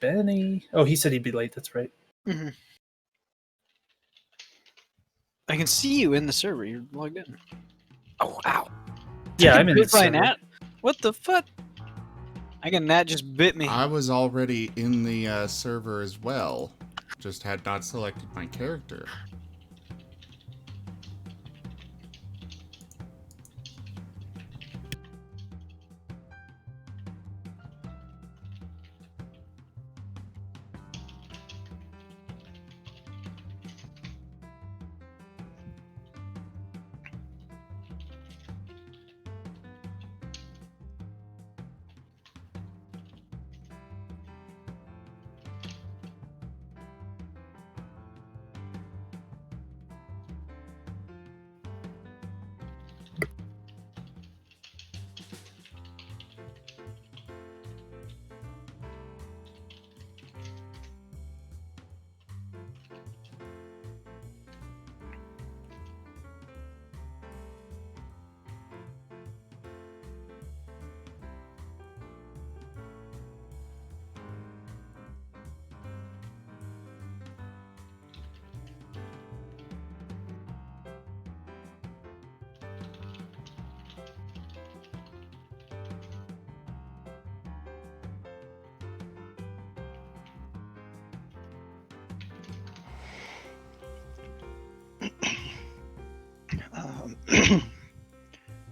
Benny. Oh, he said he'd be late. That's right. Mm-hmm. I can see you in the server. You're logged in. Oh, ow. Yeah, I'm in the Bit by a server. gnat? What the fuck? I got a gnat just bit me. I was already in the server as well. Just had not selected my character.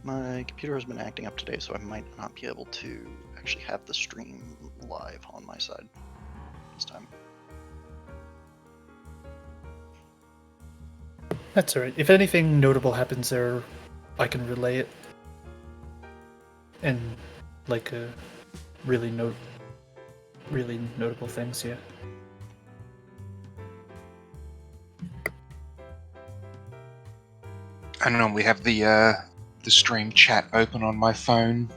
My computer has been acting up today, so I might not be able to actually have the stream live on my side this time. That's alright. If anything notable happens there, I can relay it. And like really notable things, yeah. I normally have the stream chat open on my phone,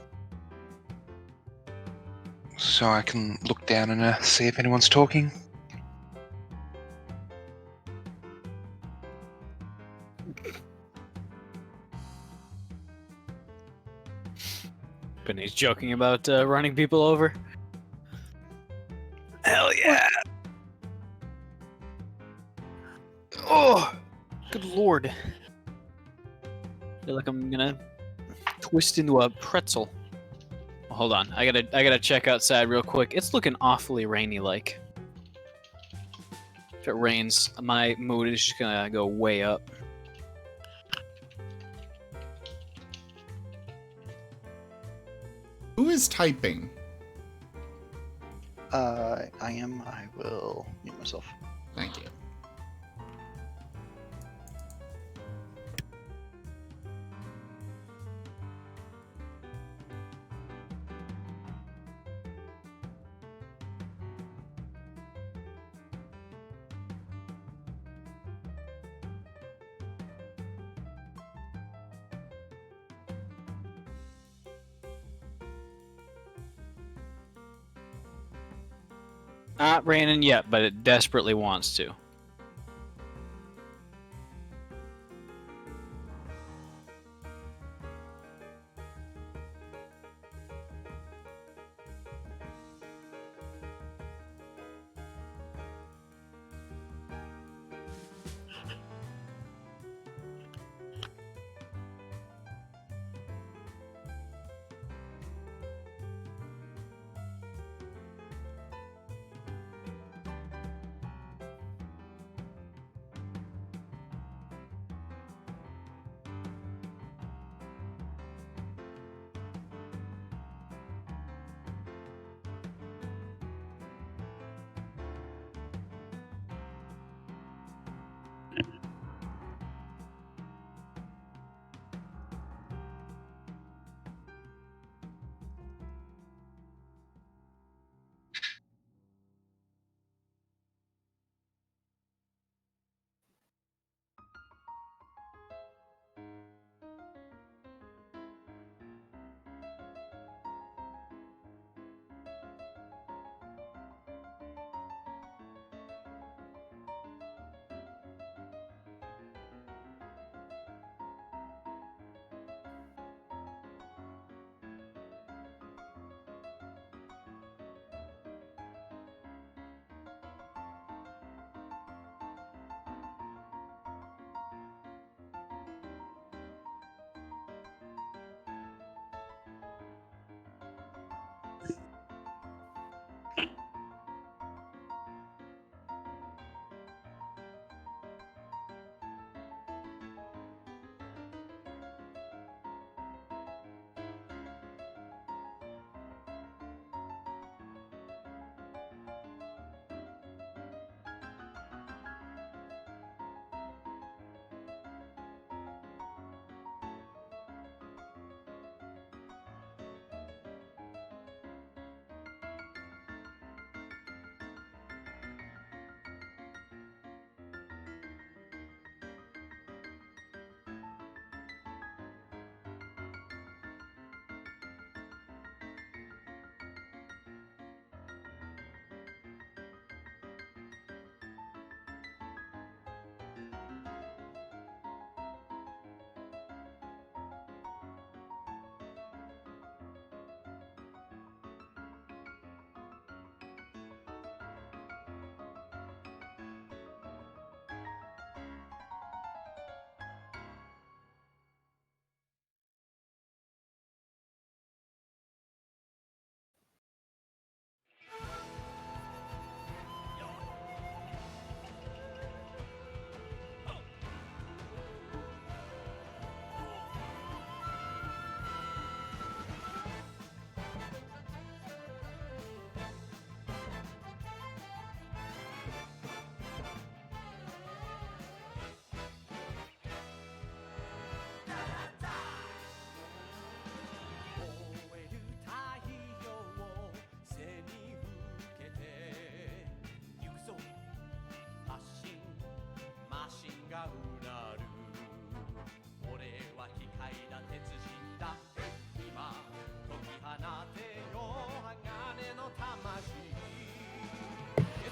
so I can look down and see if anyone's talking. Benny's joking about running people over. Hell yeah! Oh, good lord! I feel like I'm gonna twist into a pretzel. Hold on, I gotta check outside real quick. It's looking awfully rainy-like. If it rains, my mood is just gonna go way up. Who is typing? I am. I will mute myself. Thank you. Not raining yet, but it desperately wants to.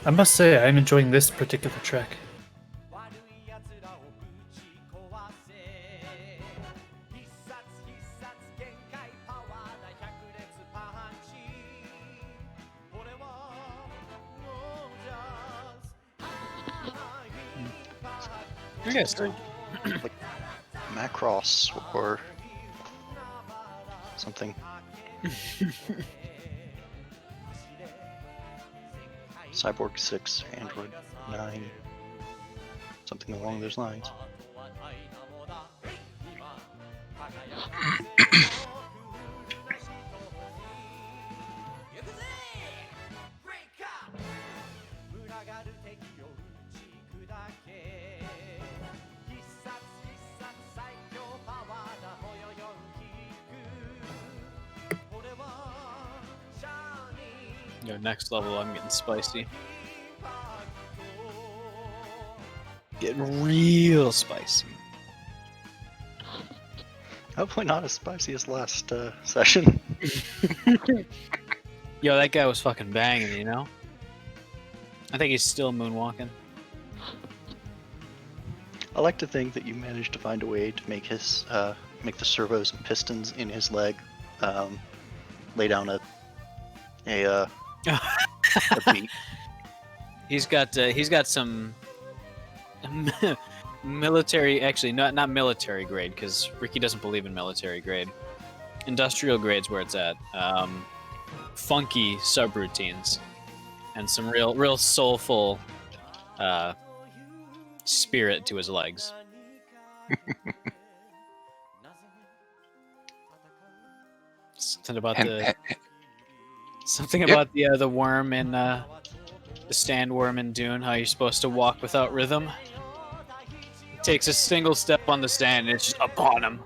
I must say, I'm enjoying this particular track. Yes. Like Macross or something. Cyborg 6, Android 9, something along those lines. Yo, next level, I'm getting spicy. Getting real spicy. Hopefully not as spicy as last session. Yo, that guy was fucking banging, you know? I think he's still moonwalking. I like to think that you managed to find a way to make his make the servos and pistons in his leg lay down a beat. He's got some military, actually not military grade, because Ricky doesn't believe in military grade. Industrial grade's where it's at. Funky subroutines and some real soulful spirit to his legs. Something about the worm in the standworm in Dune. How you're supposed to walk without rhythm. He takes a single step on the stand and it's just upon him.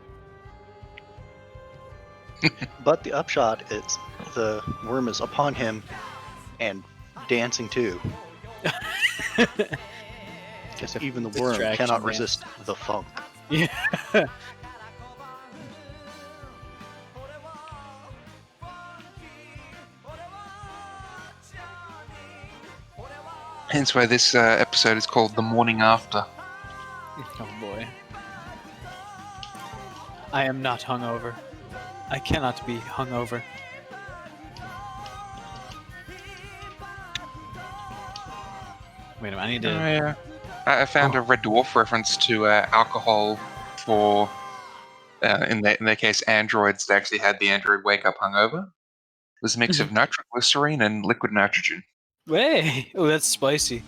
But the upshot is the worm is upon him and dancing too. Because even the worm Distraction cannot dance. resist the funk. Yeah. Hence why this episode is called The Morning After. Oh boy. I am not hungover. I cannot be hungover. Wait a minute, I need to... I found a Red Dwarf reference to alcohol for, in their case, androids that actually had the android wake up hungover. It was a mix of nitroglycerine and liquid nitrogen. Hey! Oh, that's spicy.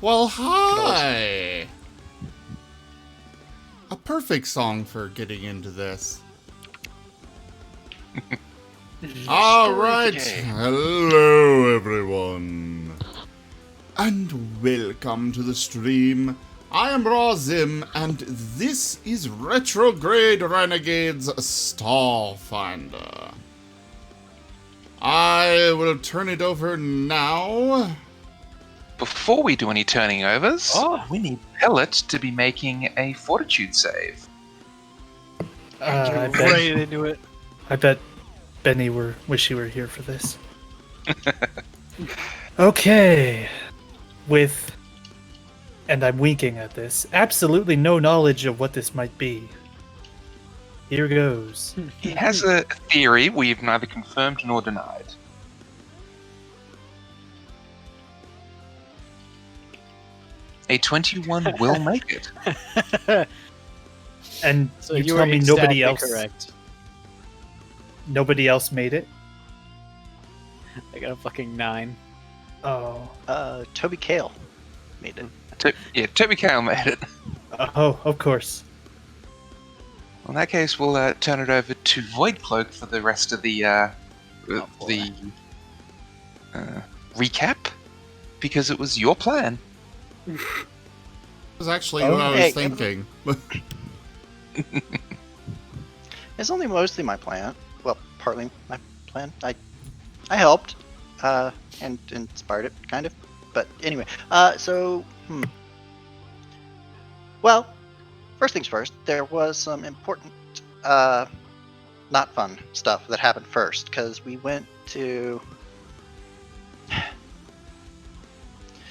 Well, hi! A perfect song for getting into this. Alright, hello everyone. And welcome to the stream. I am Razim, and this is Retrograde Renegades Starfinder. I will turn it over now. Before we do any turning overs, we need Pellet to be making a fortitude save. I Right into it. bet Benny wish he were here for this. Okay. And I'm winking at this, absolutely no knowledge of what this might be. Here goes. He has a theory we've neither confirmed nor denied. A 21 will make it. And So you you tell were me nobody exactly else correct. nobody else made it? I got a fucking 9. Oh. Toby Kale made it. Toby Kale made it. Oh, of course. In that case, we'll turn it over to Void Cloak for the rest of the recap, because it was your plan. That was actually what I was Hey. thinking. It's only mostly my plan. Well, partly my plan. I helped and inspired it, kind of. But anyway, well, first things first. There was some important not fun stuff that happened first, because we went to...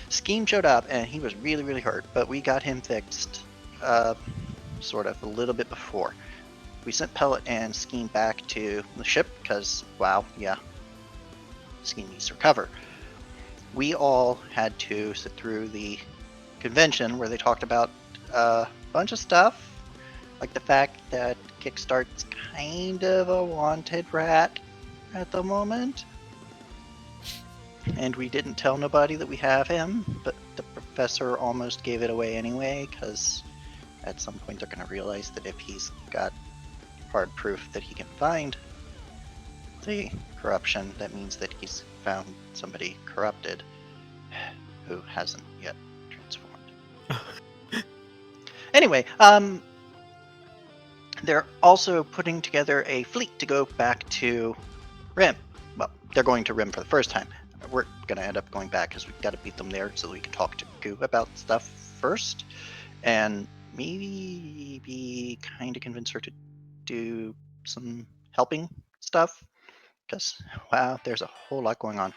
Scheme showed up, and he was really, really hurt, but we got him fixed, sort of, a little bit before. We sent Pellet and Scheme back to the ship, because, wow, yeah, Scheme needs to recover. We all had to sit through the convention where they talked about a bunch of stuff, like the fact that Kickstart's kind of a wanted rat at the moment. And we didn't tell nobody that we have him, but the professor almost gave it away anyway, because at some point they're going to realize that if he's got hard proof that he can find the corruption, that means that he's found somebody corrupted who hasn't yet transformed. Anyway, they're also putting together a fleet to go back to Rim. Well, they're going to Rim for the first time. We're going to end up going back because we've got to beat them there so we can talk to Goo about stuff first. And maybe kind of convince her to do some helping stuff. Because, wow, there's a whole lot going on.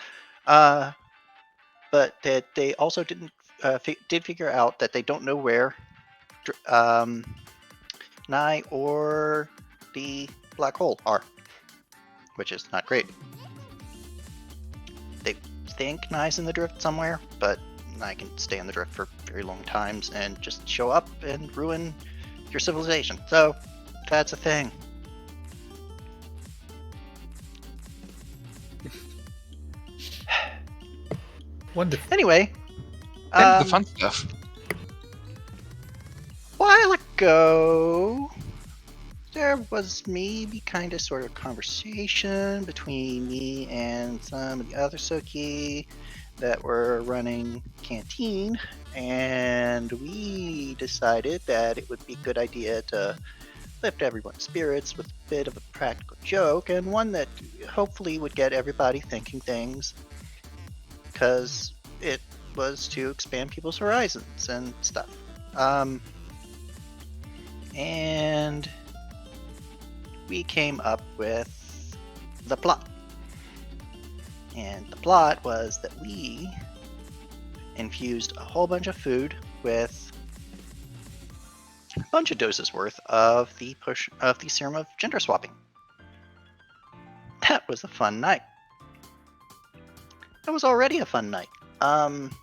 But that they also did figure out that they don't know where Nye or the black hole are, which is not great. They think Nye's in the drift somewhere, but Nye can stay in the drift for very long times and just show up and ruin your civilization. So that's a thing. Wonderful. Anyway, And the fun stuff. while ago, there was maybe kind of sort of conversation between me and some of the other Soki that were running Canteen, and we decided that it would be a good idea to lift everyone's spirits with a bit of a practical joke, and one that hopefully would get everybody thinking things, because it was to expand people's horizons and stuff. And we came up with the plot. And the plot was that we infused a whole bunch of food with a bunch of doses worth of the serum of gender swapping. That was a fun night. That was already a fun night.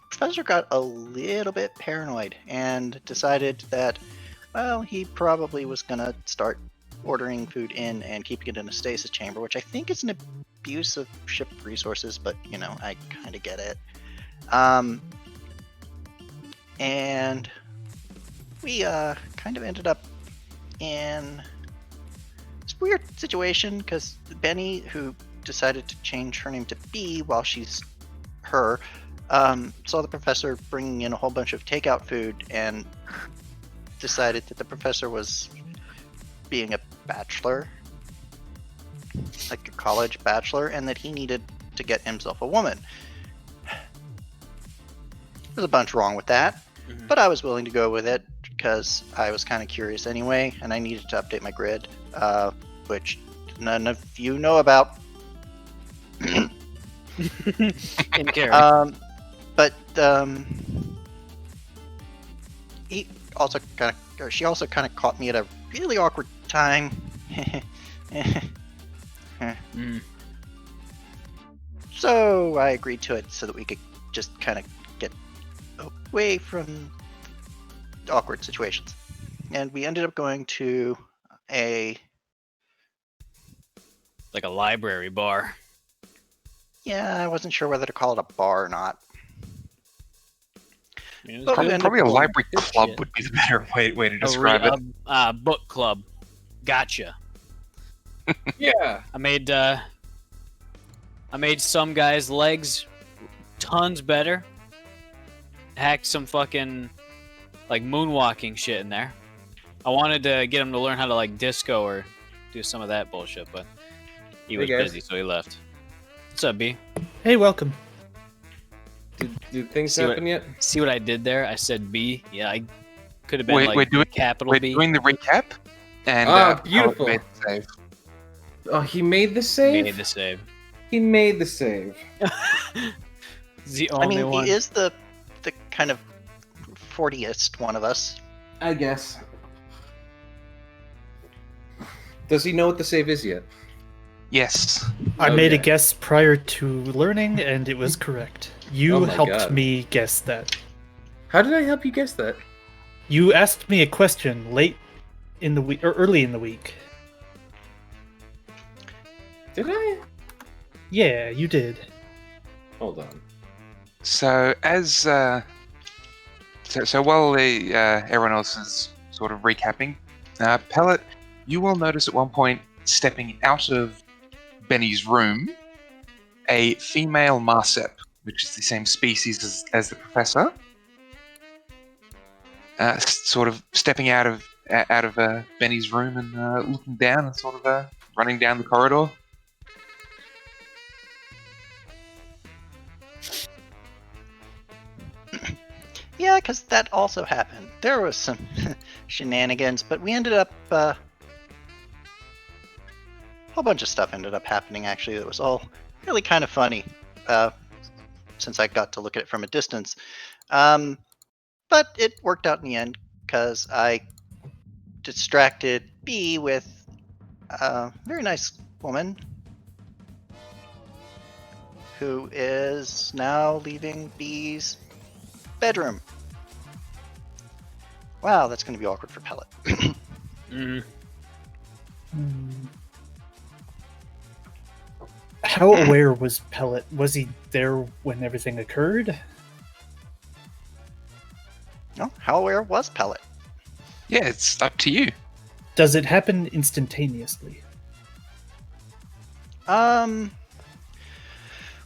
Professor got a little bit paranoid and decided that, well, he probably was gonna start ordering food in and keeping it in a stasis chamber, which I think is an abuse of ship resources, but, you know, I kind of get it. And we kind of ended up in this weird situation because Benny, who decided to change her name to B while she's her, saw the professor bringing in a whole bunch of takeout food and decided that the professor was being a bachelor, like a college bachelor, and that he needed to get himself a woman. There's a bunch wrong with that, but I was willing to go with it because I was kind of curious anyway, and I needed to update my grid, which none of you know about. In care. She also kind of caught me at a really awkward time. So I agreed to it so that we could just kind of get away from awkward situations. And we ended up going to like a library bar. Yeah, I wasn't sure whether to call it a bar or not. I mean, But we ended Probably a up library good club shit. would be the better way to describe it. Book club. Gotcha. Yeah. I made some guy's legs tons better. Hacked some fucking like moonwalking shit in there. I wanted to get him to learn how to like disco or do some of that bullshit, but he was guys. busy, so he left. What's up, B? Hey, welcome. Did things See what- happen yet? See what I did there? I said B. Yeah, I could have been We're like doing- capital We're B. doing the recap, and Ah, Pellet beautiful. made the save. Oh, he made the save? Made the save. He made the save. He's the I only mean, one. he is the kind of 40th one of us. I guess. Does he know what the save is yet? Yes. I made a Okay. guess prior to learning, and it was correct. You Oh my helped God. me guess that. How did I help you guess that? You asked me a question late in the week or early in the week. Did I? Yeah, you did. Hold on. So as so while everyone else is sort of recapping, Pellet, you will notice at one point stepping out of Benny's room a female Marsep, which is the same species as the professor, sort of stepping out of Benny's room and looking down and sort of running down the corridor. Yeah, because that also happened. There was some shenanigans, but we ended up... a whole bunch of stuff ended up happening, actually. It was all really kind of funny, since I got to look at it from a distance. But it worked out in the end, because I distracted B with a very nice woman who is now leaving B's bedroom. Wow, that's going to be awkward for Pellet. Mm. How aware was Pellet? Was he there when everything occurred? No, how aware was Pellet? Yeah, it's up to you. Does it happen instantaneously?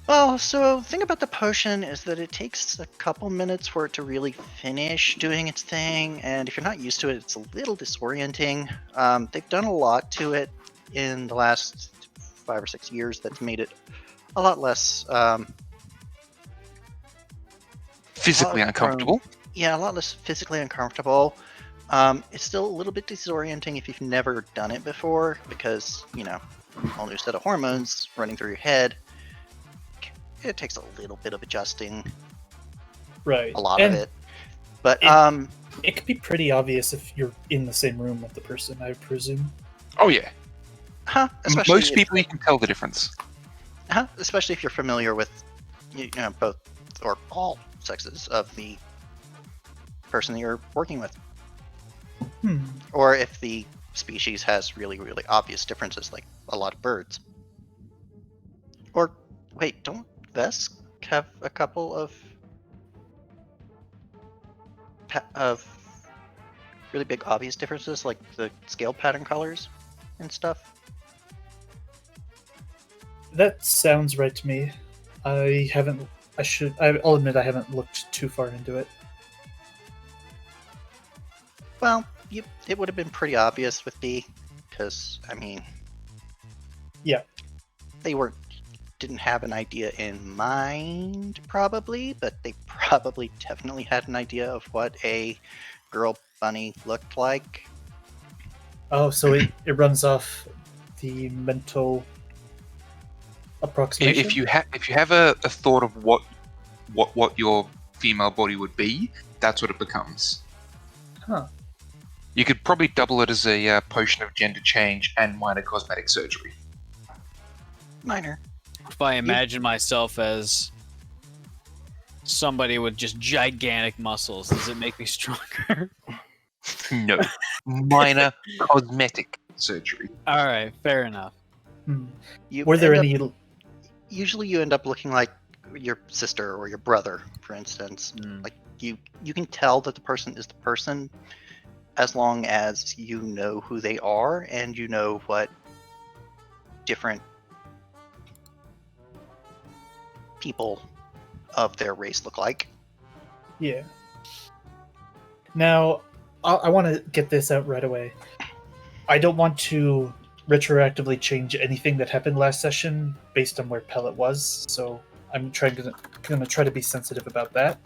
Well, so the thing about the potion is that it takes a couple minutes for it to really finish doing its thing, and if you're not used to it, it's a little disorienting. They've done a lot to it in the last 5 or 6 years that's made it a lot less, Physically uncomfortable. yeah, a lot less physically uncomfortable. It's still a little bit disorienting if you've never done it before, because, you know, a whole new set of hormones running through your head. It takes a little bit of adjusting, Right. a lot And of it. But, it could be pretty obvious if you're in the same room with the person, I presume. Oh yeah. especially Most people you can tell the difference. especially if you're familiar with, you know, both or all sexes of the person that you're working with, or if the species has really, really obvious differences, like a lot of birds. Or wait, don't Vesk have a couple of really big obvious differences, like the scale pattern colors and stuff? That sounds right to me. I'll admit I haven't looked too far into it. Well, it would have been pretty obvious with B, because, I mean... Yeah. They didn't have an idea in mind, probably, but they probably definitely had an idea of what a girl bunny looked like. Oh, so it runs off the mental approximation? If you have a thought of what your female body would be, that's what it becomes. Huh. You could probably double it as a potion of gender change and minor cosmetic surgery. Minor. If I imagine myself as somebody with just gigantic muscles, does it make me stronger? No. Minor cosmetic surgery. All right, fair enough. Were there end any... up- Usually you end up looking like your sister or your brother, for instance. Like, you can tell that the person is the person as long as you know who they are and you know what different people of their race look like. Yeah. Now, I want to get this out right away. I don't want to retroactively change anything that happened last session based on where Pellet was, so I'm gonna try to be sensitive about that.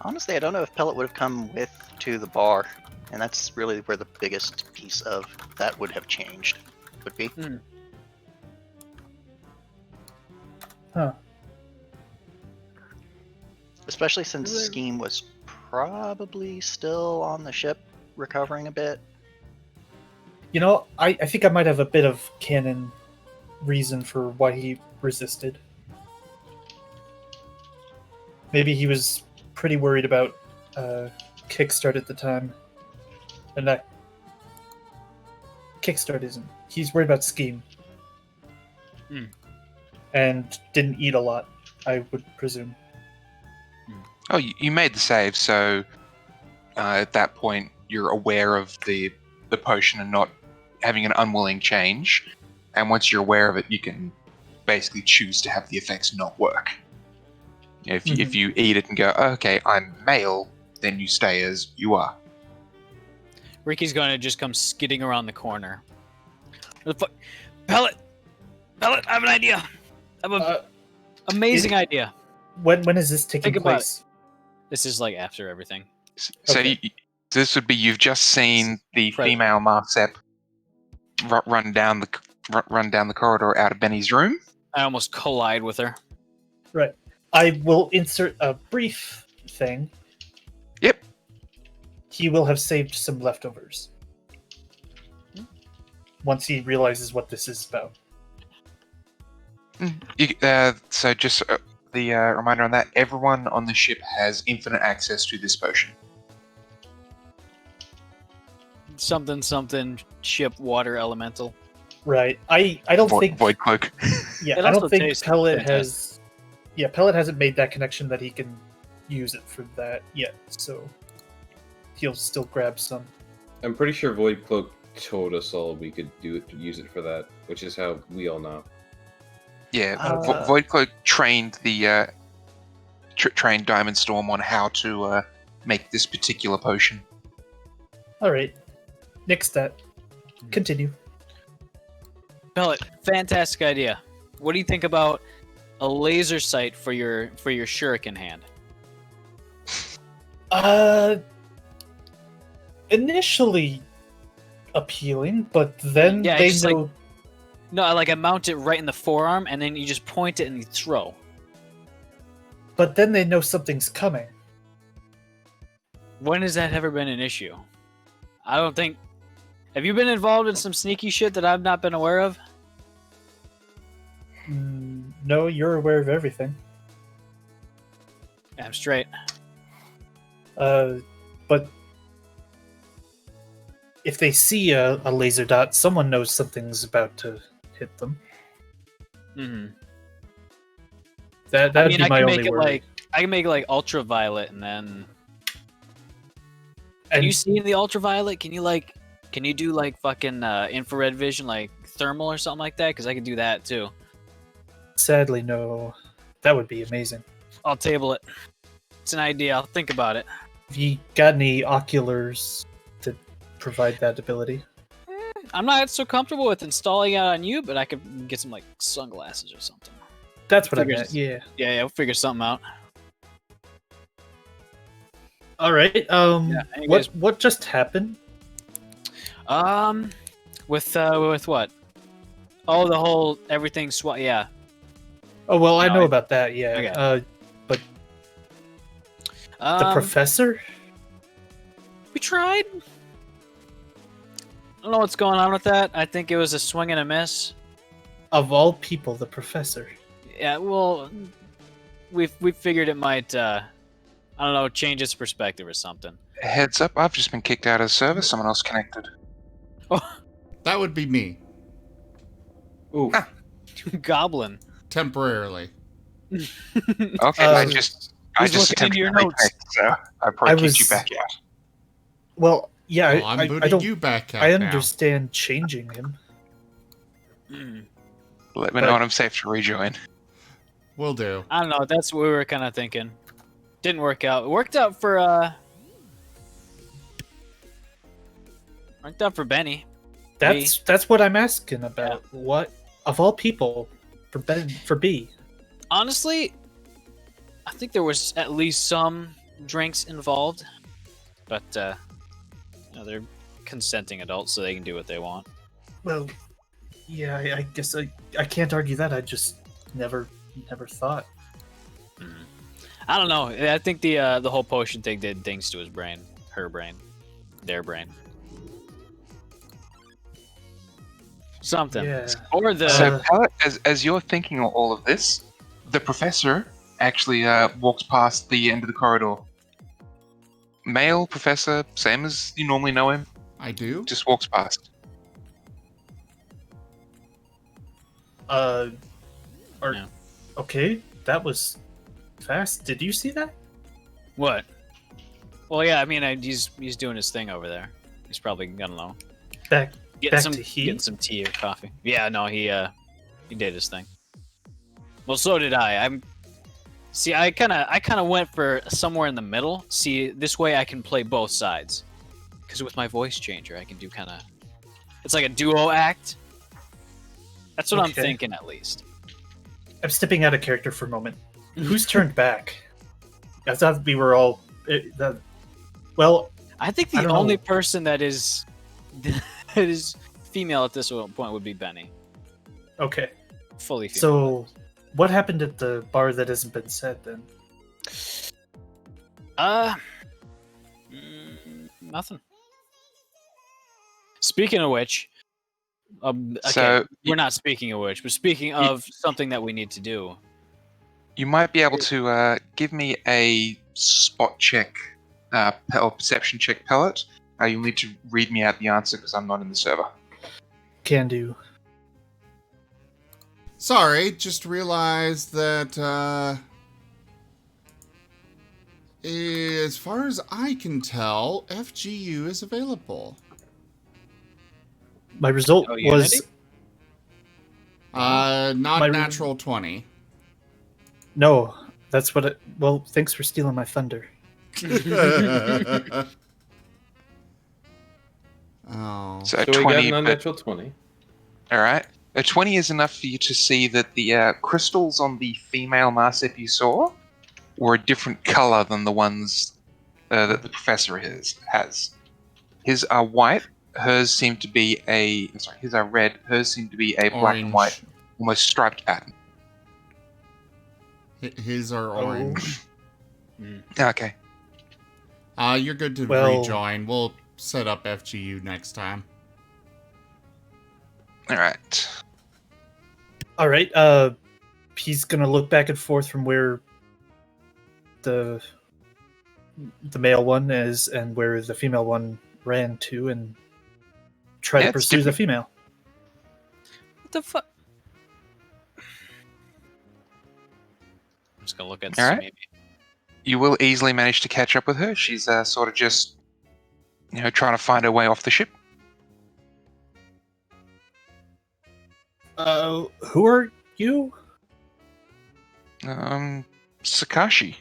Honestly, I don't know if Pellet would have come to the bar, and that's really where the biggest piece of that would have changed. Would be. Huh. Especially since Really? Scheme was probably still on the ship, recovering a bit. You know, I think I might have a bit of canon reason for why he resisted. Maybe he was pretty worried about Kickstart at the time. And that Kickstart isn't. He's worried about Scheme. And didn't eat a lot, I would presume. Oh, you made the save, so at that point you're aware of the potion and not having an unwilling change. And once you're aware of it, you can basically choose to have the effects not work. If you eat it and go, oh, okay, I'm male, then you stay as you are. Ricky's going to just come skidding around the corner. What the fuck? Pellet! Pellet, I have an idea! I have an amazing idea. When is this taking Think about place? This is like after everything. So Okay. this would be you've just seen the Present. female Marcep run down the corridor out of Benny's room. I almost collide with her. Right. I will insert a brief thing. Yep. He will have saved some leftovers. Once he realizes what this is about. So just the reminder on that, everyone on the ship has infinite access to this potion. Something ship water elemental. Right. I don't think Void cloak. Yeah, It I also don't think tastes Pellet fantastic. has Pellet hasn't made that connection that he can use it for that yet, so he'll still grab some. I'm pretty sure Void Cloak told us all we could use it for that, which is how we all know. Yeah, Uh, Void cloak trained the trained Diamond Storm on how to make this particular potion. Alright. Nix that. Continue. Pellet, fantastic idea. What do you think about a laser sight for your shuriken hand? Initially appealing, but then Yeah, they it's just know No, I mount it right in the forearm, and then you just point it and you throw. but then they know something's coming. When has that ever been an issue? I don't think. Have you been involved in some sneaky shit that I've not been aware of? No, you're aware of everything. I'm straight. But if they see a laser dot, someone knows something's about to hit them. Mm-hmm. That'd I be my can only make it worry. I can make it like ultraviolet, and then. Can And you see in the ultraviolet? Can you do like fucking infrared vision, like thermal or something like that? Because I can do that too. sadly, no. That would be amazing. I'll table it. It's an idea. I'll think about it. Have you got any oculars to provide that ability? I'm not so comfortable with installing it on you, but I could get some like sunglasses or something. That's what I Figures. meant. Yeah. Yeah, we'll figure something out. All right. anyways. What just happened? With what? Oh, the whole everything swap. Yeah. Oh well, I No, know I- about that. Yeah. Okay. But the professor. We tried. I don't know what's going on with that. I think it was a swing and a miss. Of all people, the professor. Yeah, well, we figured it might, I don't know, change its perspective or something. Heads up, I've just been kicked out of the server. Someone else connected. That would be me, Ooh. Goblin. temporarily. Okay, I Um, just who's looking attempted into your to notes? reconnect, so I probably I kicked you was- back out. Well, yeah. Well, I'm I booting don't. you back out I now. understand changing him. Mm. Let me but- know when I'm safe to rejoin. Will do. I don't know. That's what we were kind of thinking. Didn't work out. It worked out for Benny. That's what I'm asking about. What of all people for B? Honestly, I think there was at least some drinks involved, but they're consenting adults, so they can do what they want. Well, yeah, I guess I can't argue that. I just never thought. I don't know. I think the whole potion thing did things to his brain, her brain, their brain. Something. Yeah. Or the So, Pellet, as you're thinking all of this, the professor actually walks past the end of the corridor. Male professor, same as you normally know him, I do. just walks past. Yeah. Yeah. Okay, that was fast. Did you see that? what? Well, yeah. I mean, he's doing his thing over there. He's probably gonna know. Back Getting to he? getting some tea or coffee. Yeah, no, he did his thing. Well, so did I. I kind of went for somewhere in the middle. See, this way I can play both sides. Because with my voice changer, I can do kind of. It's like a duo act. That's what I'm Okay. thinking, at least. I'm stepping out of character for a moment. Who's turned back? I thought we were all. Well, I think I the don't only know. person that is female at this point would be Benny. okay. Fully female. So, what happened at the bar that hasn't been said then? Nothing. Speaking of which, okay, So, we're not speaking of which, but speaking of something that we need to do. You might be able to give me a spot check, or perception check, Pellet. You'll need to read me out the answer because I'm not in the server. Can do. Sorry, just realized that, as far as I can tell, FGU is available. My result Oh, was Not My- natural 20. no. That's what. Well, thanks for stealing my thunder. Oh. So, So we got 20, an but unnatural 20. all right. A 20 is enough for you to see that the crystals on the female Marsep you saw were a different color than the ones that the professor has. His are white. Hers seem to be his are red. Hers seem to be a black and white, almost striped pattern. His are orange. Okay. You're good to Well- rejoin. We'll set up FGU next time. All right. All right. He's gonna look back and forth from where the male one is and where the female one ran to, and try Yeah, to it's pursue the different. female. What the fuck? I'm just gonna look at All right. maybe. You will easily manage to catch up with her. She's sort of just, trying to find her way off the ship. Who are you? Sakashi.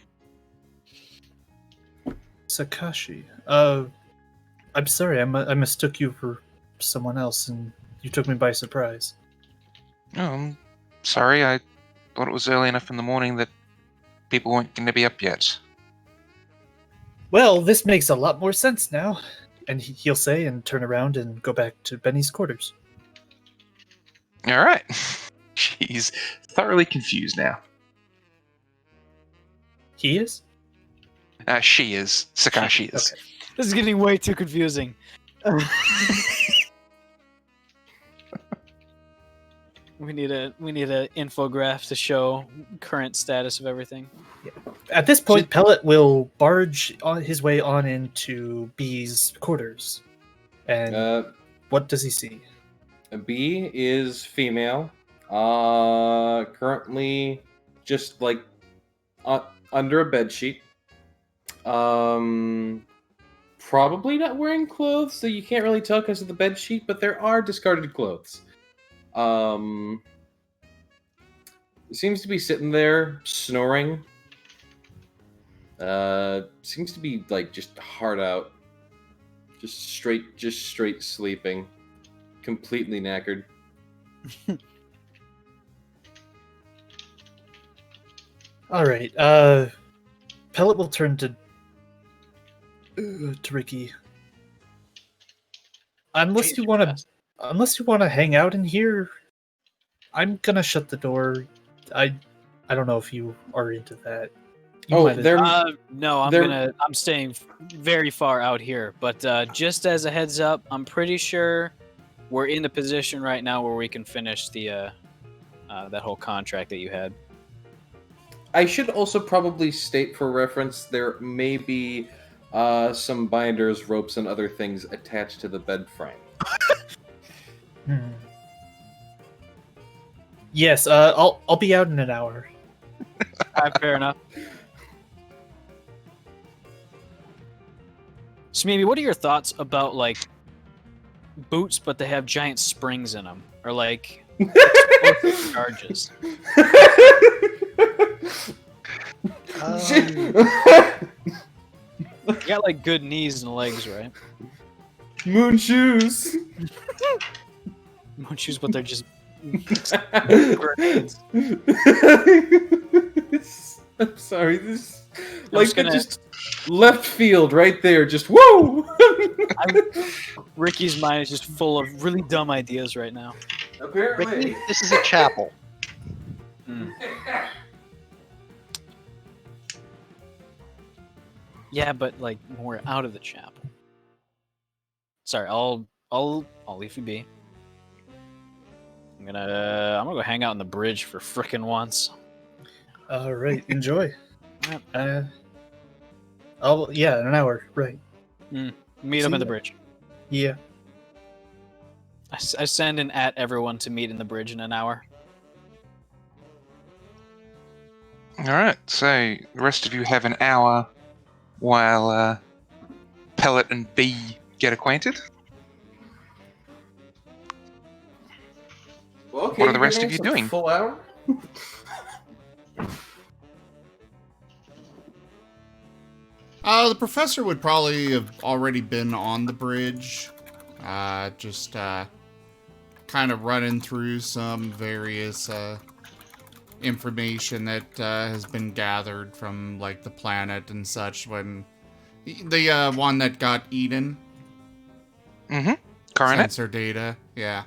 Sakashi. I'm sorry. I mistook you for someone else, and you took me by surprise. Oh, I'm sorry. I thought it was early enough in the morning that people weren't going to be up yet. Well, this makes a lot more sense now. And he'll say and turn around and go back to Benny's quarters. All right. She's thoroughly confused now. He is? She is. Sakashi is. Okay. This is getting way too confusing. We need a infograph to show current status of everything. At this point, Pellet will barge on his way on into B's quarters. And what does he see? B is female. Currently just like under a bed sheet. Probably not wearing clothes, so you can't really tell because of the bed sheet, but there are discarded clothes. Seems to be sitting there snoring. Seems to be like just hard out. Just straight sleeping. Completely knackered. All right. Pellet will turn to Ricky. unless Jeez, you you're want to, fast. unless you want to hang out in here, I'm gonna shut the door. I don't know if you are into that. You Oh, might- they're No, I'm staying very far out here. But just as a heads up, I'm pretty sure we're in the position right now where we can finish the that whole contract that you had. I should also probably state for reference there may be some binders, ropes, and other things attached to the bed frame. Hmm. Yes, I'll be out in an hour. Fair enough. So maybe what are your thoughts about like boots, but they have giant springs in them, or like explosive charges? You got like good knees and legs, right? Moon shoes. Moon shoes, but they're just grenades. I'm sorry. This I'm like just gonna- just left field right there. Just whoa. Ricky's mind is just full of really dumb ideas right now. Apparently. Ricky, this is a chapel. Yeah, but like more out of the chapel. Sorry, I'll leave you be. I'm gonna go hang out on the bridge for frickin' once. All right, enjoy. Yep. In an hour. Right. Meet up See at the ya. bridge. Yeah. I send an at everyone to meet in the bridge in an hour. All right, so the rest of you have an hour while Pellet and B get acquainted. Well, okay, What are the you're rest giving of you us a doing? Full hour. The professor would probably have already been on the bridge. Just kind of running through some various information that has been gathered from like the planet and such. When the one that got eaten, Mm-hmm. Coronet. sensor data, yeah.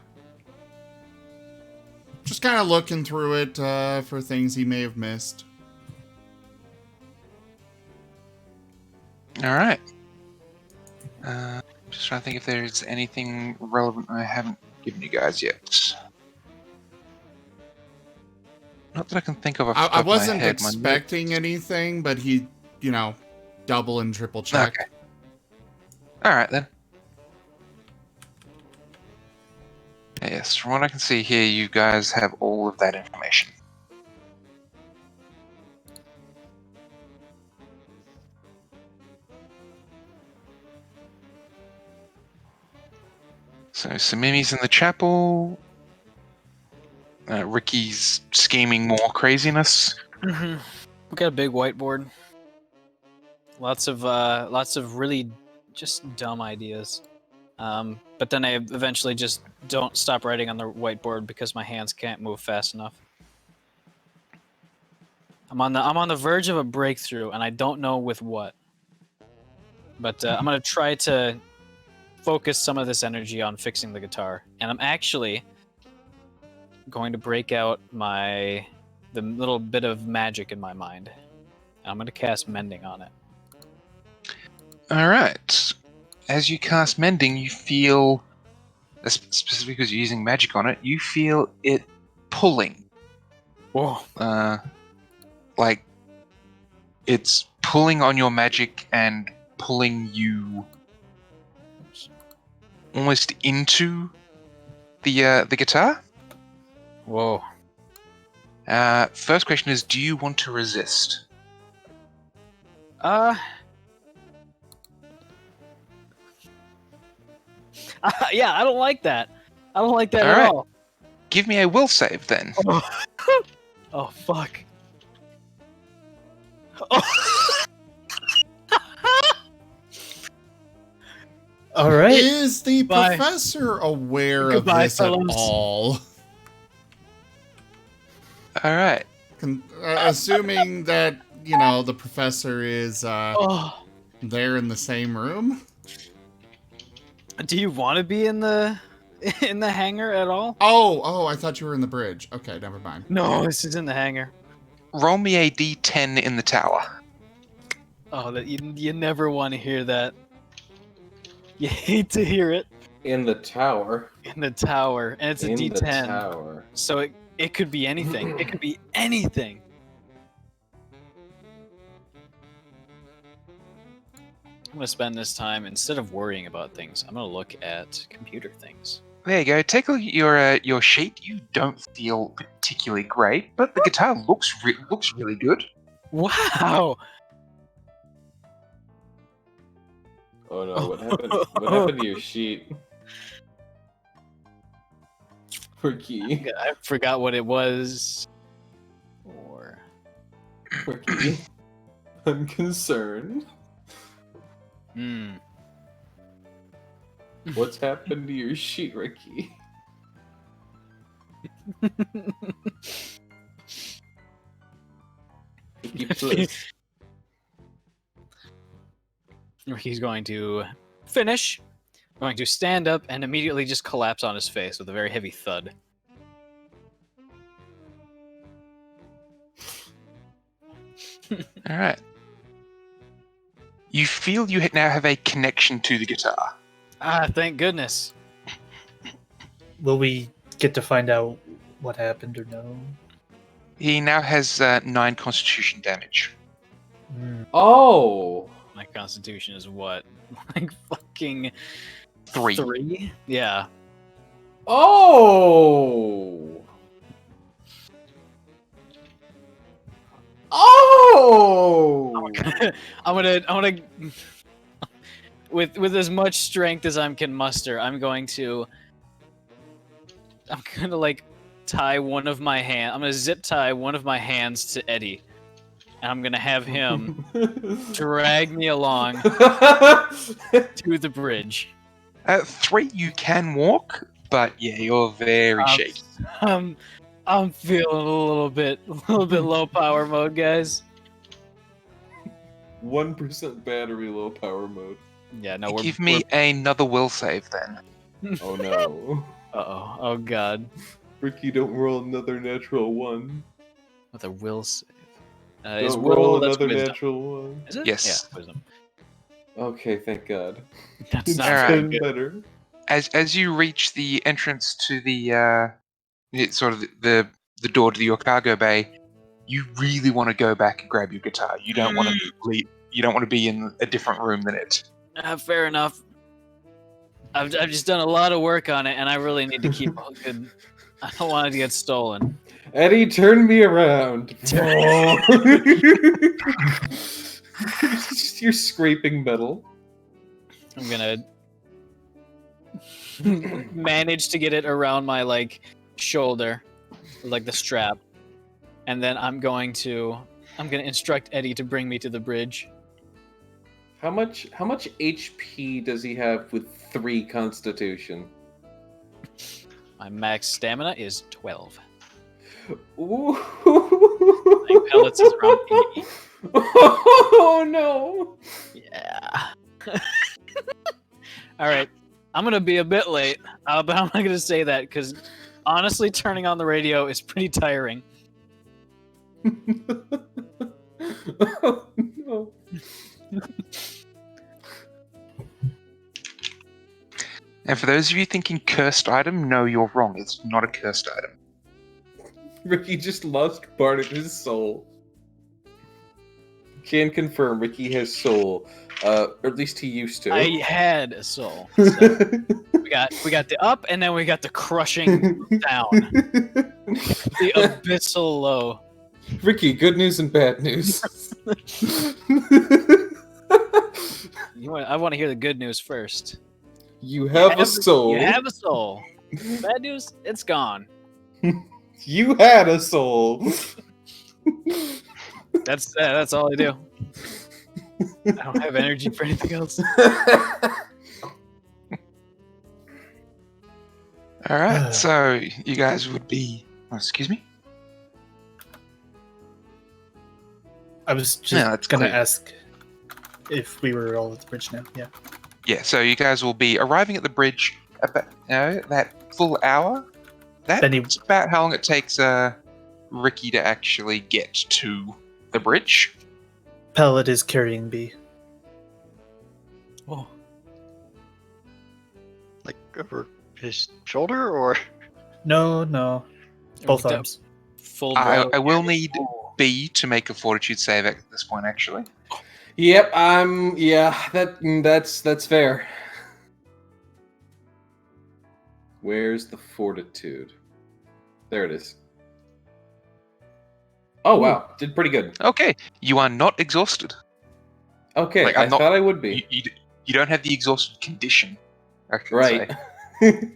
Just kind of looking through it for things he may have missed. All right. Just trying to think if there's anything relevant I haven't given you guys yet. Not that I can think of off the top I of my wasn't head. My expecting anything, but he, double and triple checked. Okay. All right then. Yes, from what I can see here, you guys have all of that information. So Samimi's in the chapel. Ricky's scheming more craziness. We got a big whiteboard. Lots of really just dumb ideas. But then I eventually just don't stop writing on the whiteboard because my hands can't move fast enough. I'm on the verge of a breakthrough, and I don't know with what. But I'm gonna try to focus some of this energy on fixing the guitar, and I'm actually going to break out the little bit of magic in my mind, and I'm gonna cast mending on it. All right. As you cast mending, you feel, specifically because you're using magic on it, you feel it pulling. Whoa! Like it's pulling on your magic and pulling you almost into the guitar. Whoa! First question is, do you want to resist? Yeah, I don't like that. I don't like that All at right. all. Give me a will save then. Oh fuck! Oh. All right. Is the Bye. professor aware Goodbye, of this fellows. at all? All right. Assuming that, the professor is Oh. there in the same room? Do you want to be in the hangar at all? Oh, I thought you were in the bridge. Okay, never mind. No, this is in the hangar. Roll me a d10 in the tower. Oh, that you never want to hear that. You hate to hear it In the tower. in the tower, and it's a In the D10. tower. So it could be anything. It could be anything. I'm gonna spend this time, instead of worrying about things, I'm gonna look at computer things. There you go. Take a look at your sheet. You don't feel particularly great, but the guitar looks really good. Wow! Oh no, what happened? What happened to your sheet? Ricky. I forgot what it was. Or Ricky. I'm concerned. hmm. What's happened to your sheet, Ricky? Ricky, please. He's going to finish, going to stand up, and immediately just collapse on his face with a very heavy thud. All right. You feel you now have a connection to the guitar. Ah, thank goodness. Will we get to find out what happened or no? He now has 9 constitution damage. Oh! My constitution is what? Like fucking 3. 3? Yeah. Oh! Oh! I'm gonna with as much strength as I can muster, I'm gonna like tie one of my hand. I'm gonna zip tie one of my hands to Eddie, and I'm gonna have him drag me along to the bridge. 3, you can walk, but yeah, you're very shaky. I'm feeling a little bit low power mode, guys. 1% battery, low power mode. Yeah, no, Give me another will save then. Oh no. Uh-oh. Oh god. Ricky, don't roll another natural 1. With a will save. Don't Is roll that's another wisdom. natural 1. Is it? Yes. Yeah, wisdom. Okay, thank God. That's It's not Alright. very 10 good. better. As you reach the entrance to the sort of the door to your cargo bay, you really want to go back and grab your guitar. You don't want to you don't want to be in a different room than it. Fair enough. I've just done a lot of work on it, and I really need to keep a good. I don't want it to get stolen. Eddie, turn me around. You're scraping metal. I'm gonna manage to get it around my shoulder, like the strap, and then I'm gonna instruct Eddie to bring me to the bridge. How much HP does he have with 3 constitution? My max stamina is 12. Ooh. I think pellets is around 80. Oh no! Yeah. All right. I'm gonna be a bit late, but I'm not gonna say that because honestly, turning on the radio is pretty tiring. Oh no! And for those of you thinking cursed item, no, you're wrong. It's not a cursed item. Ricky just lost part of his soul. Can confirm Ricky has soul. Or at least he used to. I had a soul. So we got the up, and then we got the crushing down, the abyssal low. Ricky, good news and bad news. I want to hear the good news first. You have a soul. You have a soul. Bad news, it's gone. You had a soul. That's all I do. I don't have energy for anything else. All right, so you guys would be. Oh, excuse me. I was just Yeah, that's gonna clear. ask if we were all at the bridge now. Yeah. Yeah, so you guys will be arriving at the bridge about that full hour. That's Benny- about how long it takes Ricky to actually get to the bridge. Pellet is carrying B. Oh. Like over his shoulder, or No, both That arms. Full I blow. will need B to make a fortitude save at this point, actually. Yep, that's fair. Where's the fortitude? There it is. Oh wow, did pretty good. Okay, you are not exhausted. Okay, Like, I I'm not- thought I would be. You don't have the exhausted condition. I should Right. say.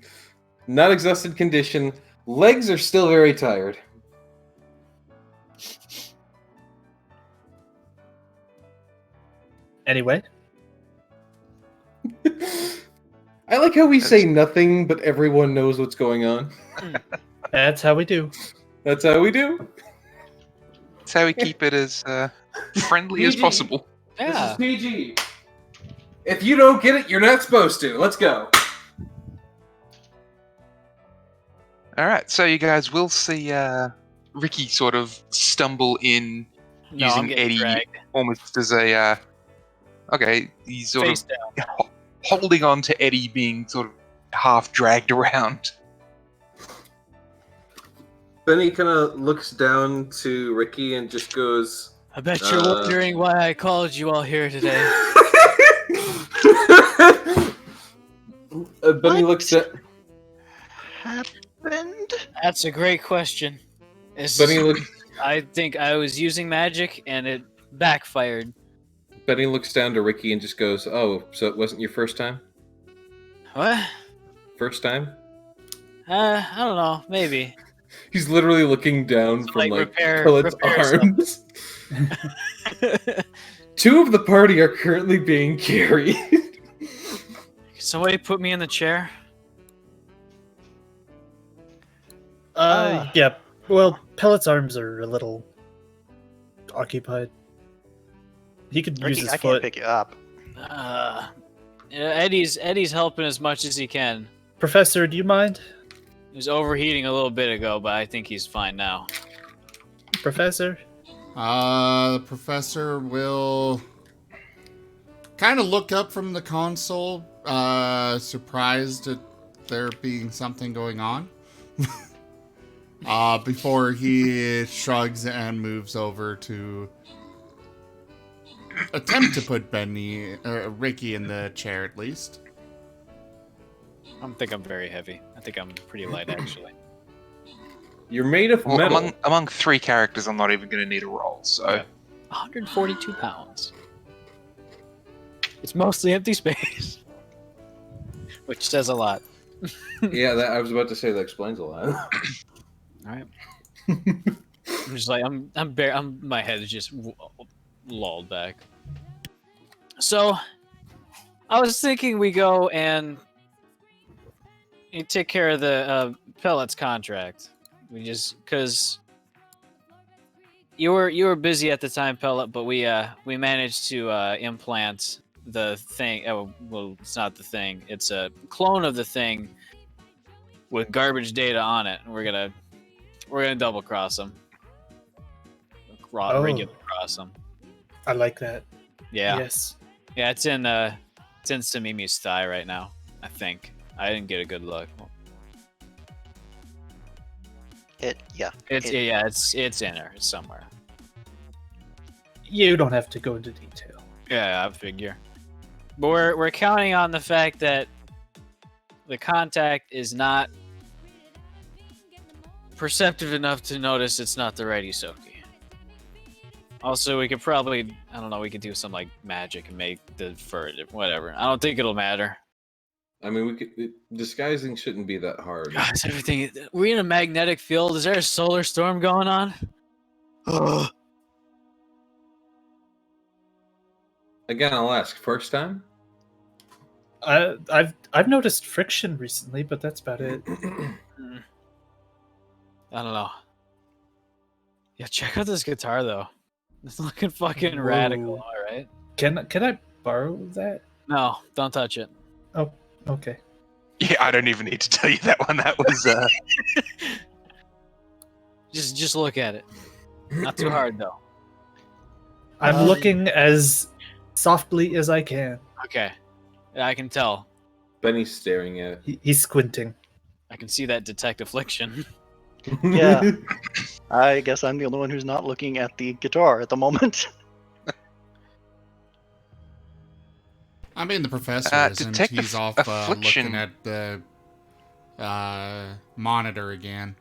Not exhausted condition. Legs are still very tired. Anyway, I like how we say nothing, but everyone knows what's going on. that's how we do. That's how we do. That's how we keep it as friendly as PG. possible. Yeah. This is PG. If you don't get it, you're not supposed to. Let's go. All right, so you guys will see Ricky sort of stumble in No, I'm using getting Eddie dragged. almost as a. Okay, he's sort Face of down. holding on to Eddie, being sort of half dragged around. Benny kind of looks down to Ricky and just goes, I bet you're wondering why I called you all here today. Benny What? looks at happened? That's a great question. Benny looks I think I was using magic and it backfired. Benny looks down to Ricky and just goes, "Oh, so it wasn't your first time? What? First time?" I don't know. Maybe. He's literally looking down from like, repair Pilot's arms. Two of the party are currently being carried. Somebody put me in the chair. Yeah. Well, Pellet's arms are a little occupied. He could use Ricky, his I can't foot. pick you up. Yeah, Eddie's helping as much as he can. Professor, do you mind? He was overheating a little bit ago, but I think he's fine now. Professor? The professor will kind of look up from the console, surprised at there being something going on. Before he shrugs and moves over to attempt to put Ricky in the chair at least. I don't think I'm very heavy. I think I'm pretty light, actually. You're made of Well, metal. among three characters, I'm not even going to need a roll. So 142 pounds. It's mostly empty space. Which says a lot. Yeah, I was about to say that explains a lot. Alright. I'm just like, my head is just lulled back. So, I was thinking we go and you take care of the Pellets contract. We just, because you were busy at the time, Pellet, but we managed to implant the thing. Oh, well, it's not the thing. It's a clone of the thing with garbage data on it. And we're gonna double cross them. Regular cross them. I like that. Yeah. Yes. Yeah, it's in Samimi's thigh right now. I think. I didn't get a good look. It's in her somewhere. You don't have to go into detail. Yeah, I figure. But we're counting on the fact that the contact is not perceptive enough to notice it's not the right ysoki. Also, we could probably, I don't know, we could do some like magic and make the fur, whatever. I don't think it'll matter. I mean, disguising shouldn't be that hard. God, is everything. We're in a magnetic field. Is there a solar storm going on? Ugh. Again, I'll ask. First time? I've noticed friction recently, but that's about it. I don't know. Yeah, check out this guitar though. It's looking fucking Whoa. radical, alright? Can I borrow that? No, don't touch it. Oh, okay. Yeah, I don't even need to tell you that one. That was Just look at it. Not too hard though. I'm Um, looking as softly as I can. Okay, I can tell. Benny's staring at He's squinting. I can see that detect affliction. it. Yeah. I guess I'm the only one who's not looking at the guitar at the moment. I mean, the professor isn't. detect He's off affliction. looking at the monitor again.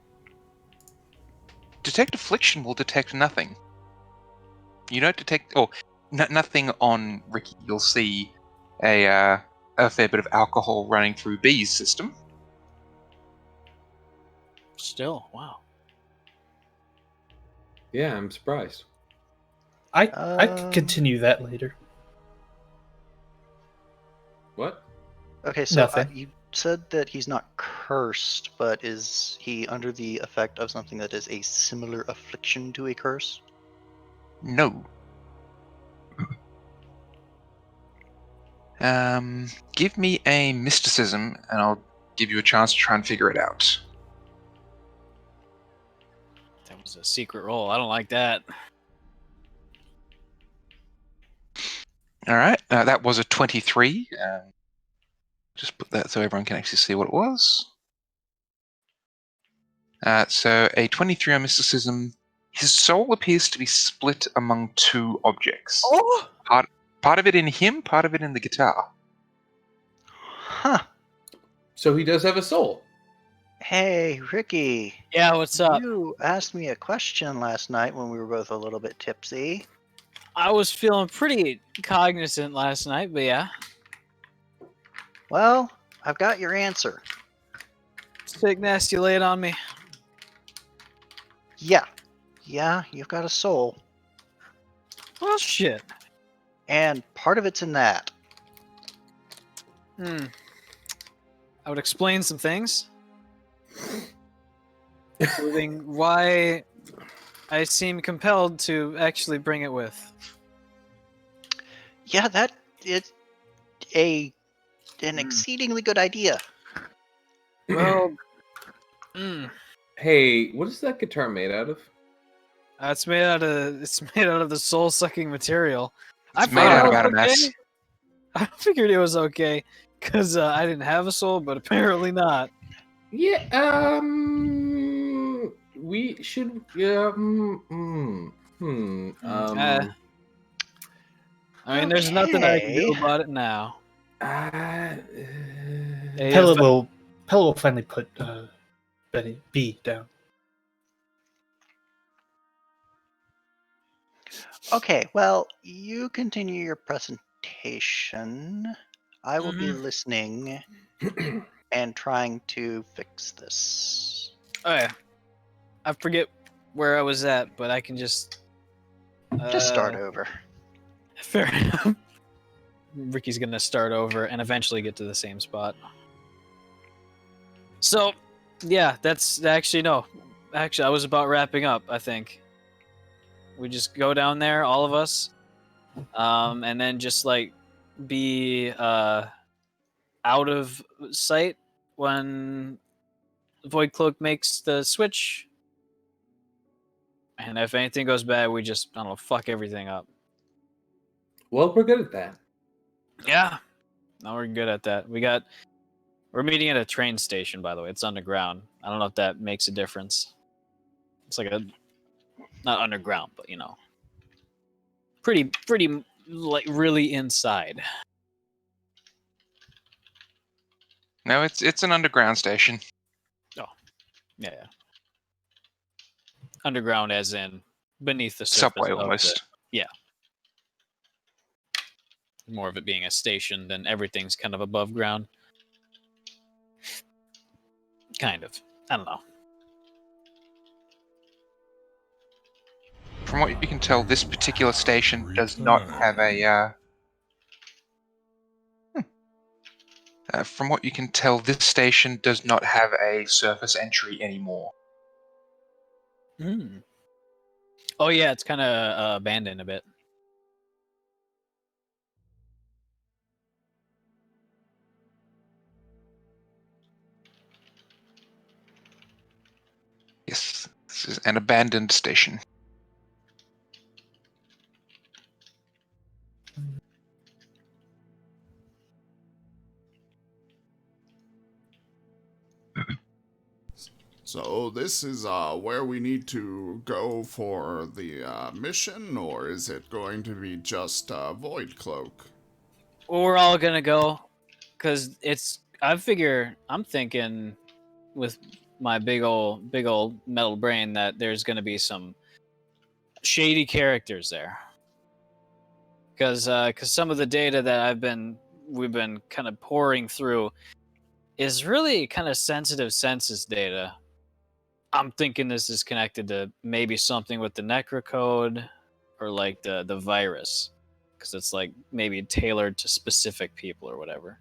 Detect affliction will detect nothing. You don't detect, nothing on Ricky. You'll see a fair bit of alcohol running through B's system. Still, wow. Yeah, I'm surprised. I could continue that later. What? Okay, so Nothing. you said that he's not cursed, but is he under the effect of something that is a similar affliction to a curse? No. Give me a mysticism, and I'll give you a chance to try and figure it out. That was a secret roll. I don't like that. All right, that was a 23. Just put that so everyone can actually see what it was. So a 23 on mysticism. His soul appears to be split among two objects. Oh! Part of it in him, part of it in the guitar. Huh. So he does have a soul. Hey, Ricky. Yeah, what's up? You asked me a question last night when we were both a little bit tipsy. I was feeling pretty cognizant last night, but yeah. Well, I've got your answer. Sick nasty lay it on me. Yeah. Yeah, you've got a soul. Well, shit. And part of it's in that. I would explain some things. Including why I seem compelled to actually bring it with. Yeah, that is an exceedingly good idea. Well, Hey, what is that guitar made out of? it's made out of the soul sucking material. It's made out of it was Adam S. okay. I figured it was okay because I didn't have a soul, but apparently not. Yeah, we should. Yeah. I mean, there's nothing I can do Okay. about it now. Hey, Pella will finally put Benny B down. Okay, well, you continue your presentation. I will be listening and trying to fix this. Oh yeah, I forget where I was at, but I can just Start over. Fair enough. Ricky's gonna start over and eventually get to the same spot. So, yeah, that's actually no. Actually, I was about wrapping up. I think we just go down there, all of us, and then just like be out of sight when Void Cloak makes the switch. And if anything goes bad, we just, I don't know, fuck everything up. Well, we're good at that. Yeah. No, we're good at that. We're meeting at a train station, by the way. It's underground. I don't know if that makes a difference. It's like not underground, but you know, pretty, like really inside. No, it's an underground station. Yeah. Underground as in beneath the surface. Subway of almost. More of it being a station than everything's kind of above ground. Kind of. I don't know. From what you can tell, this particular station does not have a. From what you can tell, this station does not have a surface entry anymore. Oh yeah, it's kind of abandoned a bit. Yes, this is an abandoned station. So this is where we need to go for the mission, or is it going to be just Void Cloak? We're all gonna go, cause I'm thinking with my big old metal brain that there's gonna be some shady characters there. Cause some of the data that we've been kind of pouring through is really kind of sensitive census data. I'm thinking this is connected to maybe something with the necrocode or like the virus, because it's like maybe tailored to specific people or whatever.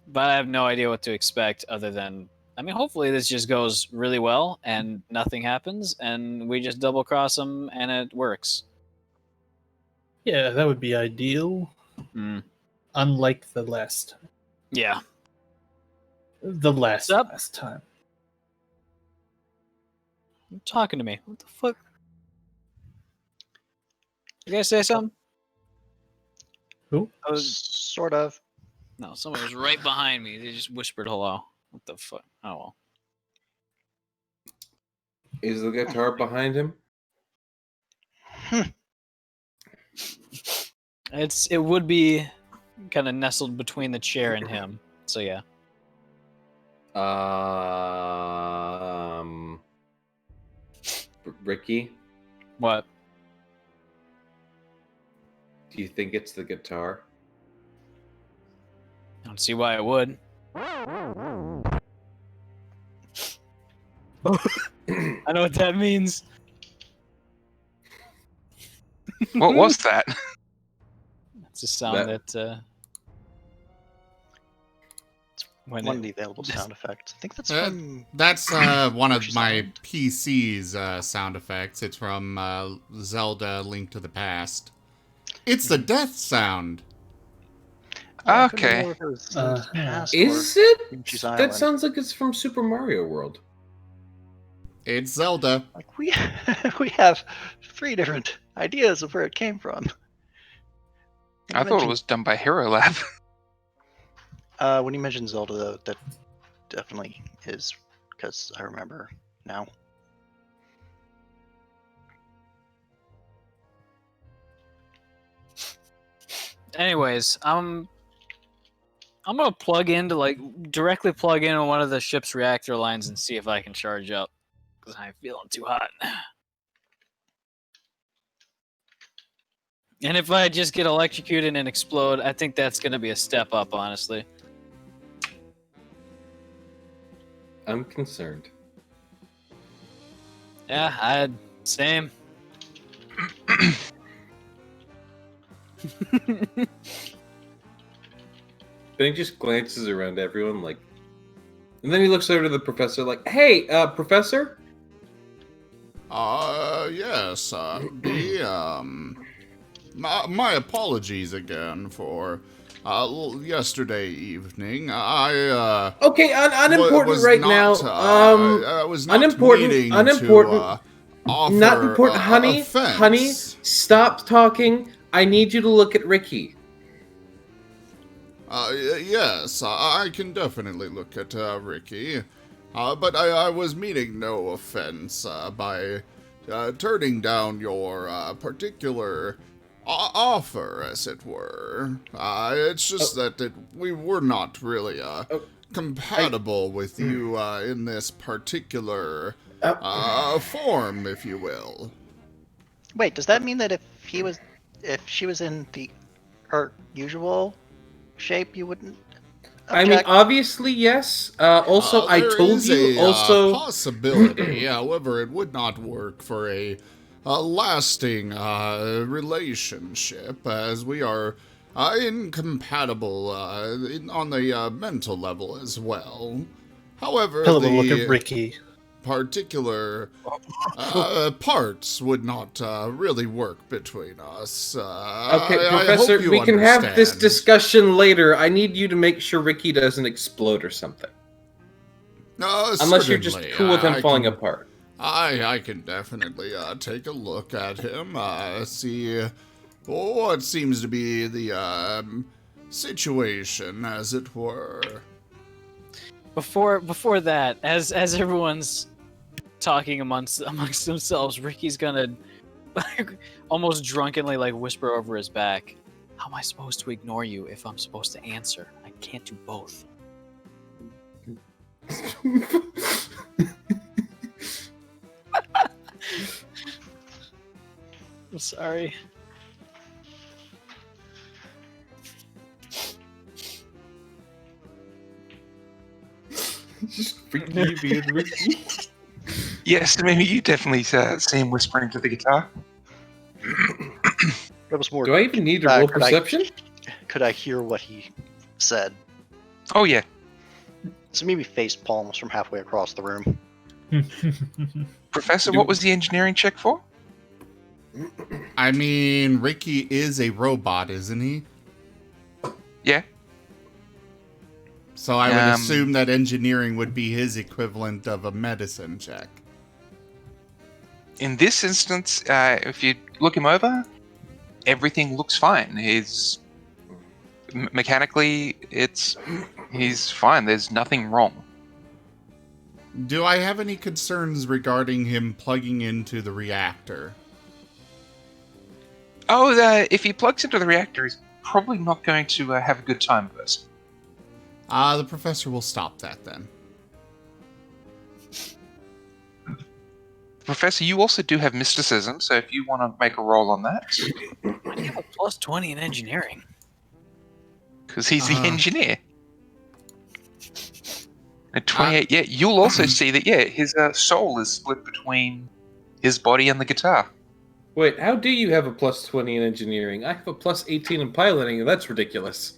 But I have no idea what to expect other than, I mean, hopefully this just goes really well and nothing happens and we just double cross them and it works. Yeah, that would be ideal. Mm. Unlike the last time. Yeah. The last What's up? last time. You're talking to me. What the fuck? You guys say something? Who? I was, Sort of. no, someone was right behind me. They just whispered hello. What the fuck? Oh well. Is the guitar behind him? It would be kind of nestled between the chair and him. So yeah. Ricky, What? do you think it's the guitar? I don't see why it would. I know what that means. What was that? It's a sound that when One it- of the available sound effects. I think that's Uh, from. That's one of She's my on. PC's sound effects. It's from Zelda: Link to the Past. It's the death sound. I couldn't Okay. remember if it was past or Is it? Yoshi's That Island. sounds like it's from Super Mario World. It's Zelda. Like we we have 3 different ideas of where it came from. I thought it was done by Hero Lab. When you mentioned Zelda, though, that definitely is because I remember now. Anyways, I'm gonna directly plug into one of the ship's reactor lines and see if I can charge up, because I'm feeling too hot. And if I just get electrocuted and explode, I think that's gonna be a step up, honestly. I'm concerned. Yeah, same. Then he just glances around everyone like, and then he looks over to the professor like, "Hey, professor." Yes, my apologies again for yesterday evening. Okay, unimportant was right not, now. I was not unimportant. meaning Unimportant. to offer Not important, honey. offense. Honey, stop talking. I need you to look at Ricky. Yes, I can definitely look at Ricky. But I was meaning no offense by turning down your particular offer, as it were. It's just that we were not really compatible with you in this particular form, if you will. Wait, does that mean that if she was in her usual shape, you wouldn't I mean, object? obviously, yes. Also, I There told is you. a Also, possibility. However, it would not work for a lasting relationship, as we are incompatible on the mental level as well. However, Pillow will look at Ricky. particular parts would not really work between us. okay, I Professor, hope you we can have this understand. discussion later. I need you to make sure Ricky doesn't explode or something. Unless you're just Certainly, cool with him I falling can- apart. I can definitely take a look at him, see what seems to be the situation, as it were. Before that, as everyone's talking amongst themselves, Ricky's gonna almost drunkenly whisper over his back, "How am I supposed to ignore you if I'm supposed to answer? I can't do both." I'm sorry. Just Ricky being Ricky. Yes, maybe you definitely see him whispering to the guitar. That was more. Do I even need to roll perception? Could I hear what he said? Oh yeah. So maybe face palms from halfway across the room. Professor, what was the engineering check for? I mean, Ricky is a robot, isn't he? Yeah. So I would assume that engineering would be his equivalent of a medicine check. In this instance, if you look him over, everything looks fine. He's mechanically, he's fine. There's nothing wrong. Do I have any concerns regarding him plugging into the reactor? Oh, if he plugs into the reactor, he's probably not going to have a good time first. The professor will stop that then. Professor, you also do have mysticism, so if you want to make a roll on that, I have a plus 20 in engineering. because he's the engineer. At 28, yeah, you'll also see that, his soul is split between his body and the guitar. Wait, how do you have a plus 20 in engineering? I have a plus 18 in piloting, and that's ridiculous.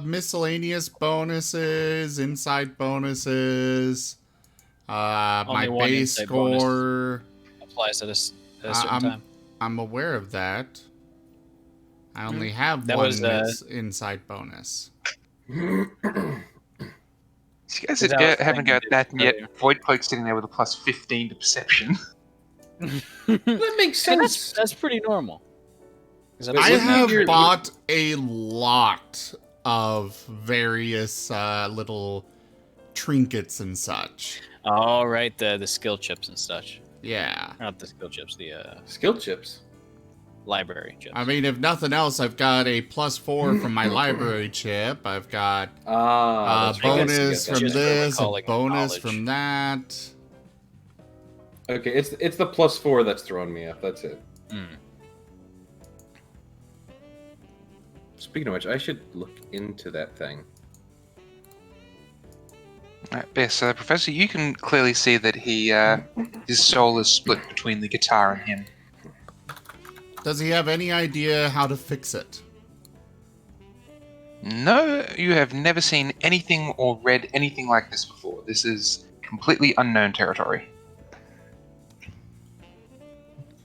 Miscellaneous bonuses, inside bonuses, my one base inside bonus. score. Applies at a certain time. I'm aware of that. I only have That one was, inside bonus. You guys Is that haven't thing got you that did yet. earlier? Void Cloak sitting there with a plus 15 to perception. That makes And sense. that's pretty normal. 'Cause I'm I sitting have here- bought a lot of various little trinkets and such. Oh, right, the skill chips and such. Yeah. Not the skill chips, the Skill chips. library chips. I mean, if nothing else, I've got a +4 from my library chip. I've got a That's right. bonus Yes, from Just for this, a recalling bonus knowledge. from that. Okay, it's the plus 4 that's throwing me off. That's it. Speaking of which, I should look into that thing. Best, so Professor, you can clearly see that his soul is split between the guitar and him. Does he have any idea how to fix it? No, you have never seen anything or read anything like this before. This is completely unknown territory.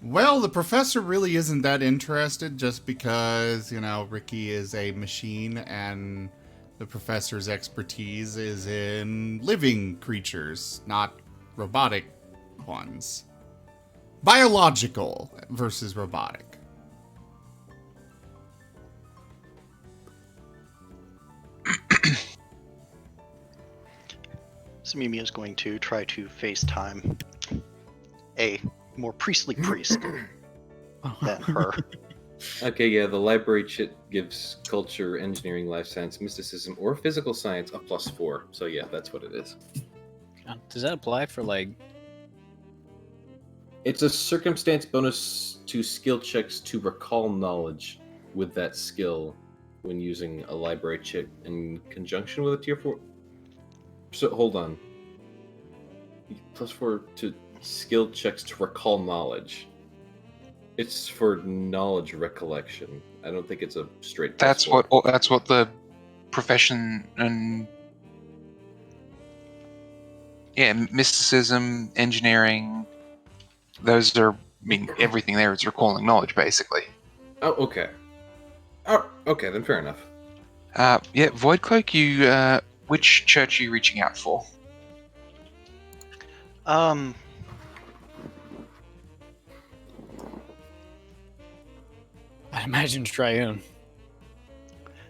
Well, the professor really isn't that interested just because, Ricky is a machine and the professor's expertise is in living creatures, not robotic ones. Biological versus robotic. So Mimi is going to try to FaceTime a more priestly priest than her. Okay, yeah, the library chit gives culture, engineering, life science, mysticism, or physical science a plus 4. So yeah, that's what it is. Does that apply for It's a circumstance bonus to skill checks to recall knowledge with that skill when using a library chit in conjunction with a tier 4. So hold on. Plus 4 to skill checks to recall knowledge. It's for knowledge recollection. I don't think it's a straight. That's what the profession and mysticism, engineering. Those are. I mean, everything there is recalling knowledge, basically. Oh, okay. Oh, okay, then fair enough. Void Cloak, you which church are you reaching out for? I imagine Triune.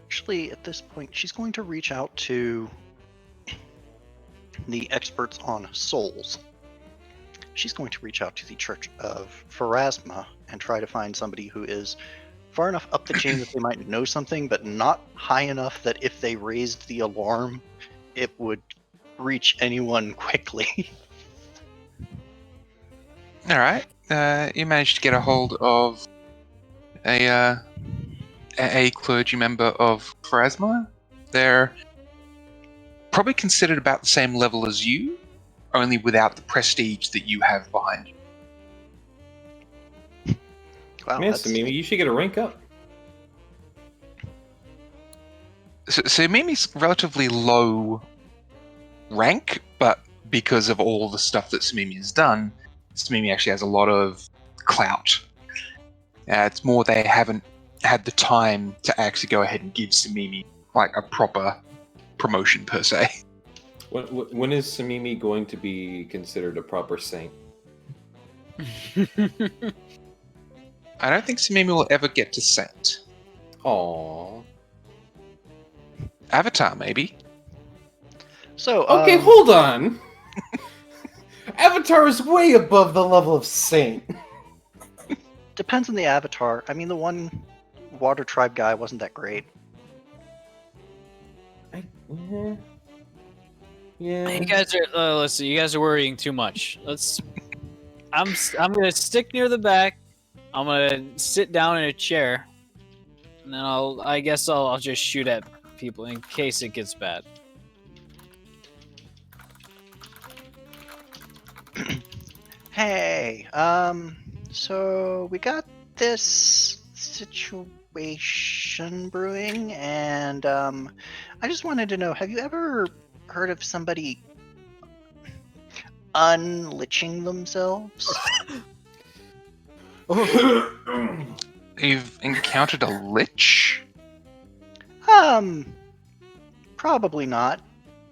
Actually, at this point, she's going to reach out to the experts on souls. She's going to reach out to the Church of Pharasma and try to find somebody who is far enough up the chain that they might know something, but not high enough that if they raised the alarm, it would reach anyone quickly. All right. You managed to get a hold of a clergy member of Pharasma. They're probably considered about the same level as you, only without the prestige that you have behind you. Wow, Man, that's Mimi, you should get a rank up. So Mimi's relatively low rank, but because of all the stuff that Samimi has done, Samimi actually has a lot of clout. It's more they haven't had the time to actually go ahead and give Samimi like a proper promotion per se. When is Samimi going to be considered a proper saint? I don't think Samimi will ever get to saint. Aww. Avatar, maybe. so. Okay, hold on. Avatar is way above the level of saint. Depends on the avatar. I mean, the one Water Tribe guy wasn't that great. Yeah. You guys are listen. You guys are worrying too much. I'm gonna stick near the back. I'm gonna sit down in a chair, and then I guess I'll just shoot at people in case it gets bad. Hey, so we got this situation brewing, and I just wanted to know, have you ever heard of somebody unliching themselves? You've encountered a lich? Probably not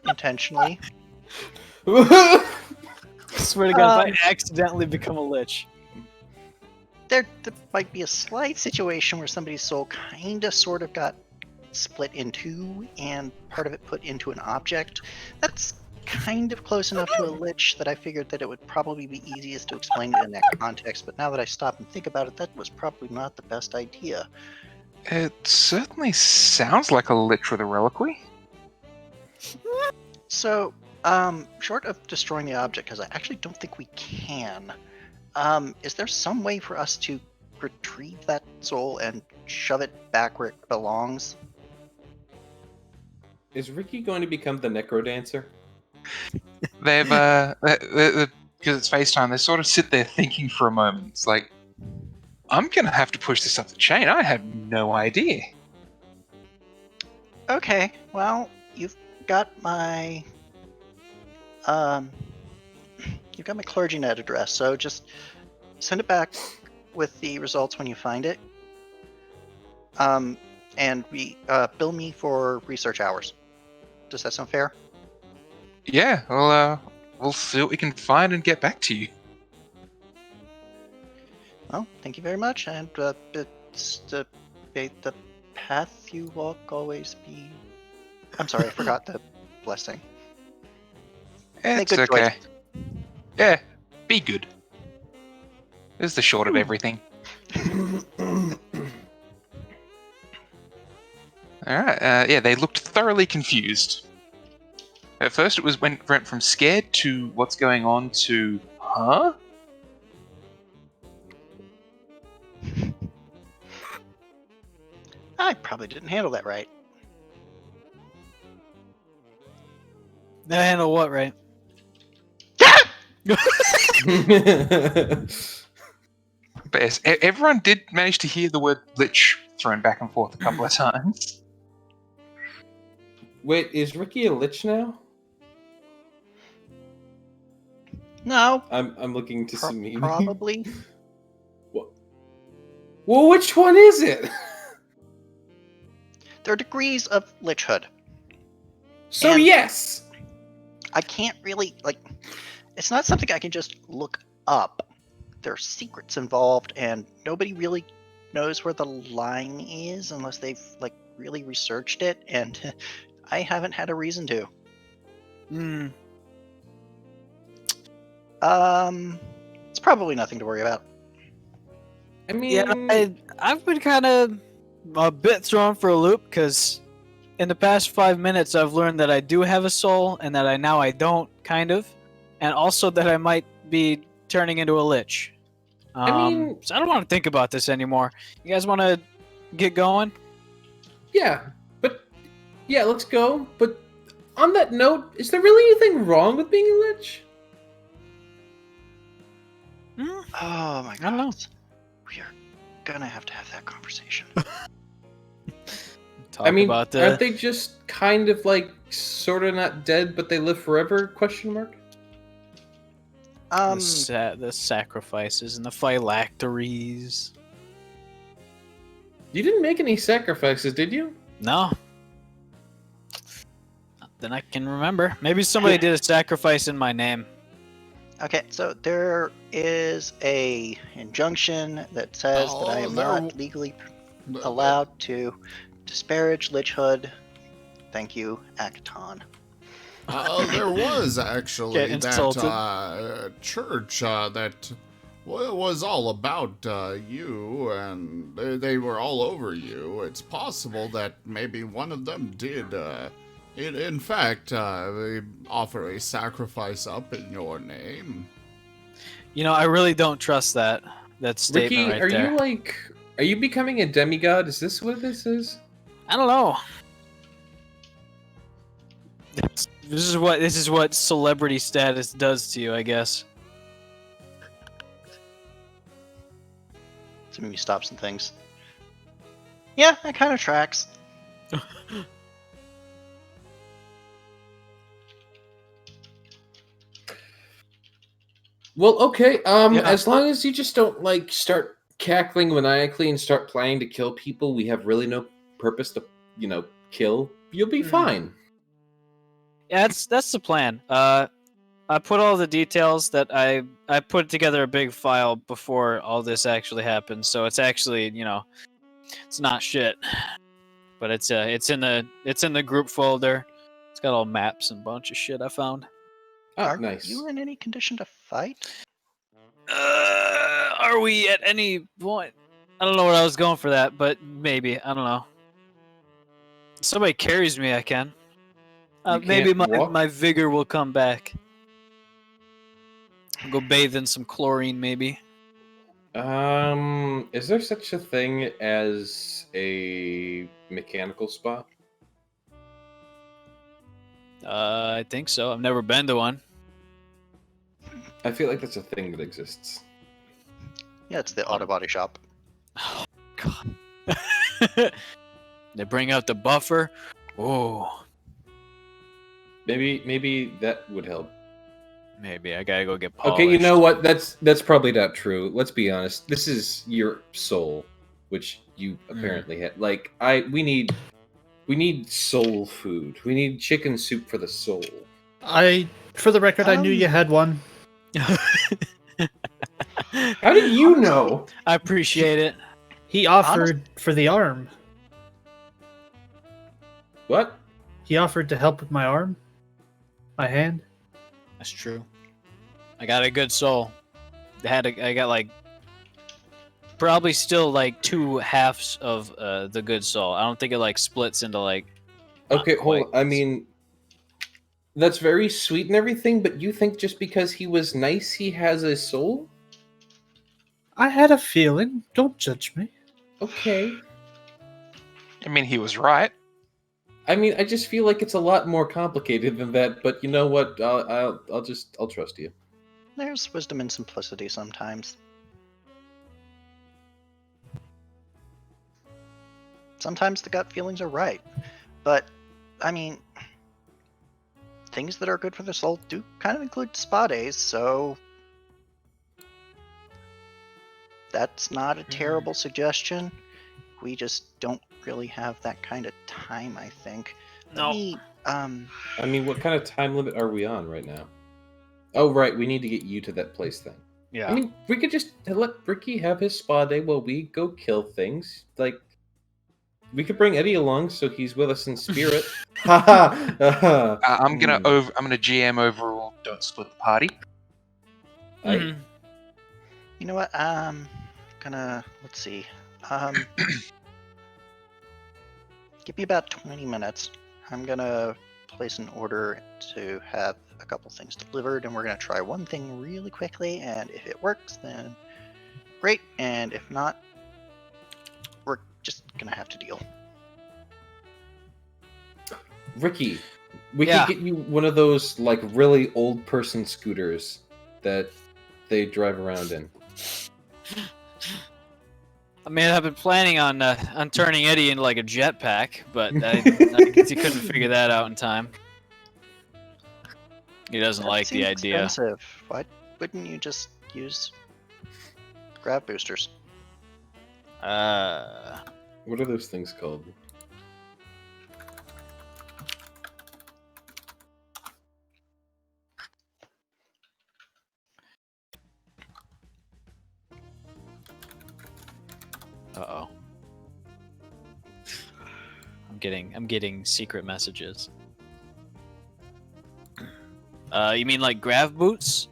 intentionally. I swear to God, if I accidentally become a lich. There might be a slight situation where somebody's soul kinda sort of got split in two and part of it put into an object. That's kind of close enough to a lich that I figured that it would probably be easiest to explain it in that context, but now that I stop and think about it, that was probably not the best idea. It certainly sounds like a lich with a reliquary. So, short of destroying the object, because I actually don't think we can, is there some way for us to retrieve that soul and shove it back where it belongs? Is Ricky going to become the necrodancer? They've because it's FaceTime, they sort of sit there thinking for a moment. It's like, I'm gonna have to push this up the chain. I have no idea. Okay, well, you've got my ClergyNet address, so just send it back with the results when you find it. And we bill me for research hours. Does that sound fair? Yeah, we'll see what we can find and get back to you. Well, thank you very much, and it's the path you walk always be. I'm sorry, I forgot the blessing. It's good okay. choice. Yeah, be good. This is the short of everything. Alright, yeah, they looked thoroughly confused. At first it went from scared to what's going on to, huh? I probably didn't handle that right. Now handle what, right? But yes, everyone did manage to hear the word lich thrown back and forth a couple of times. Wait, is Ricky a lich now? No, I'm looking to see me. probably. Well, which one is it? There are degrees of lichhood. So And- yes. I can't really it's not something I can just look up. There are secrets involved, and nobody really knows where the line is unless they've really researched it, and I haven't had a reason to. Hmm. It's probably nothing to worry about. I mean, Yeah, I've been kind of a bit thrown for a loop because in the past 5 minutes I've learned that I do have a soul and that I don't, kind of, and also that I might be turning into a lich. So I don't want to think about this anymore. You guys want to get going? yeah, let's go. But on that note, is there really anything wrong with being a lich? Hmm? Oh my I don't know. god. We are gonna have to have that conversation. Talk I mean, about aren't they just kind of sort of not dead, but they live forever? Question mark. the sacrifices and the phylacteries. You didn't make any sacrifices, did you? No. Not that I can remember. Maybe somebody did a sacrifice in my name. Okay, so there is a injunction that says that I am not legally allowed to disparage lichhood. Thank you, Acton. There was actually Get that church that was all about you, and they were all over you. It's possible that maybe one of them did, in fact, offer a sacrifice up in your name. I really don't trust that statement Ricky, right are there. you are you becoming a demigod? Is this what this is? I don't know. This is what celebrity status does to you, I guess. To maybe stop some things. Yeah, that kind of tracks. Well, okay. Yeah. As long as you just don't start cackling maniacally and start planning to kill people we have really no purpose to, kill, you'll be fine. Yeah, that's the plan. I put all the details that I put together a big file before all this actually happened, so it's actually it's not shit, but it's in the group folder. It's got all maps and a bunch of shit I found. Oh, Are nice. you in any condition to fight? Are we at any point? I don't know what I was going for that, but maybe I don't know. If somebody carries me, I can. You Maybe can't walk? my vigor will come back. I'll go bathe in some chlorine, maybe. Is there such a thing as a mechanical spa? I think so. I've never been to one. I feel like that's a thing that exists. Yeah, it's the auto body shop. Oh God. They bring out the buffer. Oh. Maybe that would help. Maybe I gotta go get polished. Okay, you know what? That's probably not true. Let's be honest. This is your soul, which you apparently had. We need soul food. We need chicken soup for the soul. For the record, I knew you had one. How did you know? I appreciate it. He offered for the arm. What? He offered to help with my arm, my hand. That's true. I got a good soul. I got probably still 2 halves of the good soul. I don't think it splits into Okay, hold on. quite. I mean, that's very sweet and everything, but you think just because he was nice, he has a soul? I had a feeling. Don't judge me. Okay. I mean, he was right. I mean, I just feel like it's a lot more complicated than that. But you know what? I'll trust you. There's wisdom in simplicity sometimes. Sometimes the gut feelings are right, but I mean, things that are good for the soul do kind of include spa days, so that's not a terrible suggestion. We just don't really have that kind of time, I think. No. Let me I mean, what kind of time limit are we on right now? Oh, right, we need to get you to that place thing. Yeah. I mean, we could just let Ricky have his spa day while we go kill things. Like, we could bring Eddie along so he's with us in spirit. Haha. I'm gonna GM overall. Don't split the party. Mhm. You know what? Let's see. Give me about 20 minutes. I'm gonna place an order to have a couple things delivered, and we're gonna try one thing really quickly. And if it works, then great. And if not, we're just gonna have to deal. Ricky, we Yeah. could get you one of those like really old person scooters that they drive around in. I mean, I've been planning on turning Eddie into like a jetpack, but I guess he couldn't figure that out in time. He doesn't That like the seems idea. expensive. Why wouldn't you just use grab boosters? What are those things called? Uh-oh. I'm getting secret messages. You mean like grav boots?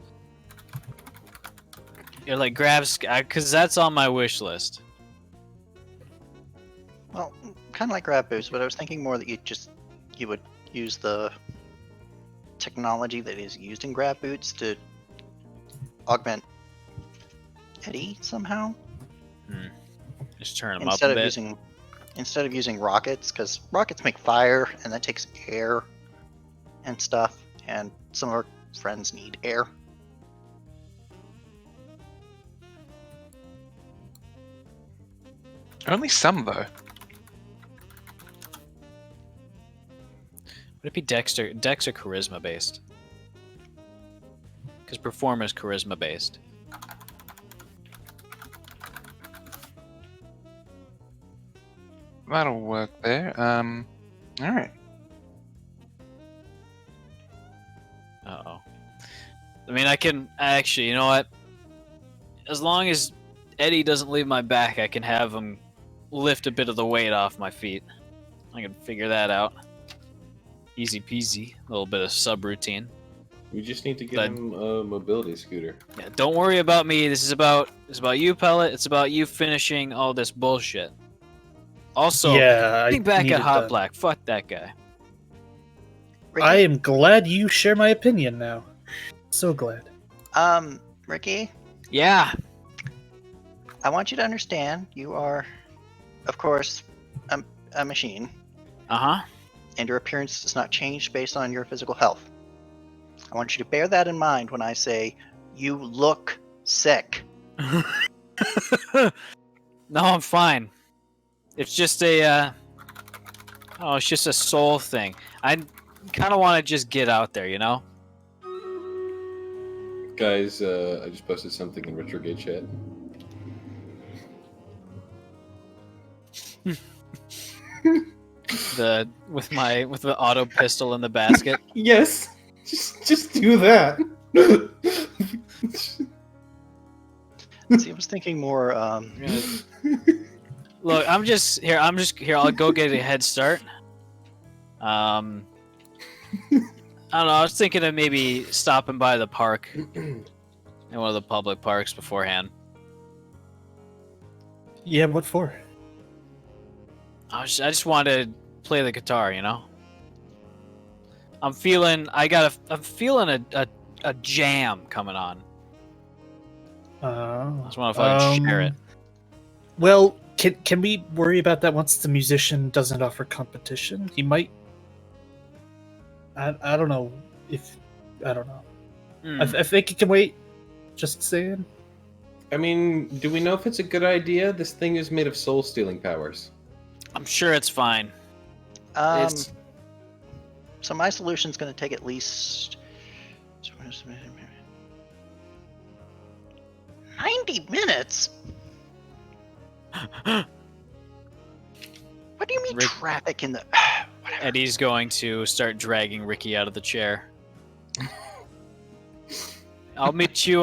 You're like grabs, because that's on my wish list. Well, kind of like grab boots, but I was thinking more that you would use the technology that is used in grab boots to augment Eddie somehow. Just turn them up a bit. Instead of using rockets, because rockets make fire and that takes air and stuff, and some of our friends need air. Only some though. Would it be Dex or charisma based? Because perform is charisma based. That'll work there. All right. Uh-oh. I mean, I can actually, you know what? As long as Eddie doesn't leave my back, I can have him lift a bit of the weight off my feet. I can figure that out. Easy peasy. A little bit of subroutine. We just need to get him a mobility scooter. Yeah, don't worry about me. This is about you, Pellet. It's about you finishing all this bullshit. Also, Yeah, getting back needed at Hot that. Black. Fuck that guy. Ricky, I am glad you share my opinion now. So glad. Ricky, Yeah. I want you to understand you are, of course, a machine, Uh-huh. and your appearance does not change based on your physical health. I want you to bear that in mind when I say you look sick. No, I'm fine. It's just it's just a soul thing. I kind of want to just get out there, you know? Guys, I just posted something in Retrograde chat. With the auto pistol in the basket. Yes, just do that. See, I was thinking more. Look, I'm just here. I'll go get a head start. I don't know. I was thinking of maybe stopping by the park, in one of the public parks beforehand. Yeah, what for? I just wanted to play the guitar, you know. I'm feeling a jam coming on. I just wonder if I can share it. Well, can we worry about that once the musician doesn't offer competition? He might. I don't know if I don't know. I think it can wait. Just saying. I mean, do we know if it's a good idea? This thing is made of soul-stealing powers. I'm sure it's fine. So my solution is going to take at least 90 minutes. What do you mean Rick- traffic in the? Whatever. Eddie's going to start dragging Ricky out of the chair. I'll meet you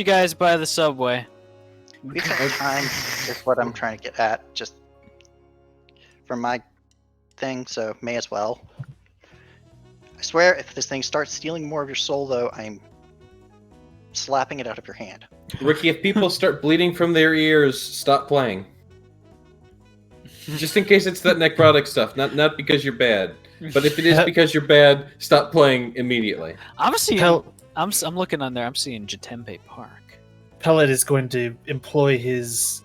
guys by the subway. We have time is what I'm trying to get at, just from my thing, so may as well. I swear, if this thing starts stealing more of your soul, though, I'm slapping it out of your hand. Ricky, if people start bleeding from their ears, stop playing. Just in case it's that necrotic stuff, not because you're bad. But if it is because you're bad, stop playing immediately. I'm looking on there. I'm seeing Jatembe Park. Pellet is going to employ his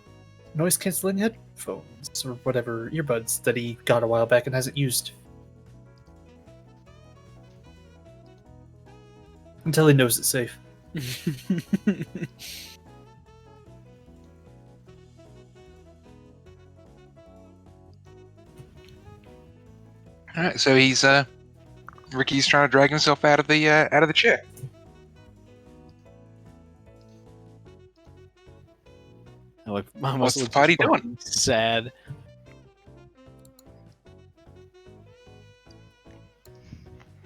noise-canceling headphones or whatever earbuds that he got a while back and hasn't used. Until he knows it's safe. All right, so Ricky's trying to drag himself out of the chair. What's the party doing? Sad.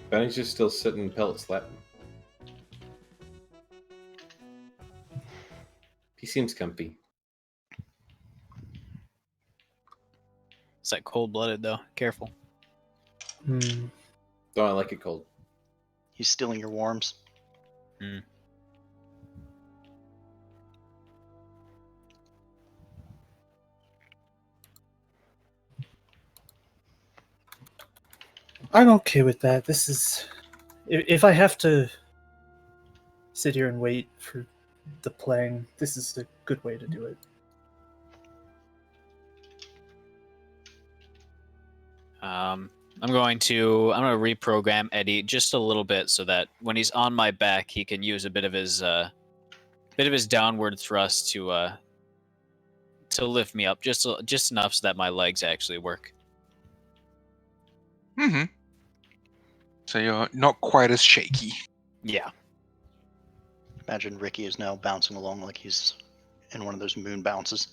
Benny's just still sitting in Pellet's lap. He seems comfy. It's like cold-blooded though. Careful. Oh, I like it cold. He's stealing your warms. I'm okay with that. This is... If I have to sit here and wait for the playing, this is a good way to do it. I'm going to reprogram Eddie just a little bit so that when he's on my back, he can use a bit of his downward thrust to lift me up just enough so that my legs actually work. Mm-hmm. So you're not quite as shaky. Yeah. Imagine Ricky is now bouncing along like he's in one of those moon bounces.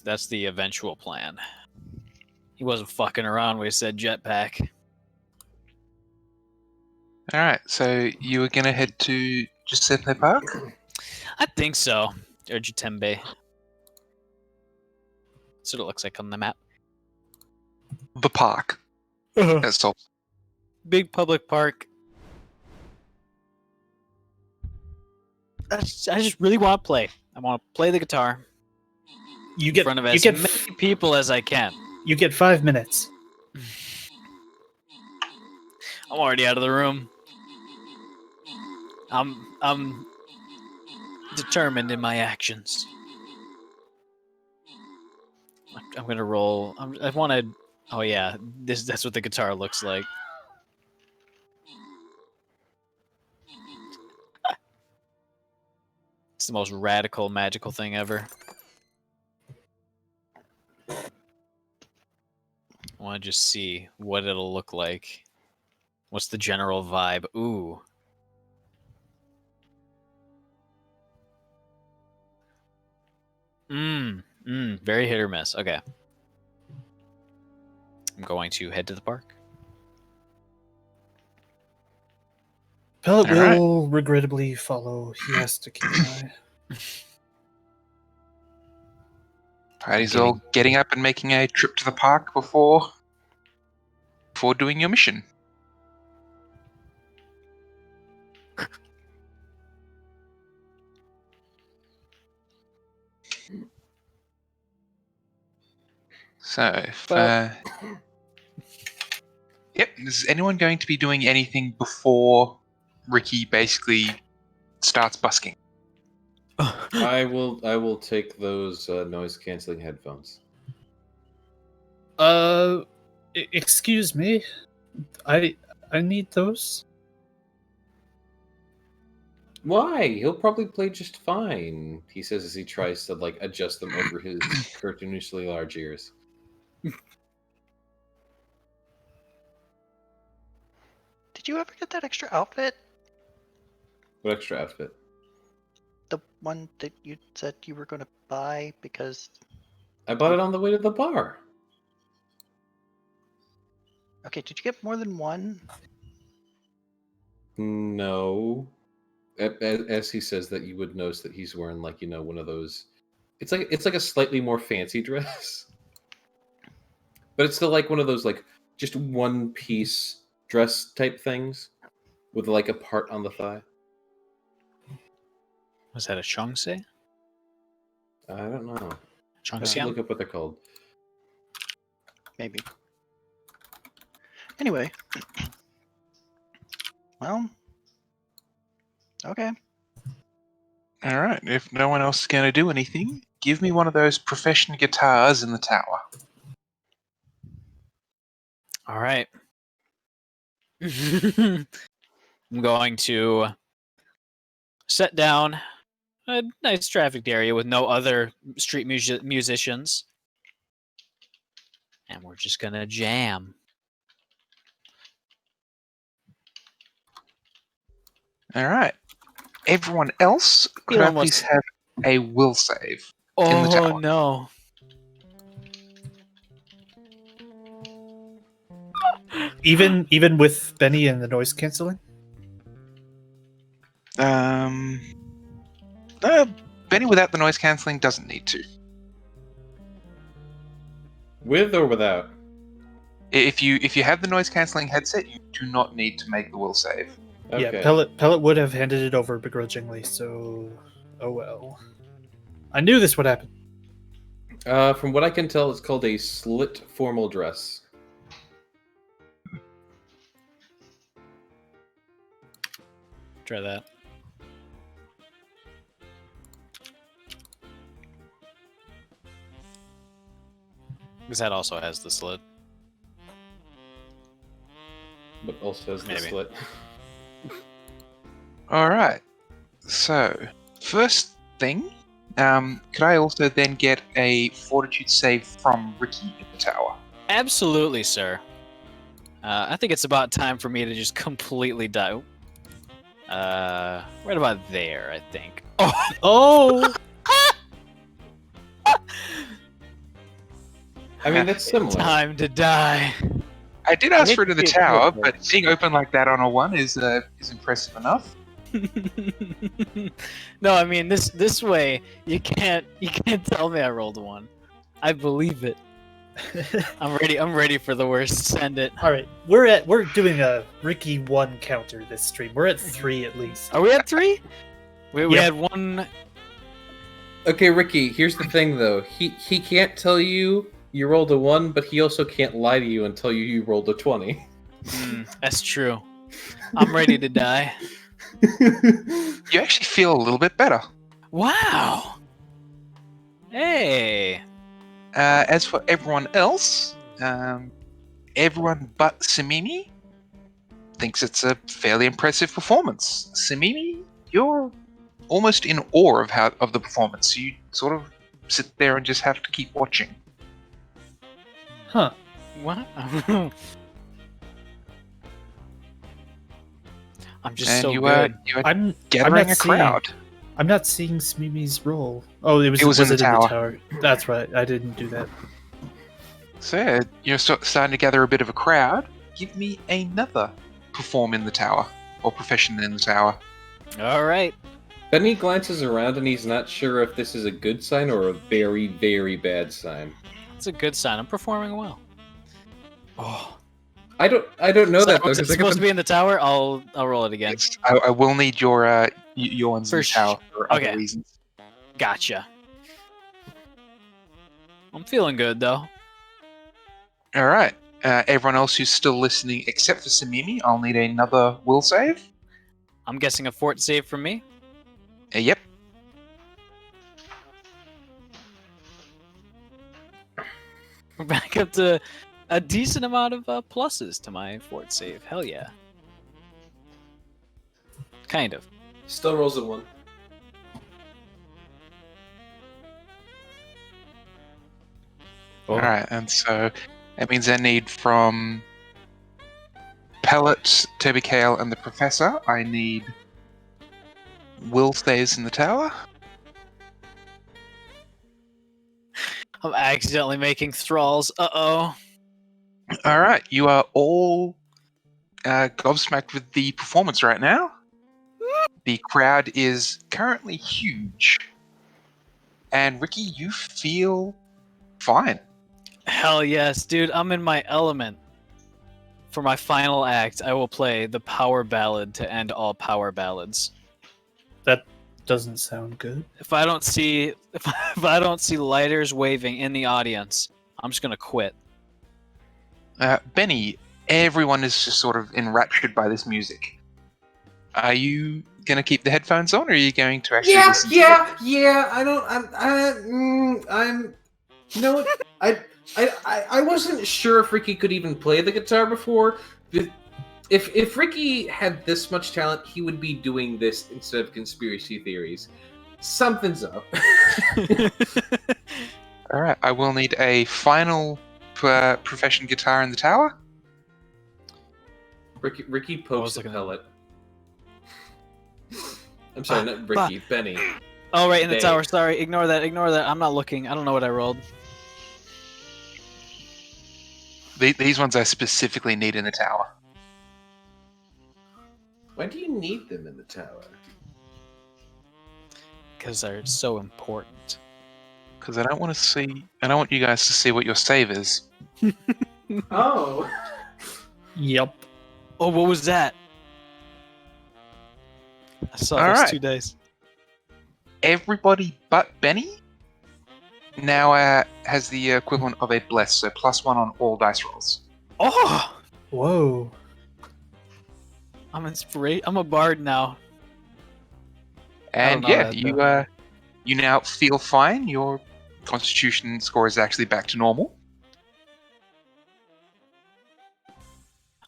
That's the eventual plan. He wasn't fucking around when he said jetpack. All right, so you were gonna head to Giuseppe Park? I think so. Or Jatembe. That's what it looks like on the map. The park. That's all. Big public park. I just really want to play. I want to play the guitar in front of as many people as I can. You get 5 minutes. I'm already out of the room. I'm determined in my actions. I'm gonna roll. I wanted. Oh yeah, that's what the guitar looks like. It's the most radical, magical thing ever. I want to just see what it'll look like. What's the general vibe? Ooh. Very hit or miss. Okay. I'm going to head to the park. Pellet will regrettably follow. He has to keep an eye. Party's all getting up and making a trip to the park before doing your mission. So, yep, is anyone going to be doing anything before Ricky basically starts busking? I will take those noise canceling headphones. Excuse me. I need those. Why? He'll probably play just fine, he says as he tries to adjust them over his cartoonishly large ears. Did you ever get that extra outfit? What extra outfit? The one that you said you were going to buy because... I bought it on the way to the bar. Okay, did you get more than one? No. As he says that, you would notice that he's wearing one of those. It's like a slightly more fancy dress, but it's still like one of those just one piece dress type things with like a part on the thigh. Was that a Chongse? I don't know. I have to Chongxiang? look up what they're called. Maybe. Anyway. Well. Okay. All right. If no one else is going to do anything, give me one of those professional guitars in the tower. All right. I'm going to set down a nice trafficked area with no other street musicians. And we're just going to jam. All right. Everyone else, could I please have a will save in the tower? Oh, no. Even with Benny and the noise canceling? Benny without the noise cancelling doesn't need to. With or without? If you have the noise cancelling headset, you do not need to make the will save. Okay. Yeah, Pellet would have handed it over begrudgingly, so oh well. I knew this would happen. From what I can tell, it's called a slit formal dress. Try that. Because that also has the slit. But also has the Maybe. slit. All right. So first thing, could I also then get a fortitude save from Ricky in the tower? Absolutely, sir. I think it's about time for me to just completely die. Right about there, I think. Oh! I mean, that's similar. Time to die. I did ask hate for it in the to see it tower, go but first. being open like that on a 1 is impressive enough. No, I mean this way you can't tell me I rolled a 1. I believe it. I'm ready for the worst. Send it. All right, we're doing a Ricky 1 counter this stream. We're at 3 at least. Are we at 3? We Yep. had 1. Okay, Ricky, here's the thing, though. He can't tell you rolled a 1, but he also can't lie to you and tell you rolled a 20. That's true. I'm ready to die. You actually feel a little bit better. Wow. Hey. As for everyone else, everyone but Samimi thinks it's a fairly impressive performance. Samimi, you're almost in awe of the performance. You sort of sit there and just have to keep watching. Huh. What? I'm just And so you good. are I'm gathering a not seeing- crowd. I'm not seeing Smimi's roll. Oh, it was in the it tower. That's right. I didn't do that. So yeah, you're starting to gather a bit of a crowd. Give me another perform in the tower, or profession in the tower. All right. Benny glances around and he's not sure if this is a good sign or a very, very bad sign. It's a good sign. I'm performing well. Oh. I don't know that though. It's 'cause I got supposed to the- be in the tower. I'll roll it again. Yes, I will need your ones in the For tower for okay. other reasons. Gotcha. I'm feeling good though. All right. Everyone else who's still listening, except for Samimi, I'll need another will save. I'm guessing a fort save from me. Yep. We're back up to a decent amount of pluses to my fort save. Hell yeah. Kind of. Still rolls a 1. Oh. All right, and so that means I need from Pellet, Toby Kale, and the Professor. I need will saves in the tower. I'm accidentally making thralls. Uh-oh. All right, you are all gobsmacked with the performance right now. The crowd is currently huge. And Ricky, you feel fine. Hell yes, dude. I'm in my element. For my final act, I will play the power ballad to end all power ballads. That doesn't sound good. If I don't see if I don't see lighters waving in the audience, I'm just gonna quit. Benny, everyone is just sort of enraptured by this music. Are you going to keep the headphones on, or are you going to actually listen to it? Yeah. I'm. You know what? I wasn't sure if Ricky could even play the guitar before. If Ricky had this much talent, he would be doing this instead of conspiracy theories. Something's up. All right, I will need a final profession guitar in the tower. Ricky pokes a looking at- pellet. I'm sorry, not Ricky. Benny. Oh, right in the Dave. tower. Sorry, ignore that. Ignore that. I'm not looking. I don't know what I rolled. These ones I specifically need in the tower. Why do you need them in the tower? Because they're so important. Because I don't want you guys to see what your save is. Oh. Yep. Oh, what was that? I saw All those right. 2 days. Everybody but Benny now has the equivalent of a bless, so +1 on all dice rolls. Oh, Whoa. I'm I'm a bard now. And don't know yeah, that, you now feel fine. Your constitution score is actually back to normal.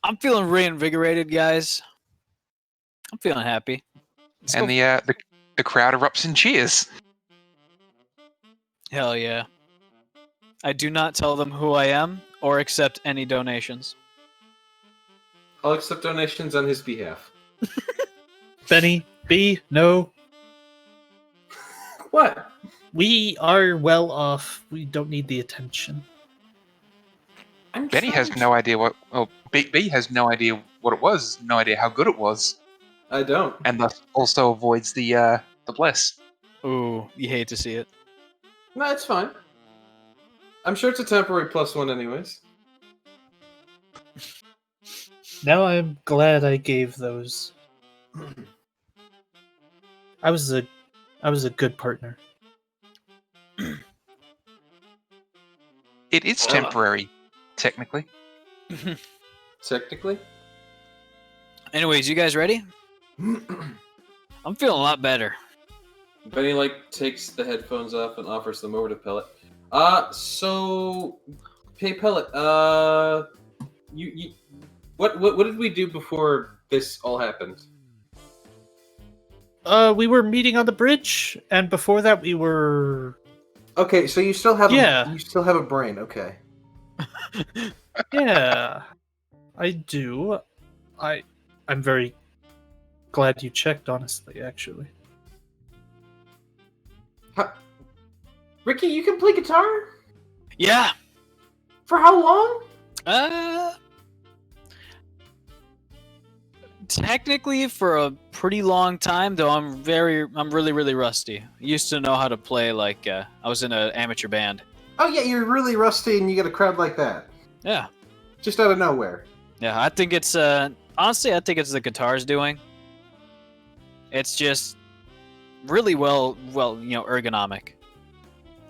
I'm feeling reinvigorated, guys. I'm feeling happy. Let's And go. the crowd erupts in cheers. Hell yeah. I do not tell them who I am or accept any donations. I'll accept donations on his behalf. Benny, B, no. What? We are well off. We don't need the attention. Benny has no idea what. Well, B has no idea what it was. No idea how good it was, I don't. and thus also avoids the bless. Ooh, you hate to see it. No, it's fine. I'm sure it's a temporary +1 anyways. Now I'm glad I gave those. I was a good partner. It is temporary, technically. Technically. Anyways, you guys ready? I'm feeling a lot better. Benny takes the headphones off and offers them over to Pellet. So, hey Pellet, what did we do before this all happened? We were meeting on the bridge, and before that we were... Okay, so you still have Yeah. you still have a brain, okay. Yeah, I do. I'm very glad you checked, honestly, actually. Ricky, you can play guitar? Yeah. For how long? Technically for a pretty long time, though I'm really, really rusty. I used to know how to play I was in an amateur band. Oh yeah, you're really rusty and you get a crowd like that. Yeah. Just out of nowhere. Yeah, I think it's honestly I think it's the guitar's doing. It's just really well, ergonomic.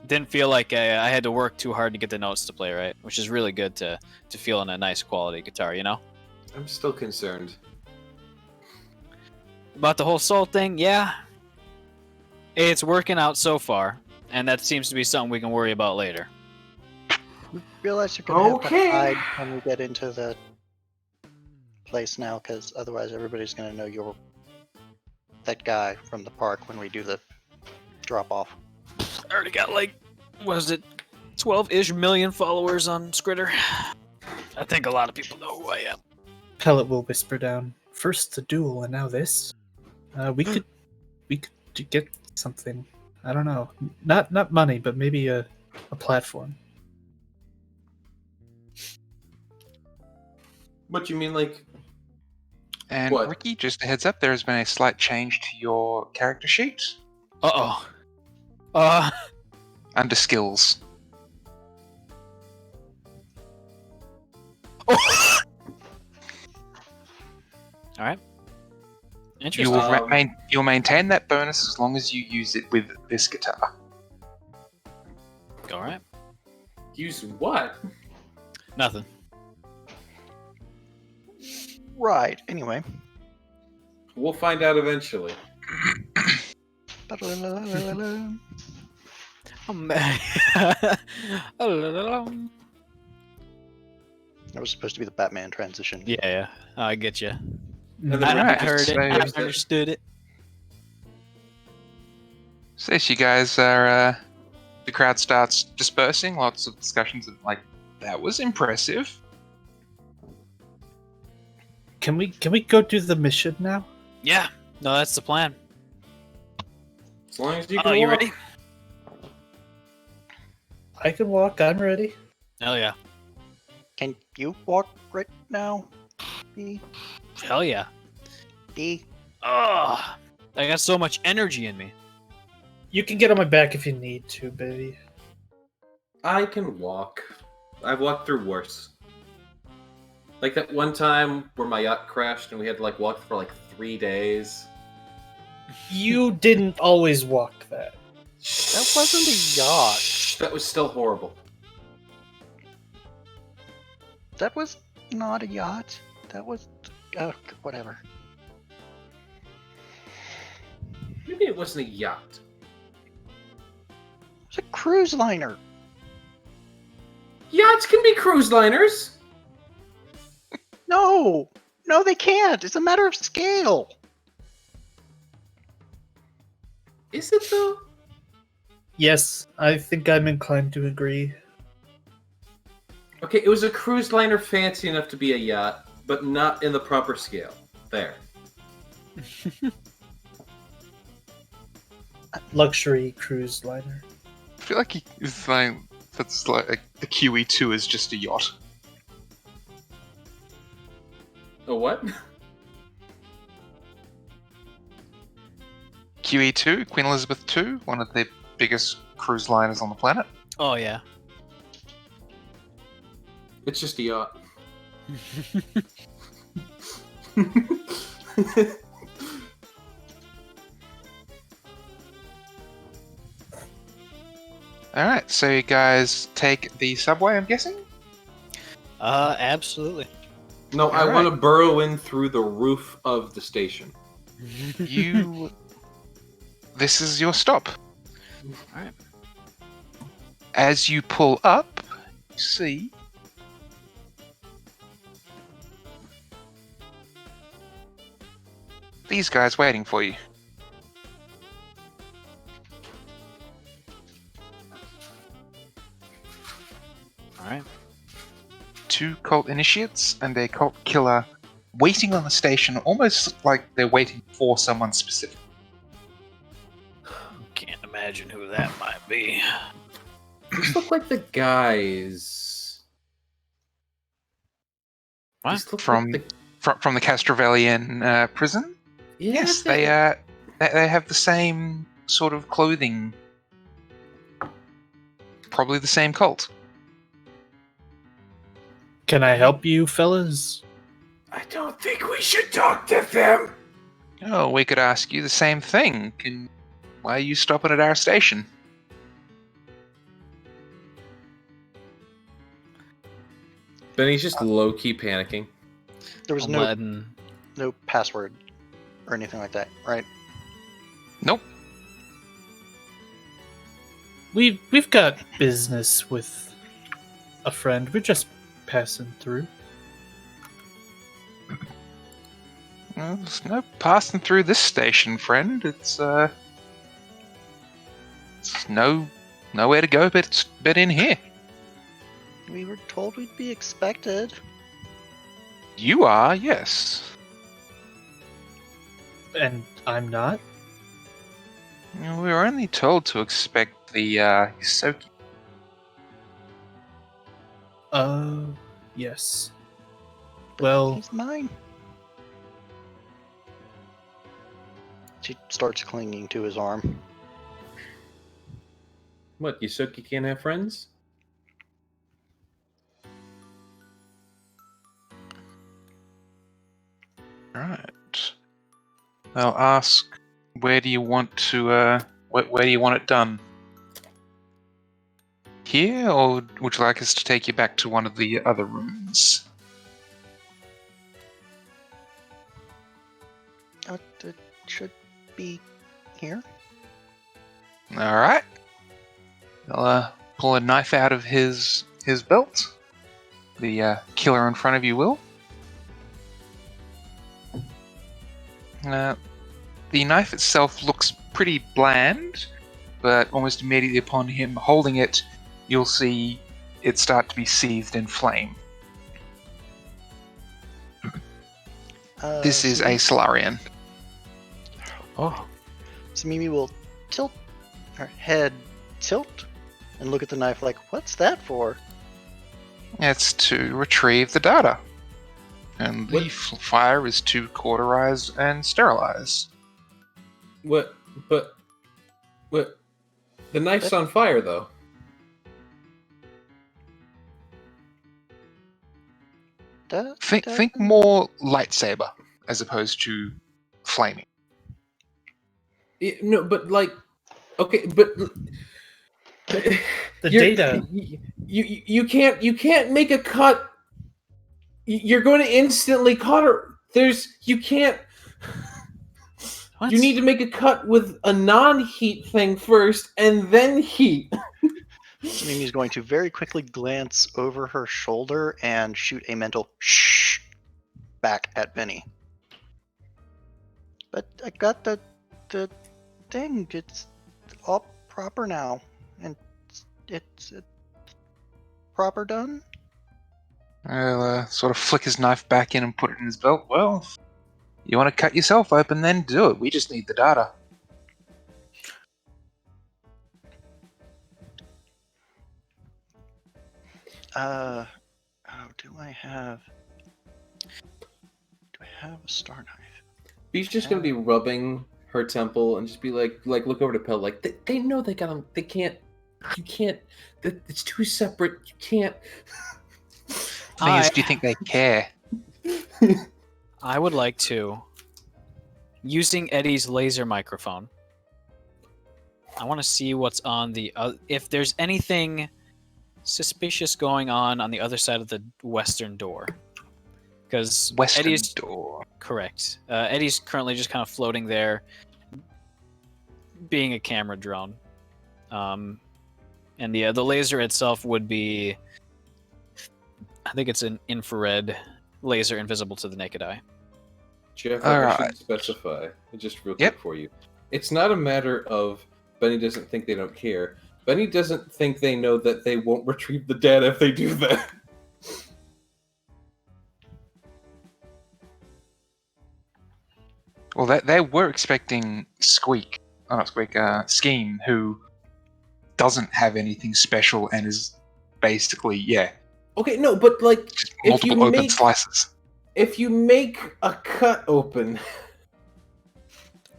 Didn't feel like I had to work too hard to get the notes to play right, which is really good to feel in a nice quality guitar, you know? I'm still concerned. About the whole soul thing, yeah. It's working out so far, and that seems to be something we can worry about later. Realize you're gonna have to Okay. hide when we get into the place now, because otherwise everybody's gonna know you're that guy from the park when we do the drop off. I already got 12-ish million followers on Skritter. I think a lot of people know who I am. Pellet will whisper down. First the duel, and now this. We could get something. I don't know. Not money, but maybe a platform. What you mean, like? And What? Ricky, just a heads up, there has been a slight change to your character sheet Uh-oh. under skills. Alright. You Interesting. will you'll maintain that bonus as long as you use it with this guitar. Alright. Use what? Nothing. Right. Anyway. We'll find out eventually. Ba-da-la-la-la-la. That That was supposed to be the Batman transition. yeah. I get you. And then I Alright, heard it. so- I understood it. So yes, you guys are, the crowd starts dispersing, lots of discussions of, like, that was impressive. Can we go do the mission now? Yeah. No, that's the plan. As long as you Oh, can you walk. ready? I can walk. I'm ready. Hell yeah. Can you walk right now? B? Hell yeah. B? Ugh. I got so much energy in me. You can get on my back if you need to, baby. I can walk. I've walked through worse. Like that one time where my yacht crashed and we had to like walk for like 3 days. You didn't always walk that. That wasn't a yacht. That was still horrible. That was not a yacht. That was... Oh, whatever. Maybe it wasn't a yacht. It was a cruise liner. Yachts can be cruise liners. No! No, they can't. It's a matter of scale. Is it though? Yes, I think I'm inclined to agree. Okay, it was a cruise liner fancy enough to be a yacht, but not in the proper scale. There. Luxury cruise liner. I feel like it's like, that's like, the QE2 is just a yacht. A what? QE2, Queen Elizabeth II, one of the biggest cruise liners on the planet. Oh yeah. It's just a yacht. Alright, so you guys take the subway, I'm guessing? Absolutely. No, I Alright. want to burrow in through the roof of the station. You... This is your stop. Alright. As you pull up, you see... these guys waiting for you. Alright. 2 cult initiates and a cult killer waiting on the station, almost like they're waiting for someone specific. Can't imagine who that might be. These look like the guys. What? These look From- like From the Castrovellian prison? the... Yes, they have the same sort of clothing. Probably the same cult. Can I help you, fellas? I don't think we should talk to them. Oh, we could ask you the same thing. Why are you stopping at our station? Benny's just low-key panicking. There was I'm no letting... no password or anything like that, right? Nope. We've got business with a friend. We're just passing through. Well, there's no passing through this station, friend. It's nowhere to go but in here. We were told we'd be expected. You are, yes. And I'm not? We were only told to expect the ysoki. Yes. Well, He's mine. She starts clinging to his arm. What, Ysoki can't have friends? Right. I'll ask, where do you want to, where do you want it done? Here, or would you like us to take you back to one of the other rooms? It should be here. Alright. I'll pull a knife out of his belt. The killer in front of you will. The knife itself looks pretty bland, but almost immediately upon him holding it, you'll see it start to be seethed in flame. This is a Solarian. Oh. So Mimi will tilt her head, and look at the knife like, "What's that for?" It's to retrieve the data. And the What? fire is to cauterize and sterilize. What? But the knife's on fire though. Think more lightsaber as opposed to flaming. No, but like, okay, but the you're- data. You can't make a cut. You're going to instantly cut her. You can't. What? You need to make a cut with a non-heat thing first, and then heat. Mimi's going to very quickly glance over her shoulder and shoot a mental shh back at Benny. But I got the thing. It's all proper now, and it's proper done. I'll sort of flick his knife back in and put it in his belt. Well, if you want to cut yourself open, then do it. We just need the data. Do I have a star knife? He's just gonna be rubbing her temple and just be like look over to Pell, like they know they got him. They can't. You can't. It's too separate. You can't. Thing is, do you think they care? I would like to, using Eddie's laser microphone, I want to see what's on the if there's anything suspicious going on the other side of the western door. Because Western Eddie's door. correct. Eddie's currently just kind of floating there, being a camera drone. And the laser itself would be, I think it's an infrared laser invisible to the naked eye. Jeff, I Alright. should specify just real Yep. quick for you. It's not a matter of Benny doesn't think they don't care. Benny doesn't think they know that they won't retrieve the data if they do that. Well, they were expecting Scheme, who doesn't have anything special and is basically, Okay, no, but like just if you multiple open make slices. if you make a cut open,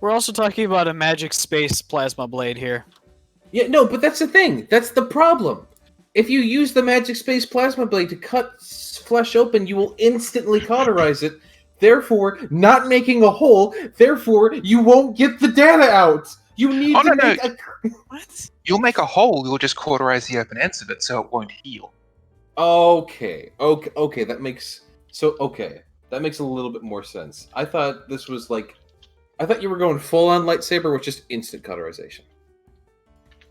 We're also talking about a magic space plasma blade here. yeah, no, but that's the thing. That's the problem. If you use the magic space plasma blade to cut flesh open, you will instantly cauterize it. Therefore, not making a hole. Therefore, you won't get the data out. You need to make a. What? You'll make a hole, you'll just cauterize the open ends of it so it won't heal. Okay. That makes That makes a little bit more sense. I thought this was like, I thought you were going full on lightsaber with just instant cauterization.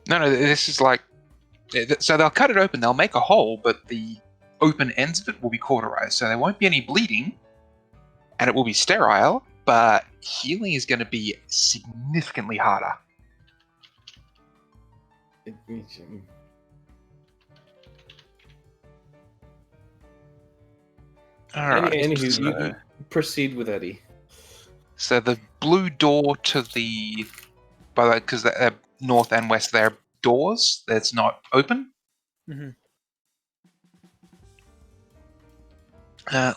No, this is like, so they'll cut it open, they'll make a hole, but the open ends of it will be cauterized, so there won't be any bleeding, and it will be sterile, but healing is going to be significantly harder. Alright, Anywho, so, you proceed with Eddie. so the blue door to the, because they're north and west, they're doors that's not open. Mhm.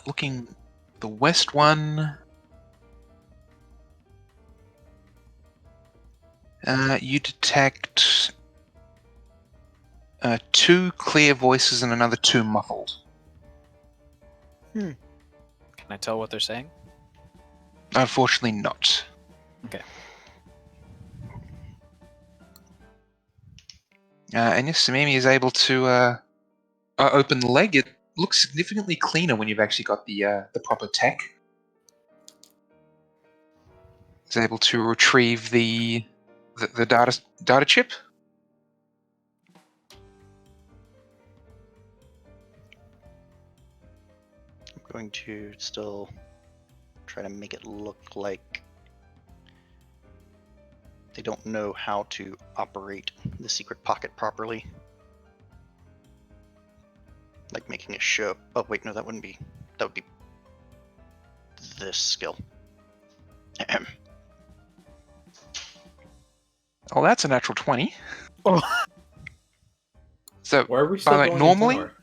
Looking The west one. You detect 2 clear voices and another 2 muffled. Can I tell what they're saying? Unfortunately, not. Okay. And yes, Samimi is able to open the leg. It looks significantly cleaner when you've actually got the proper tech. Is able to retrieve the data chip. I'm going to still try to make it look like they don't know how to operate the secret pocket properly. Like making a show. Oh wait, no, that wouldn't be. That would be this skill. Oh, that's a natural 20. Oh. So, Why are we by still the way, going normally, in tower?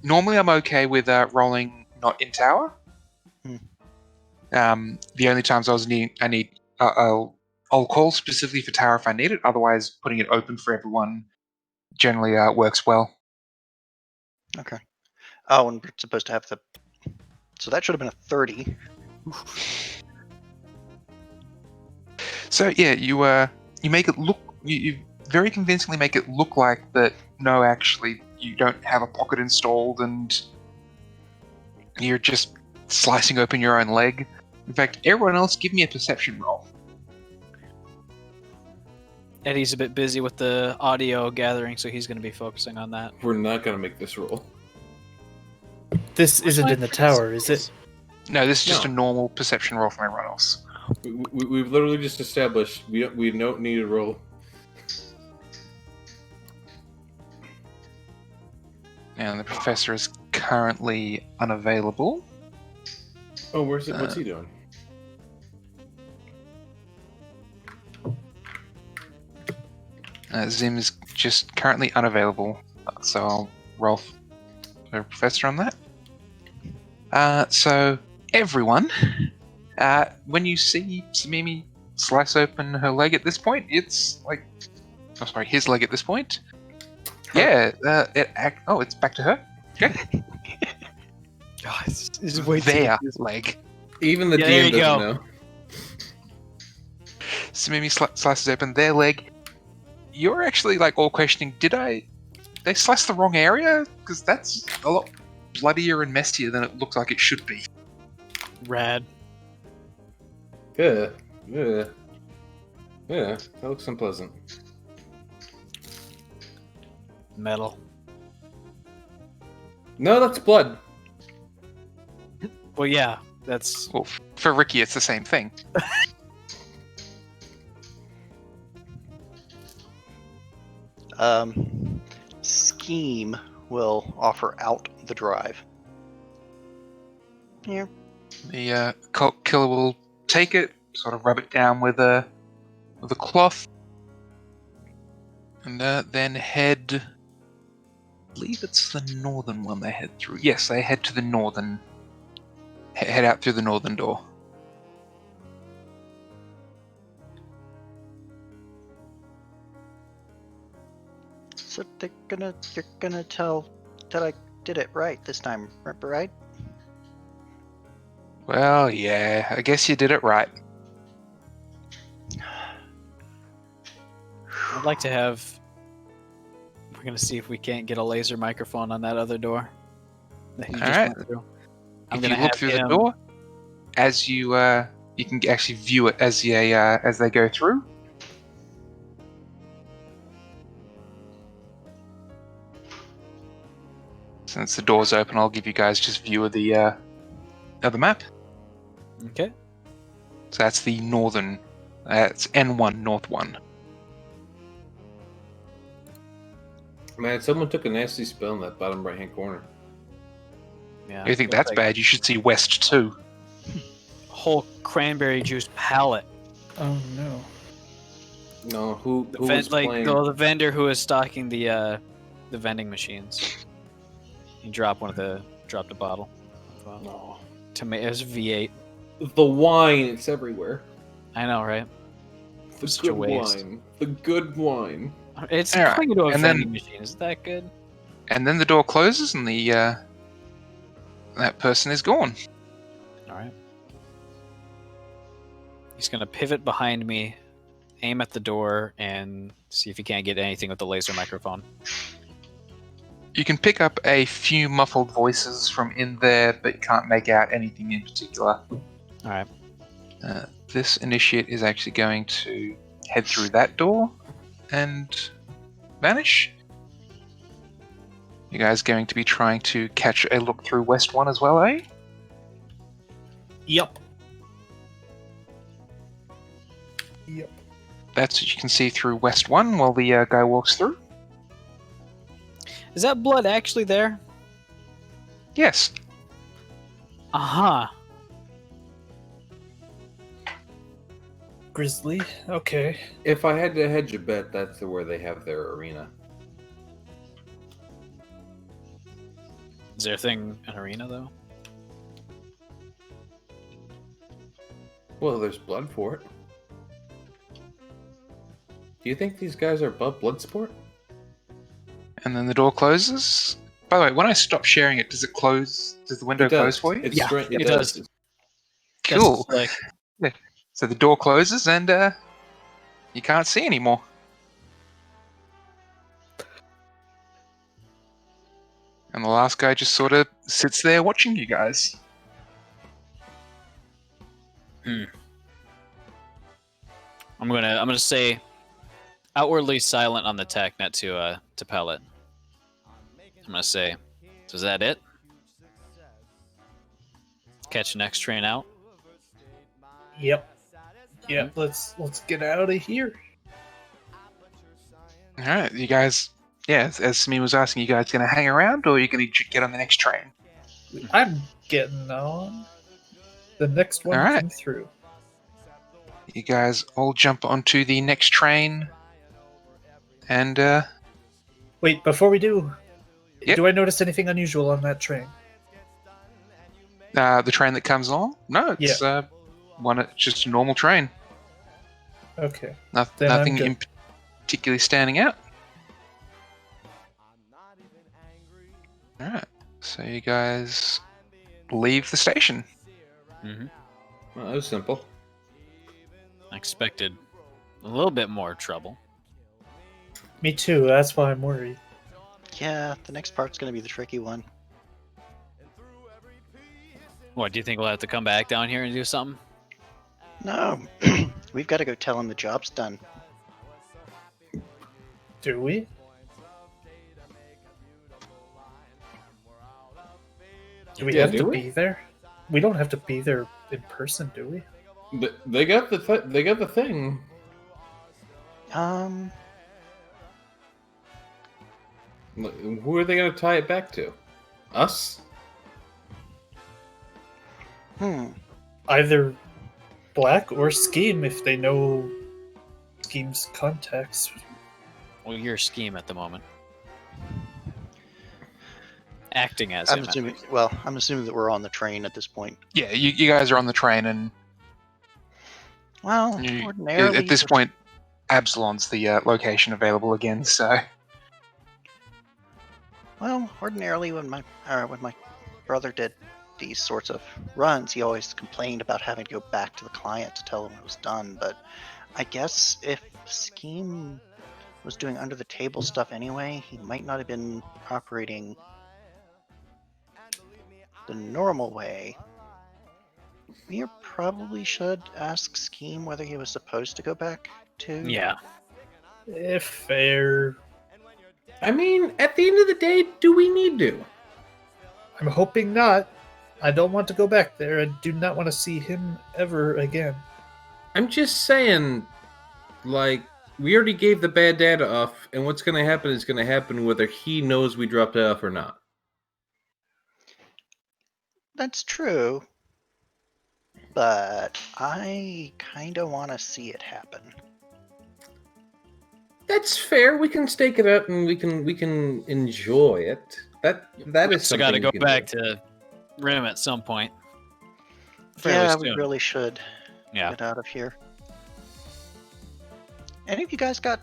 normally I'm okay with rolling not in tower. The only times I'll call specifically for tower if I need it. Otherwise, putting it open for everyone generally works well. Okay. Oh, and we're supposed to have the. So that should have been a 30. So yeah, you make it look you very convincingly make it look like that. No, actually, you don't have a pocket installed, and you're just slicing open your own leg. In fact, everyone else, give me a perception roll. Eddie's a bit busy with the audio gathering, so he's going to be focusing on that. We're not gonna make this roll. This isn't in the tower, is it? No, this is just No. a normal perception roll from everyone else. We've literally just established we don't need a roll. And the professor is currently unavailable. Oh, where's it? What's he doing? Zim is just currently unavailable, so I'll roll for the professor on that. So everyone, when you see Samimi slice open her leg at this point, it's like, his leg at this point. Yeah, it's back to her. Okay. God, this is way too Their confusing. leg. Even the Yeah, there DM you doesn't go. know. Samimi slices open their leg. You're actually like all questioning, they slice the wrong area? Because that's a lot bloodier and messier than it looks like it should be. Rad. Yeah, that looks unpleasant. Metal. No, that's blood. Well, yeah, that's... Well, for Ricky, it's the same thing. Scheme will offer out the drive. Here. The cult killer will take it, sort of rub it down with a cloth, and then head. I believe it's the northern one they head through. Yes, they head to the northern. Head out through the northern door. So you're gonna tell that I did it right this time, right? Well, yeah, I guess you did it right. I'd like to have... We're going to see if we can't get a laser microphone on that other door that you just Alright. went through. If you look through the door, as you can actually view it as they go through. Since the door's open, I'll give you guys just view of the map. Okay. So that's the northern. It's N1 North 1. Man, someone took a nasty spill in that bottom right-hand corner. Yeah. If you think looks that's like bad, you should see West 2. a whole cranberry juice palette. Oh no. No, who The was playing? the vendor who was stocking the vending machines. He dropped a bottle. No. Tomatoes V8. The wine, it's everywhere. I know, right? The Such a good waste. wine. The good wine. It's All right, clinging to a and then- vending machine. Is that good? And then the door closes and that person is gone. All right. He's gonna pivot behind me, aim at the door, and see if he can't get anything with the laser microphone. You can pick up a few muffled voices from in there, but you can't make out anything in particular. All right. This initiate is actually going to head through that door and vanish. You guys going to be trying to catch a look through West 1 as well, eh? Yep. That's what you can see through West 1 while the guy walks through. Is that blood actually there? Yes. Aha. Grizzly. Okay. If I had to hedge a bet, that's where they have their arena. Is there a thing an arena though? Well, there's blood for it. Do you think these guys are above Bloodsport? And then the door closes. By the way, when I stop sharing it, does it close? Does the window close for you? It's Yeah, straight- it does. Cool. That's like, So the door closes and you can't see anymore. And the last guy just sort of sits there watching you guys. I'm gonna say outwardly silent on the TACnet to Pellet. I'm gonna say, so is that it? Catch next train out. Yep. Yep. Let's get out of here. All right, you guys. Yeah, as Smee was asking, you guys gonna hang around, or are you gonna get on the next train? I'm getting on. The next one All right. come through. You guys all jump onto the next train, and Wait, before we do, Yep. do I notice anything unusual on that train? the train that comes along. No, it's just a normal train. Okay. Then I'm Nothing good. in particularly standing out. All right, so you guys leave the station. Mm-hmm. Well, that was simple. I expected a little bit more trouble. Me too. That's why I'm worried. Yeah, the next part's gonna be the tricky one. What, do you think we'll have to come back down here and do something? No, we've got to go tell him the job's done. Do we? Do we Yeah, have do to we? be there? We don't have to be there in person, do we? They got the thing. Who are they going to tie it back to? Us? Either Black or Scheme if they know Scheme's contacts. Well, you're Scheme at the moment. Acting as I'm him. assuming. I'm assuming that we're on the train at this point. Yeah, you guys are on the train, and Well, you, ordinarily, at this point, Absalon's the location available again. So ordinarily when my brother did these sorts of runs, he always complained about having to go back to the client to tell him it was done. But I guess if Scheme was doing under the table stuff anyway, he might not have been operating the normal way. We probably should ask Scheme whether he was supposed to go back to. Yeah. If fair. I mean, at the end of the day, do we need to? I'm hoping not. I don't want to go back there. I do not want to see him ever again. I'm just saying, like, we already gave the bad data off, and what's going to happen is going to happen whether he knows we dropped it off or not. That's true. But I kind of want to see it happen. That's fair. We can stake it out and we can enjoy it. That is So something got to we go can back do. to Rim at some point. fairly Yeah, soon. we really should Yeah. get out of here. Any of you guys got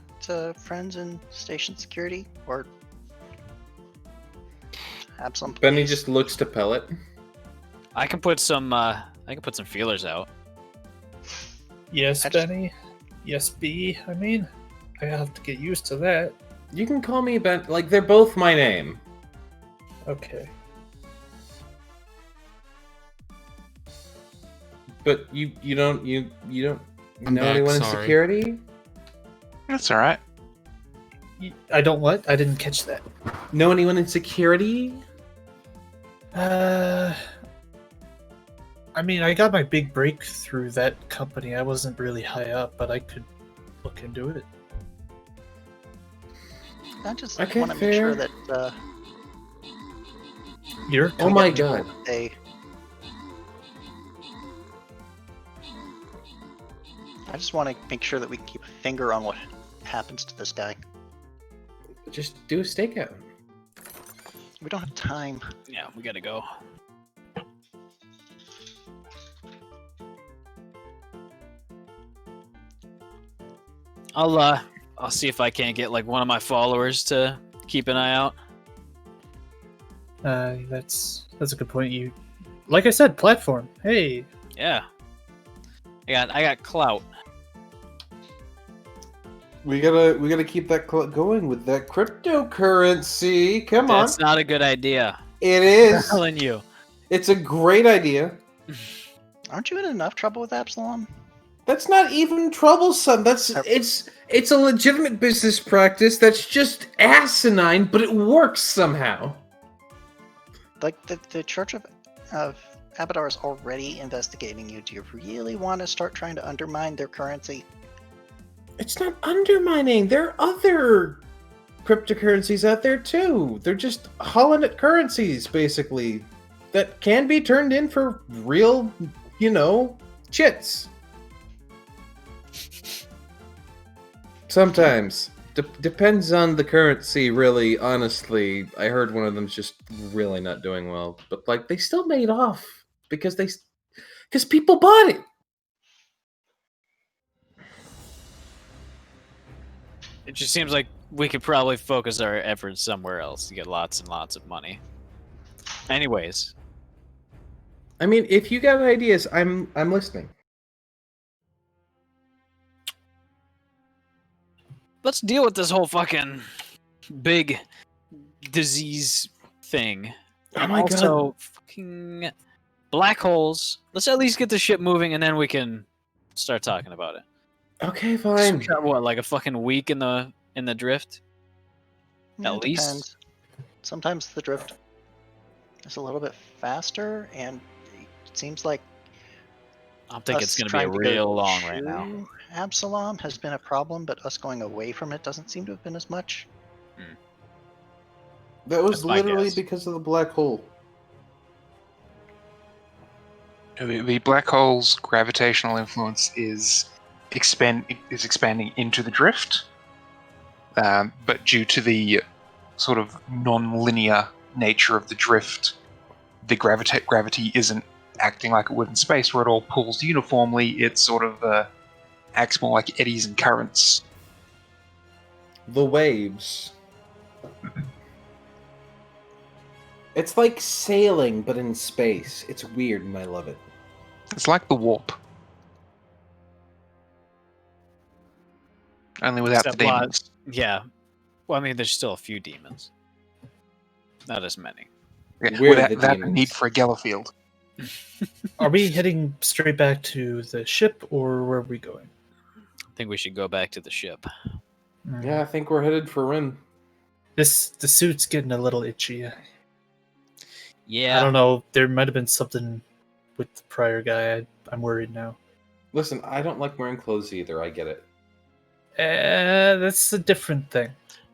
friends in station security or Absalom? Benny Police? just looks to Pellet. I can put some feelers out. Yes, I just- Benny. Yes, B. I mean, I have to get used to that. You can call me Ben. Like, they're both my name. Okay. But you don't I'm know back, anyone in sorry. security? That's all right. I don't what? I didn't catch that. Know anyone in security? I mean, I got my big break through that company. I wasn't really high up, but I could look into it. I just Okay, want to make sure fair. that You're Oh my get people god. that they. I just want to make sure that we can keep a finger on what happens to this guy. Just do a stakeout. We don't have time. Yeah, we gotta go. I'll see if I can't get like one of my followers to keep an eye out. That's a good point. You, like I said, platform. Hey, Yeah. I got clout. We gotta keep that going with that cryptocurrency. Come on. That's not a good idea. It I'm is. telling you. It's a great idea. Aren't you in enough trouble with Absalom? That's not even troublesome. It's a legitimate business practice that's just asinine, but it works somehow. Like the Church of Abadar is already investigating you. Do you really want to start trying to undermine their currency? It's not undermining. There are other cryptocurrencies out there too. They're just holonet currencies, basically, that can be turned in for real, chits. Sometimes. Depends on the currency, really, honestly. I heard one of them's just really not doing well. But, like, they still made off because people bought it. It just seems like we could probably focus our efforts somewhere else to get lots and lots of money. Anyways, I mean, if you got ideas, I'm listening. let's deal with this whole fucking big disease thing. Oh And my also, fucking black holes. Let's at least get the ship moving, and then we can start talking about it. Okay, So fine. we got, what, like a fucking week in the drift? Yeah, At it least? depends. Sometimes the drift is a little bit faster, and it seems like I think us it's going to be trying to go real long right now. to Absalom has been a problem, but us going away from it doesn't seem to have been as much. That was That's my literally guess. because of the black hole. The black hole's gravitational influence is expanding into the drift, but due to the sort of non-linear nature of the drift, the gravity isn't acting like it would in space, where it all pulls uniformly. It sort of acts more like eddies and currents. The waves. It's like sailing, but in space. It's weird, and I love it. It's like the warp, only without Except the demons. Yeah. Well, I mean, there's still a few demons. Not as many. Yeah, We're without the that demons. need for a Gellerfield. are we heading straight back to the ship, or where are we going? I think we should go back to the ship. Yeah, I think we're headed for Rin. The suit's getting a little itchy. Yeah. I don't know. There might have been something with the prior guy. I'm worried now. Listen, I don't like wearing clothes either. I get it. That's a different thing.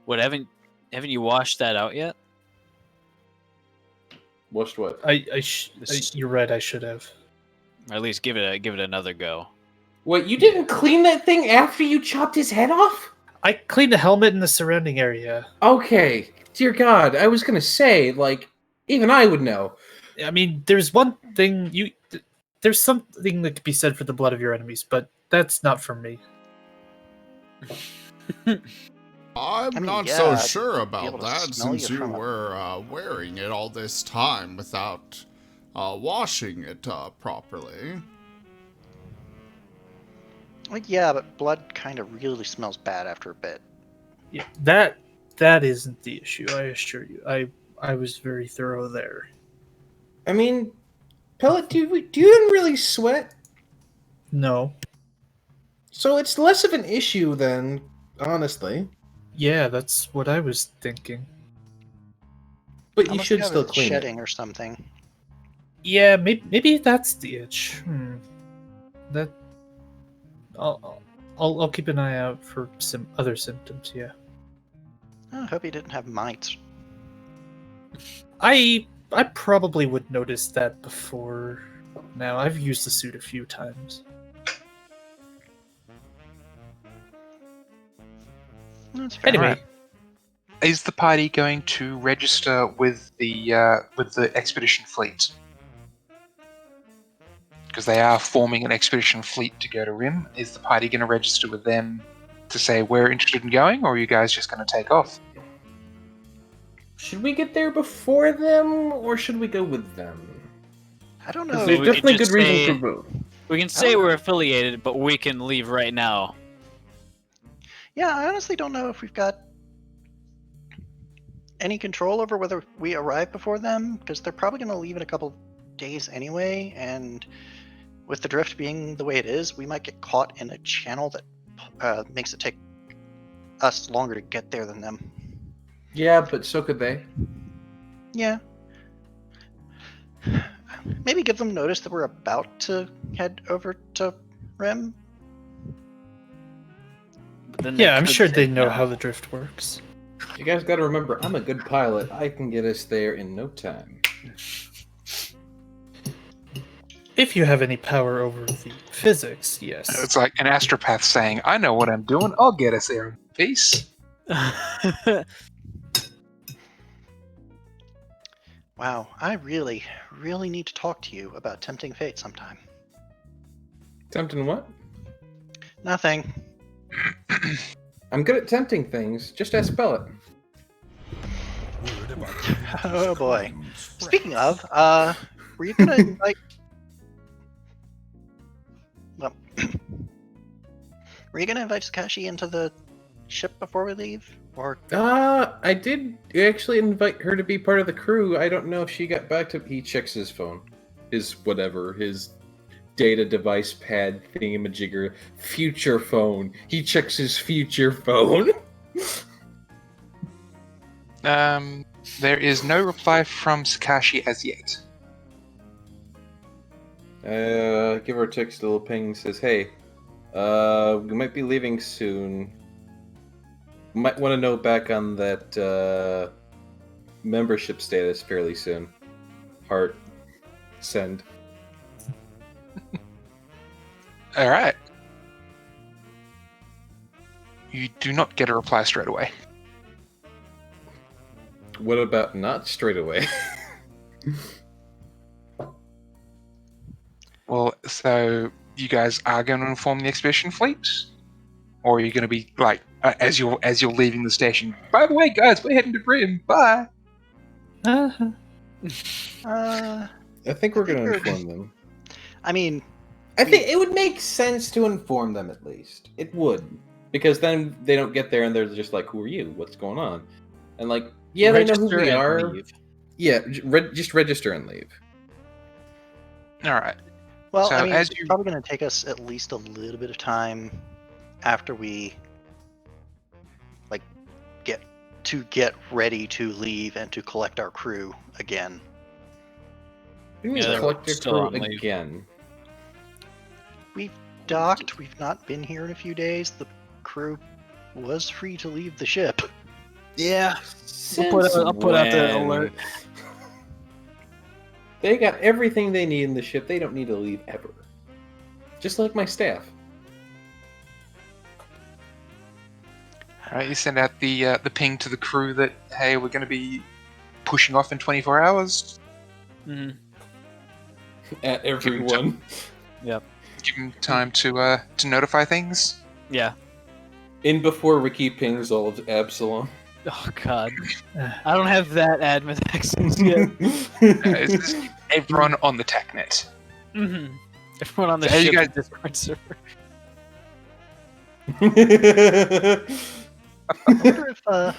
What, haven't you washed that out yet? Watched what? You're right. I should have. Or at least give it another go. Wait, you didn't clean that thing after you chopped his head off? I cleaned the helmet and the surrounding area. Okay. Dear God, I was gonna say, like, even I would know. I mean, there's one thing there's something that could be said for the blood of your enemies, but that's not for me. I'm I mean, not yeah, so I'd sure be about able to that smell since you you from were wearing it all this time without washing it properly. Like, yeah, but blood kind of really smells bad after a bit. Yeah, that isn't the issue. I assure you. I was very thorough there. I mean, Pellet, do you even really sweat? No. So it's less of an issue then, honestly. Yeah, that's what I was thinking. But you Unless should have still it clean shedding it. or something. Yeah, maybe that's the itch. That I'll keep an eye out for some other symptoms. Yeah. I hope he didn't have mites. I probably would notice that before now. I've used the suit a few times. That's fair. Anyway, Alright. Is the party going to register with the expedition fleet? Because they are forming an expedition fleet to go to Rim. Is the party going to register with them to say we're interested in going, or are you guys just going to take off? Should we get there before them, or should we go with them? I don't Because know. there's we could definitely good just reason say- for both. We can say we're affiliated, but we can leave right now. Yeah, I honestly don't know if we've got any control over whether we arrive before them, because they're probably going to leave in a couple days anyway, and with the drift being the way it is, we might get caught in a channel that makes it take us longer to get there than them. Yeah, but so could they. Yeah. Maybe give them notice that we're about to head over to Rim. But then yeah, I'm could sure say they know no. how the drift works. You guys got to remember, I'm a good pilot. I can get us there in no time. If you have any power over the physics, yes. It's like an astropath saying, I know what I'm doing, I'll get us there in peace. Wow, I really, really need to talk to you about tempting fate sometime. Tempting what? Nothing. I'm good at tempting things. Just ask Pellet. Oh boy. Speaking of, were you gonna invite? Well, were you gonna invite Sakashi into the ship before we leave, or? I did actually invite her to be part of the crew. I don't know if she got back to. He checks his phone, his data device pad thingamajigger, future phone. He checks his future phone. There is no reply from Sakashi as yet. Give her a text, a little ping. Says, "Hey, we might be leaving soon. Might want to know back on that membership status fairly soon." Heart. Send. Alright. You do not get a reply straight away. What about not straight away? Well, so you guys are going to inform the expedition fleet? Or are you going to be like, as you're leaving the station, by the way, guys, we're heading to Rim, bye! Uh-huh. I think we're going to inform them. I mean, I think it would make sense to inform them at least. It would. Because then they don't get there and they're just like, who are you? What's going on? And like, yeah, they know who Register we and are. leave. Yeah, just register and leave. Alright. well, So I mean, as it's you- probably going to take us at least a little bit of time after we get ready to leave and to collect our crew again. You mean Yeah, they're collect your still crew on leave. again? We've docked. We've not been here in a few days. The crew was free to leave the ship. Yeah. I'll put out the when? alert. They got everything they need in the ship. They don't need to leave ever. Just like my staff. Alright, you send out the ping to the crew that, hey, we're going to be pushing off in 24 hours. Mhm. At everyone. Give him time to notify things. Yeah. In before Ricky pings all of Absalom. Oh god. I don't have that admin access yet. Is this everyone on the TechNet? Mm-hmm. Everyone on the So how you ship guys- Discord server. I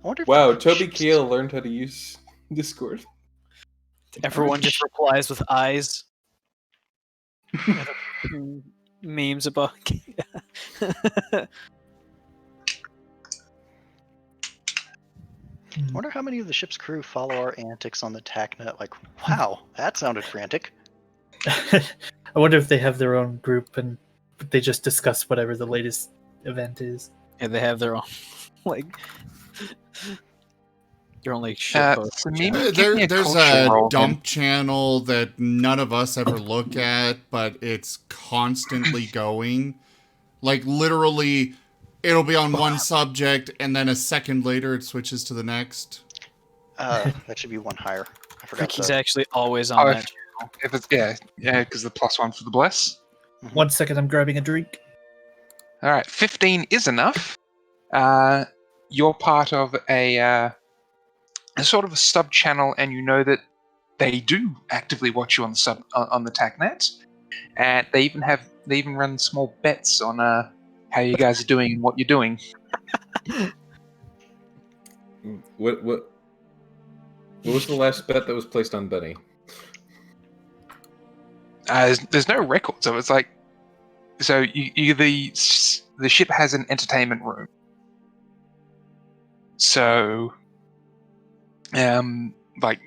wonder if Wow, the Toby ships- Kale learned how to use Discord. Everyone just replies with eyes. Memes about. I wonder how many of the ship's crew follow our antics on the TACnet. Like, wow, that sounded frantic. I wonder if they have their own group and they just discuss whatever the latest event is. Yeah, they have their own like. Your only ship post. So maybe give me There's culture a roll, dump channel that none of us ever look at, but it's constantly going. Like, literally, it'll be on one subject, and then a second later it switches to the next. That should be one higher. I forgot Ricky's that. actually always on Oh, that. If it's because the +1 for the bless. 1 second, I'm grabbing a drink. All right, 15 is enough. You're part of a sort of a sub channel, and you know that they do actively watch you on the on the TACnet, and they even run small bets on how you guys are doing and what you're doing. What was the last bet that was placed on Benny? There's no record, so it's like, so the ship has an entertainment room, so like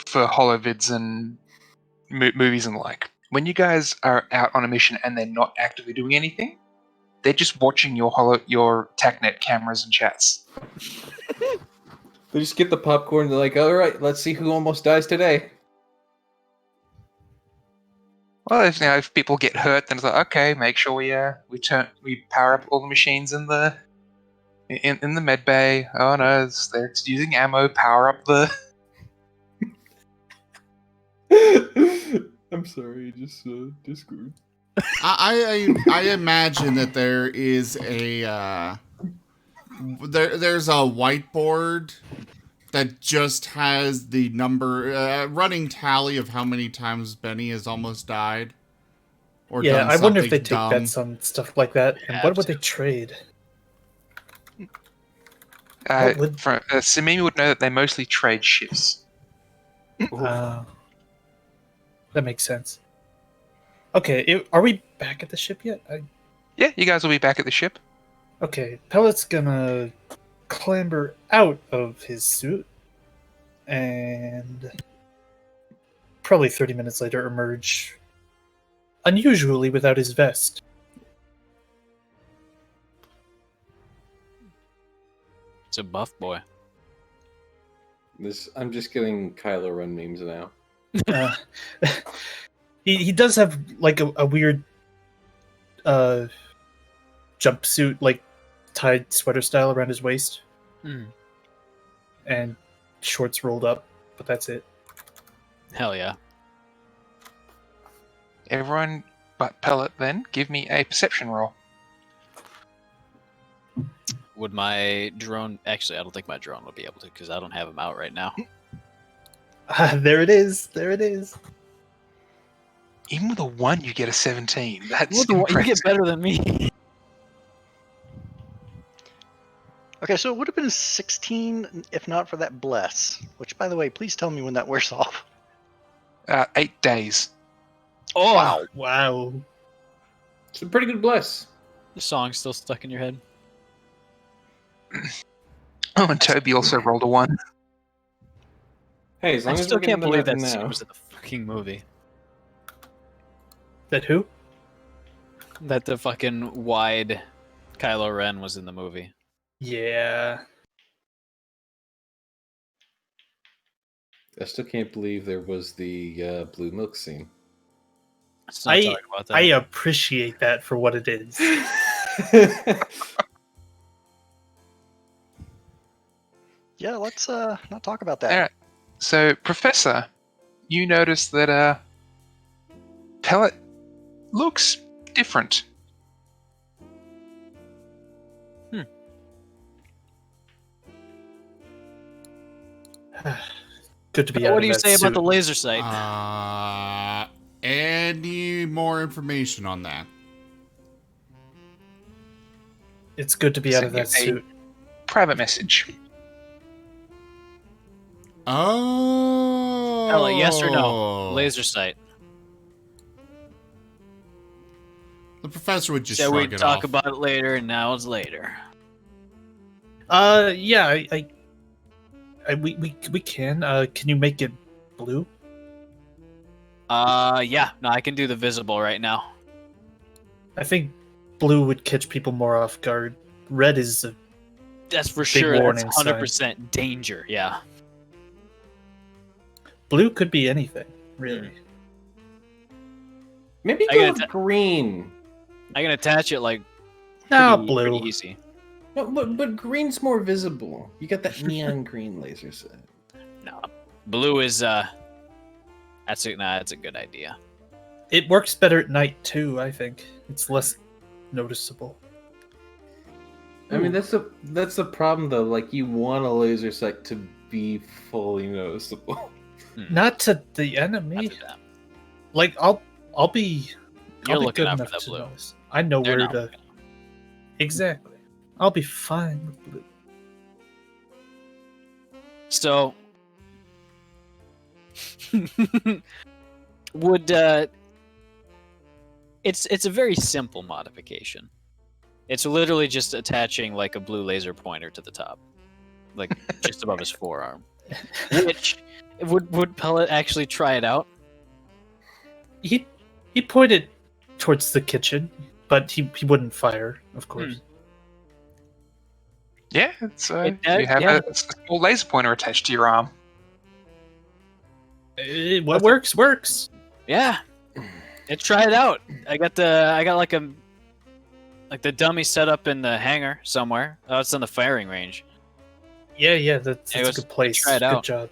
for holovids and movies and the like. When you guys are out on a mission and they're not actively doing anything, they're just watching your TACnet cameras and chats. They just get the popcorn. They're like, "All right, let's see who almost dies today." Well, if people get hurt, then it's like, okay, make sure we power up all the machines in the med bay. Oh no, they're using ammo. Power up the. I'm sorry, just Discord. I imagine that there is a there's a whiteboard that just has the number running tally of how many times Benny has almost died. Or Yeah, done I wonder if they something take dumb. bets on stuff like that. And what would they trade? What would- Samimi would know that they mostly trade ships. that makes sense. Okay, are we back at the ship yet? Yeah, you guys will be back at the ship. Okay, Pellet's gonna clamber out of his suit and probably 30 minutes later emerge unusually without his vest. It's a buff boy. I'm just getting Kylo Ren memes now. He does have like a weird jumpsuit, like tied sweater style around his waist, and shorts rolled up, but that's it. Hell yeah. Everyone but Pellet, then give me a perception roll. Would my drone... Actually, I don't think my drone would be able to, because I don't have him out right now. There it is. There it is. Even with a 1, you get a 17. That's You impressive. get better than me. Okay, so it would have been 16 if not for that bless. Which, by the way, please tell me when that wears off. 8 days. Oh! Wow. It's a pretty good bless. The song's still stuck in your head. Oh, and Toby also rolled a 1. Hey, as I long as still we're getting can't believe that nothing scene now. was in the fucking movie. That who? That the fucking wide Kylo Ren was in the movie. Yeah. I still can't believe there was the blue milk scene. Let's not talk about that. I appreciate that for what it is. Yeah, let's not talk about that. Alright. So, Professor, you notice that Pellet looks different. Good to be out What of do you that say suit. about the laser sight? Any more information on that? It's good to be out of that Send you a suit. private message. Oh. Ella, yes or no? Laser sight. The professor would just Said shrug we'd it talk off. about it later, and now it's later. Yeah, we can. Can you make it blue? Yeah. No, I can do the visible right now. I think blue would catch people more off guard. Red is That's for Big sure. That's warning sign. 100% danger. Yeah. blue could be anything, really. Maybe I go gotta with ta- green. I can attach it like No, pretty blue. easy. No, but green's more visible. You got that neon green laser set. No, blue is that's a good idea. It works better at night too. I think it's less noticeable. I mean, that's the problem though. Like, you want a laser sight to be fully noticeable. Not to the Not enemy. to them. Like I'll be. You're I'll be looking good out for enough that to blue. notice. I know They're where not to. looking. Exactly. I'll be fine with blue. So would it's a very simple modification. It's literally just attaching like a blue laser pointer to the top, like just above his forearm. Which would Pellet actually try it out? He pointed towards the kitchen, but he wouldn't fire, of course. Yeah, it's It- you have yeah. a small laser pointer attached to your arm. What works. Yeah, try it out. I got like the dummy set up in the hangar somewhere. Oh, it's on the firing range. Yeah, that's It a was- good place. try it Good out. job.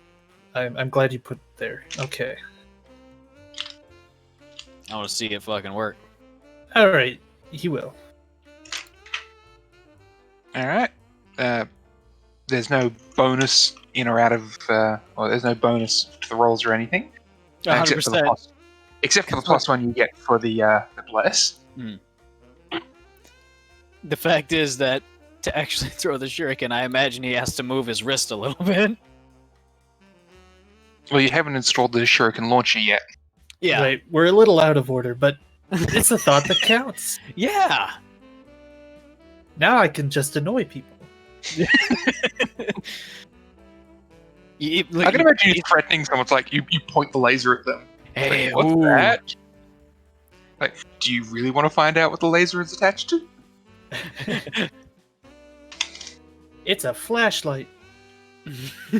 I'm glad you put it there. Okay. I want to see it fucking work. All right. He will. All right. There's no bonus in or out of, or there's no bonus to the rolls or anything, except for the 100%. plus. Except for the plus one you get for the bless. The fact is that to actually throw the shuriken, I imagine he has to move his wrist a little bit. Well, you haven't installed the shuriken launcher yet. Yeah. Right. We're a little out of order, but it's the thought that counts. Yeah. Now I can just annoy people. I can imagine you threatening someone. It's like you point the laser at them. Hey, Like, what's ooh. that? Like, do you really want to find out what the laser is attached to? It's a flashlight.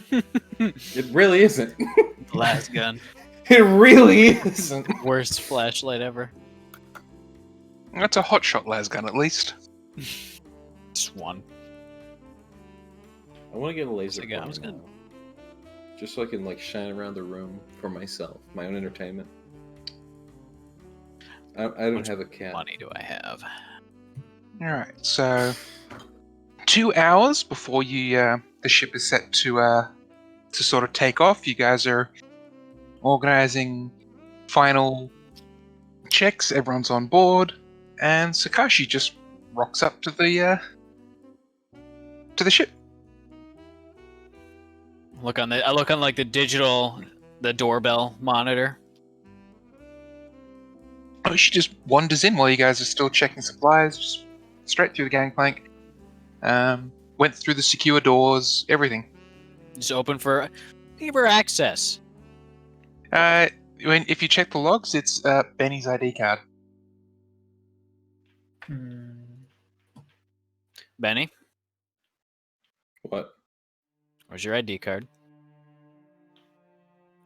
It really isn't. Last gun. It really isn't. Worst flashlight ever. That's a hotshot lasgun, at least. Just one. I want to get a laser Again, I pointer was gonna- now. Just so I can like shine around the room for myself, my own entertainment. I don't Much have a cat. Money do I have? Alright, so 2 hours before you the ship is set to sort of take off, you guys are organizing final checks, everyone's on board, and Sakashi just rocks up to the ship. I look on like the doorbell monitor. Oh, she just wanders in while you guys are still checking supplies, just straight through the gangplank. Went through the secure doors, everything. Just open for access. If you check the logs, it's Benny's ID card. Benny, What? where's your ID card?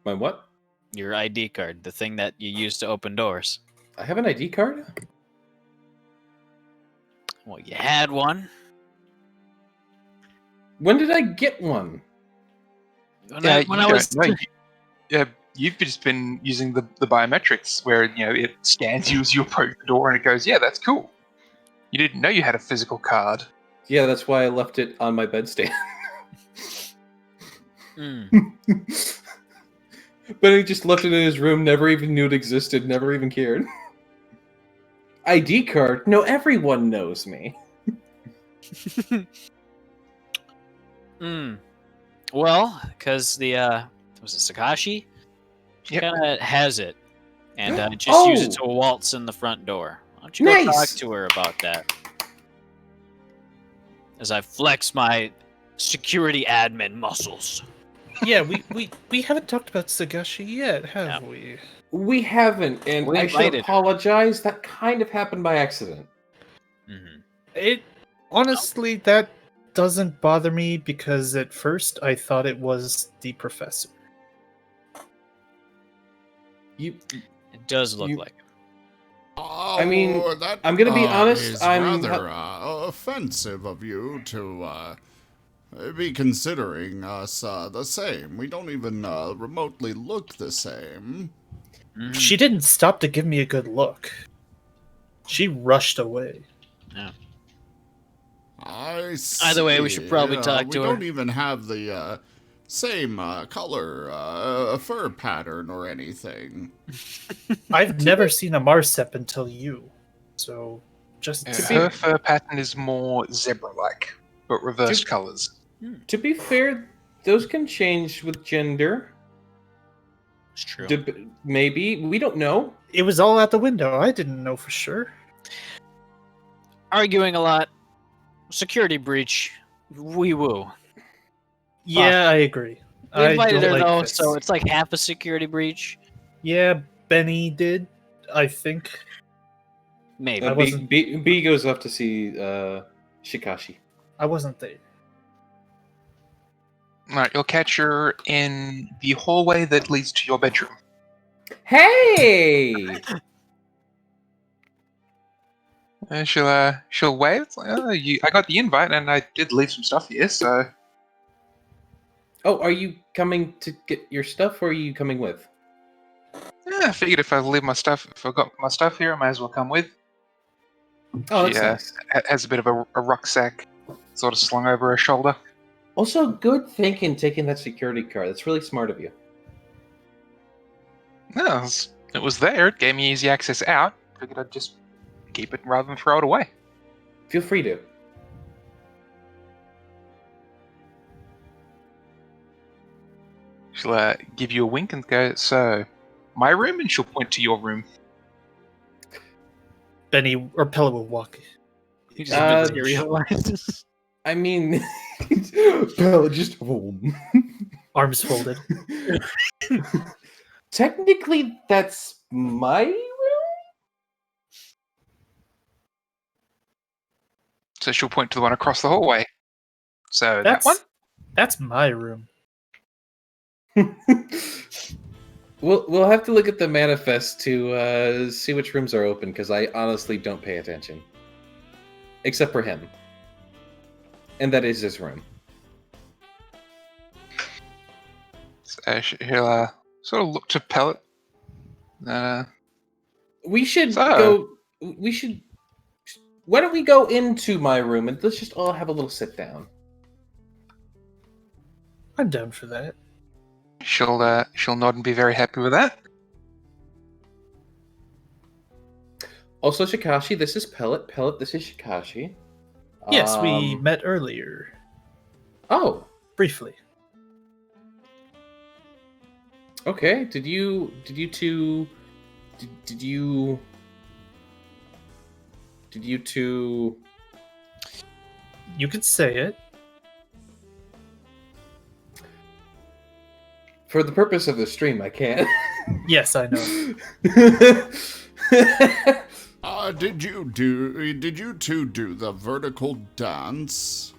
My what? Your ID card, the thing that you use to open doors. I have an ID card? Well, you had one. When did I get one? When I was Yeah, You've just been using the biometrics where, it scans you as you approach the door and it goes, yeah, that's cool. You didn't know you had a physical card. Yeah, that's why I left it on my bedstand. But he just left it in his room, never even knew it existed, never even cared. ID card? No, everyone knows me. Well, because was it Sakashi? She kind of has it, and just use it to waltz in the front door. Why don't you go talk to her about that? As I flex my security admin muscles. Yeah, we haven't talked about Sagashi yet, have we? We haven't, and I should apologize. That kind of happened by accident. It honestly, that doesn't bother me because at first I thought it was the professor. It does look like him. Oh, I mean, I'm gonna be honest. It's I'm rather offensive of you to be considering us the same. We don't even remotely look the same. She didn't stop to give me a good look. She rushed away. Yeah. I see. Either way, we should probably talk to her. We don't even have the same color, fur pattern or anything. I've never seen a Marsep until you. So, just Her fur pattern is more zebra-like, but reversed colors. To be fair, those can change with gender. It's true. Maybe. We don't know. It was all out the window. I didn't know for sure. Arguing a lot. Security breach. Wee woo. Yeah, I agree. We invited her though, this. so it's like half a security breach. Yeah, Benny did, I think. Maybe. B goes up to see Shikashi. I wasn't there. Alright, you'll catch her in the hallway that leads to your bedroom. Hey! She'll wave. It's like, I got the invite and I did leave some stuff here, so... Oh, are you coming to get your stuff, or are you coming with? Yeah, I figured if I leave my stuff, if I got my stuff here, I might as well come with. Oh, She that's nice. has a bit of a rucksack sort of slung over her shoulder. Also, good thinking taking that security card. That's really smart of you. No, it was there. It gave me easy access out. Figured I'd just keep it rather than throw it away. Feel free to. She'll give you a wink and go, so, my room? And she'll point to your room. Benny or Pella will walk. He just materializes. I mean, Bella just Arms folded. Technically, that's my room? So she'll point to the one across the hallway. So that one? That's my room. We'll have to look at the manifest to see which rooms are open, because I honestly don't pay attention. Except for him. And that is his room. So he'll sort of look to Pellet. We should go... We should... Why don't we go into my room and let's just all have a little sit down? I'm down for that. She'll nod and be very happy with that. Also, Shikashi, this is Pellet. Pellet, this is Shikashi. Yes, we met earlier. Oh. Briefly. Okay. Did you two You could say it. For the purpose of the stream, I can't. Yes, I know. Did you two do the vertical dance?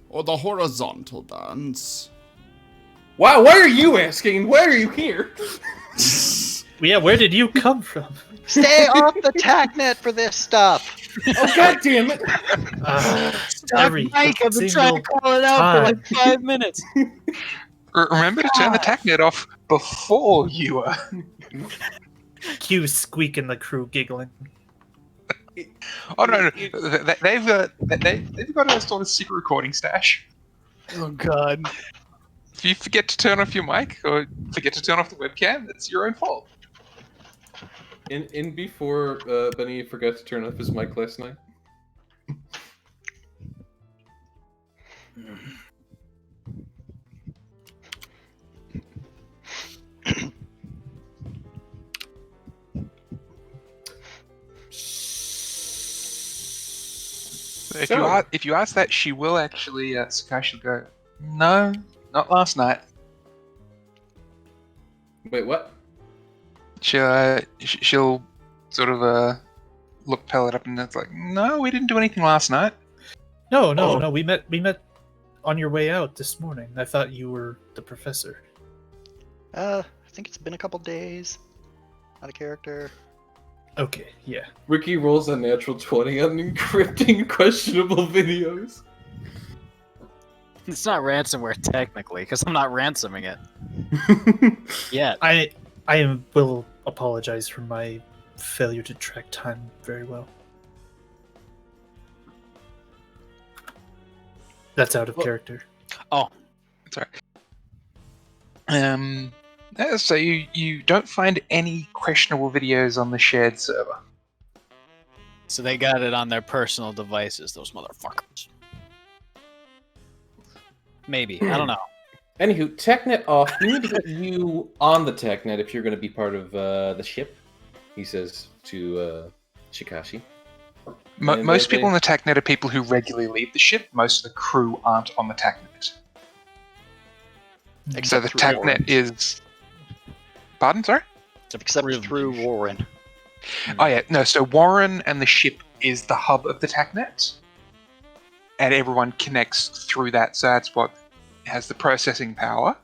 Or the horizontal dance? Wow, why are you asking? Why are you here? Yeah, where did you come from? Stay off the TACnet for this stuff. Oh, god damn it! Stop, Mike, I've been trying to call it out for like 5 minutes. Remember to turn the TACnet off. before you were. Cue Squeak and the crew giggling. Oh no, they've got a sort of secret recording stash. Oh God. If you forget to turn off your mic or forget to turn off the webcam, it's your own fault. In before Benny forgot to turn off his mic last night. If you ask that, she will actually Sakashi will go, no, not last night. Wait, what? She'll sort of look Pellet up and it's like, no, we didn't do anything last night. No. We met on your way out this morning. I thought you were the professor. I think it's been a couple days. Out of character. Okay, yeah. Ricky rolls a natural 20 on encrypting questionable videos. It's not ransomware technically, because I'm not ransoming it. Yeah. I will apologize for my failure to track time very well. That's out of character. Oh, Sorry. So you don't find any questionable videos on the shared server. so they got it on their personal devices, those motherfuckers. Maybe. I don't know. Anywho, TechNet off. We need to get you on the TechNet if you're going to be part of the ship, he says to Shikashi. Most people on the TechNet are people who regularly leave the ship. Most of the crew aren't on the TechNet. So the TechNet is... Pardon, sorry? Except through Warren. Oh yeah, no, so Warren and the ship is the hub of the TechNet. And everyone connects through that, so that's what has the processing power.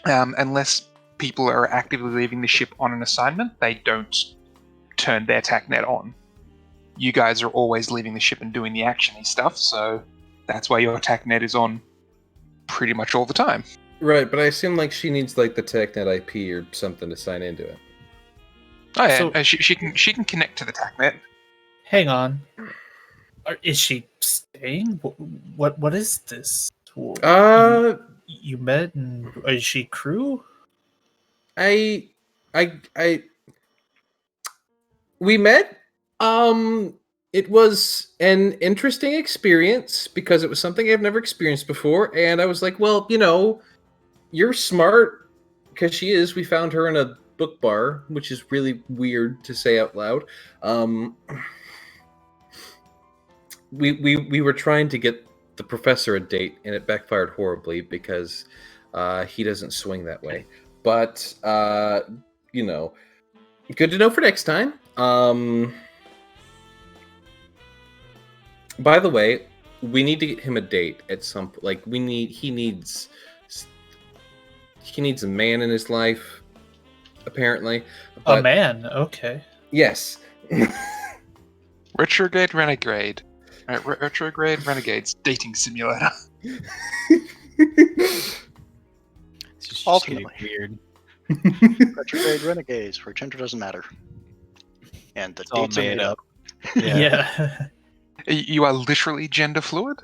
Unless people are actively leaving the ship on an assignment, they don't turn their TechNet on. You guys are always leaving the ship and doing the actiony stuff, so that's why your TechNet is on pretty much all the time. Right, but I assume like she needs like the TechNet IP or something to sign into it. Oh yeah, So- she can connect to the TechNet. Hang on. Is she staying? What is this? You met and is she crew? We met. It was an interesting experience because it was something I've never experienced before, and I was like, well, you know, you're smart, because she is. We found her in a book bar, which is really weird to say out loud. We were trying to get the professor a date, and it backfired horribly because he doesn't swing that way. But you know, good to know for next time. By the way, we need to get him a date at some like he needs a man in his life, apparently. A man, okay. Yes. Retrograde Renegade. Retrograde Renegades dating simulator. It's just Ultimately. getting weird. Retrograde Renegades, where gender doesn't matter. And the It's all dates are made up. Yeah. You are literally gender fluid?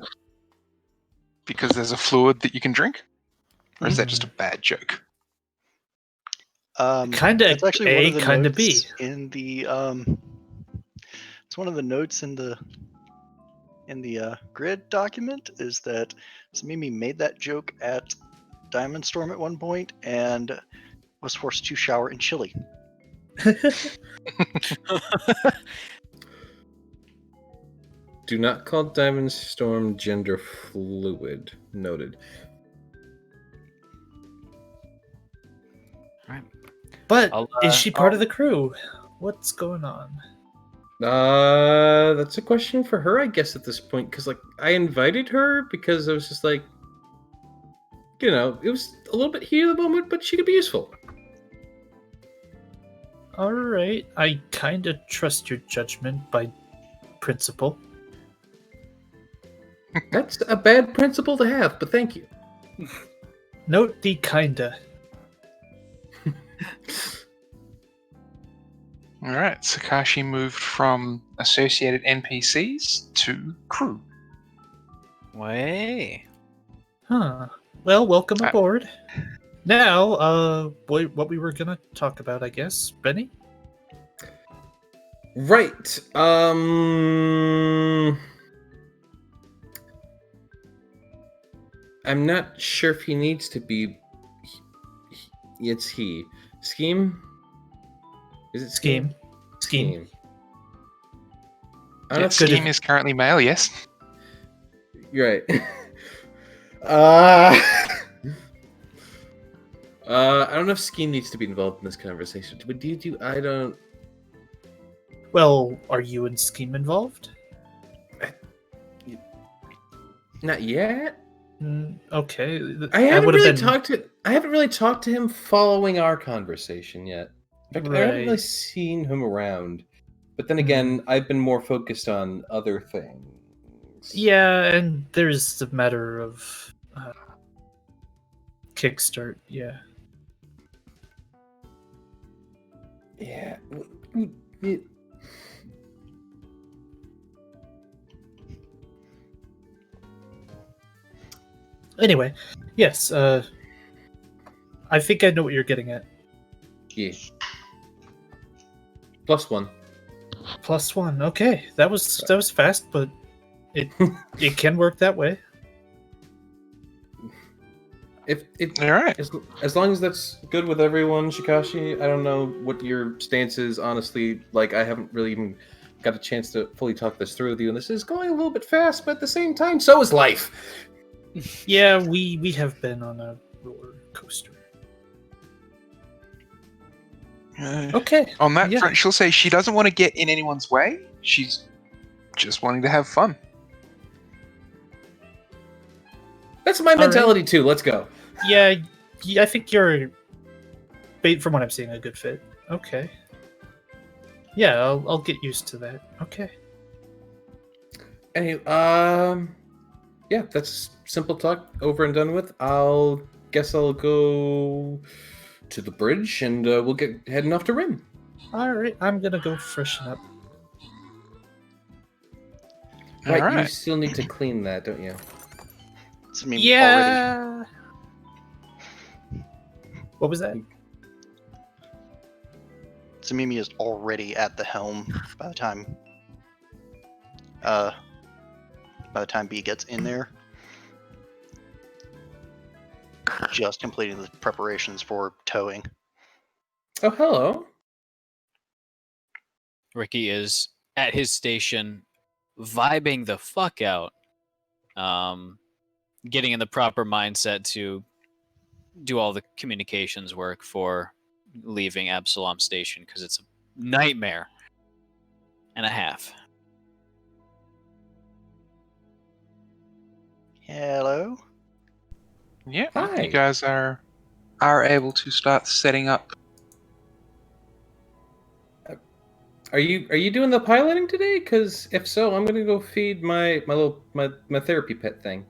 Because there's a fluid that you can drink? Or is that just a bad joke? Kinda it's actually one A, of the kinda notes B. in the it's one of the notes in the grid document is that Samimi made that joke at Diamond Storm at one point and was forced to shower in chili. Do not call Diamond Storm gender fluid. Noted. But I'll, is she part of the crew? What's going on? That's a question for her, I guess, at this point, because like I invited her because I was just like, you know, it was a little bit heat of the moment, but she could be useful. All right, I kind of trust your judgment by principle. That's a bad principle to have, but thank you. Note the kinda. All right, Sakashi moved from associated NPCs to crew. Way. Huh. Well, welcome Uh, aboard. Now, what we were gonna talk about, I guess, Benny? Right. I'm not sure if he needs to be. It's he. Scheme? Is it Scheme? Scheme. I don't know Yeah, if Scheme is currently male, yes. You're right. I don't know if Scheme needs to be involved in this conversation. But do you? I don't. Well, are you and Scheme involved? Not yet. Okay. I haven't really talked to him following our conversation yet. In fact, I haven't really Right. seen him around. But then again, I've been more focused on other things. Yeah, and there's the matter of Kickstart. Yeah. Yeah. Anyway, yes. I think I know what you're getting at. Yeah. +1. +1. Okay, that was fast, but it can work that way. All right. As long as that's good with everyone, Shikashi. I don't know what your stance is, honestly. Like, I haven't really even got a chance to fully talk this through with you, and this is going a little bit fast, but at the same time, so is life. Yeah, we have been on a roller coaster. Okay. On that yeah. front, she'll say she doesn't want to get in anyone's way. She's just wanting to have fun. That's my mentality too. Let's go. Yeah, I think you're, from what I'm seeing, a good fit. Okay. Yeah, I'll get used to that. Okay. Anyway, yeah, that's simple talk over and done with. Guess I'll go to the bridge and we'll get heading off to Rim. All right, I'm gonna go freshen up. Right, All right. you still need to clean that, don't you? It's me already. Yeah. What was that? Samimi is already at the helm by the time B gets in there. Just completing the preparations for towing. Oh, hello. Ricky is at his station, vibing the fuck out, getting in the proper mindset to do all the communications work for leaving Absalom Station, because it's a nightmare and a half. Hello? Yeah, Hi. you guys are able to start setting up. Are you doing the piloting today? Because if so, I'm gonna go feed my therapy pet thing.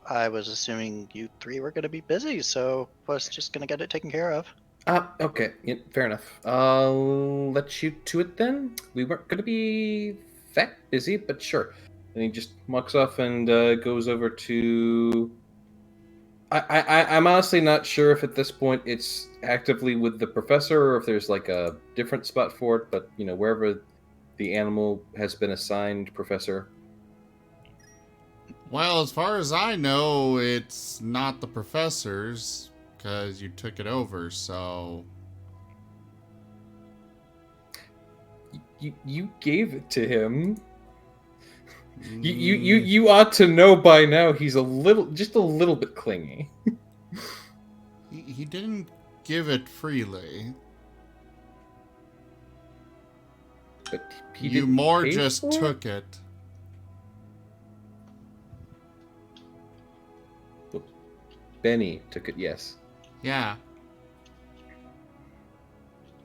I was assuming you three were going to be busy, so was just going to get it taken care of. Okay, yeah, fair enough. I'll let you to it then. We weren't gonna be that busy, but sure. And he just walks off and goes over to. I'm honestly not sure if at this point it's actively with the professor or if there's like a different spot for it, but wherever the animal has been assigned, professor. Well, as far as I know, it's not the professor's, because you took it over, so... You gave it to him. You ought to know by now he's just a little bit clingy. He didn't give it freely. But You didn't more pay just for it? took it. Benny took it, yes. Yeah.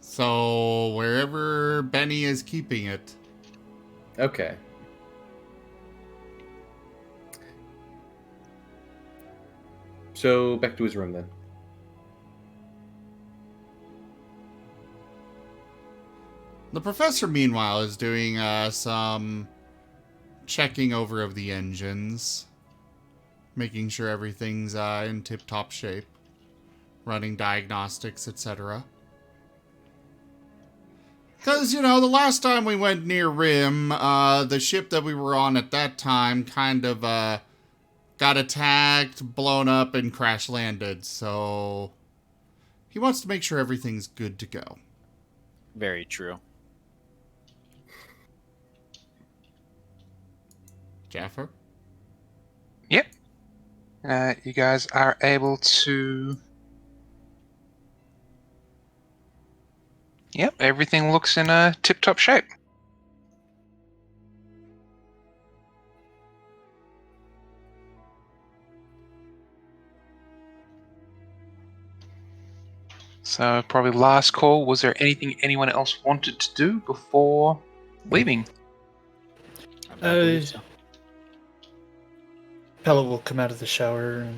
So, wherever Benny is keeping it. Okay. So back to his room then. The professor, meanwhile, is doing some checking over of the engines, making sure everything's in tip-top shape, running diagnostics, etc. Because, the last time we went near Rim, the ship that we were on at that time kind of got attacked, blown up, and crash-landed, so he wants to make sure everything's good to go. Very true. Jaffer? Yep. You guys are able to... Yep, everything looks in a tip-top shape. So, probably last call, was there anything anyone else wanted to do before leaving? I believe so. Pellet will come out of the shower and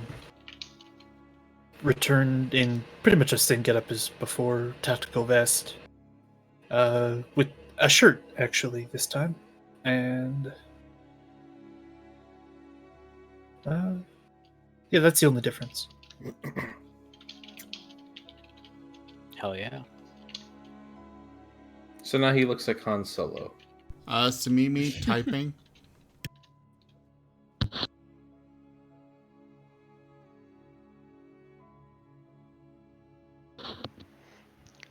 return in pretty much the same getup as before, tactical vest. With a shirt, actually, this time. And... yeah, that's the only difference. Hell yeah. So now he looks like Han Solo. Samimi typing.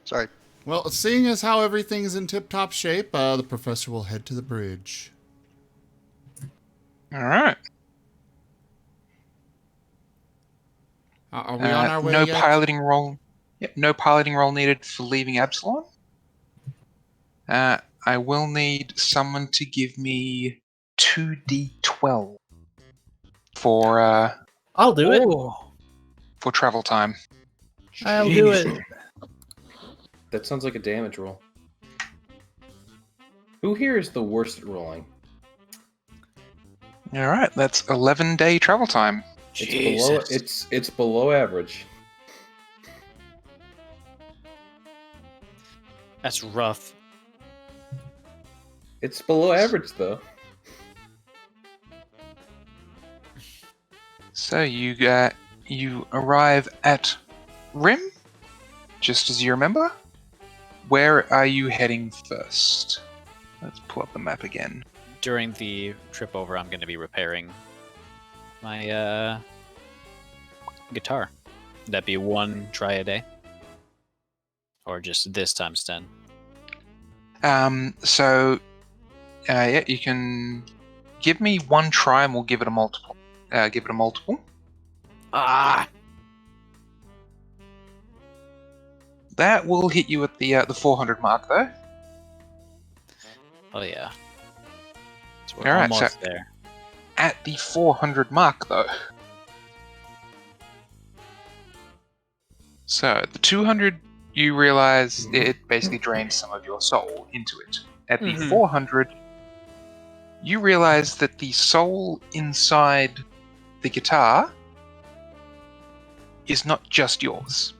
Sorry. Well, seeing as how everything's in tip-top shape, the professor will head to the bridge. All right. Are we on our way no yet? piloting roll. Yep, no piloting roll needed for leaving Absalom. I will need someone to give me 2d12 for I'll do it. for travel time. I'll do it. That sounds like a damage roll. Who here is the worst at rolling? All right, that's 11-day travel time. It's below average. That's rough. It's below average though. So you arrive at Rim, just as you remember. Where are you heading first? Let's pull up the map again. During the trip over, I'm going to be repairing my guitar. Would that be one try a day? Or just this times 10? Yeah, you can give me one try and we'll give it a multiple. Give it a multiple. Ah! That will hit you at the 400 mark, though. Oh yeah. So we're All right, almost so there. at the 400 mark, though. So the 200, you realize it basically drains some of your soul into it. At the 400, you realize that the soul inside the guitar is not just yours.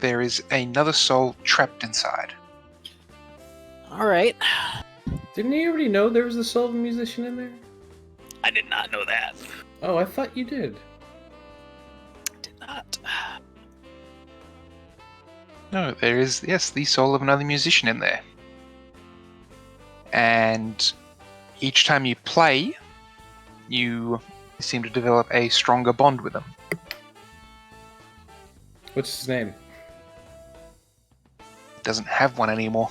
There is another soul trapped inside. Alright. Didn't you already know there was a soul of a musician in there? I did not know that. Oh, I thought you did. Did not. No, there is, yes, the soul of another musician in there. And each time you play, you seem to develop a stronger bond with them. What's his name? Doesn't have one anymore.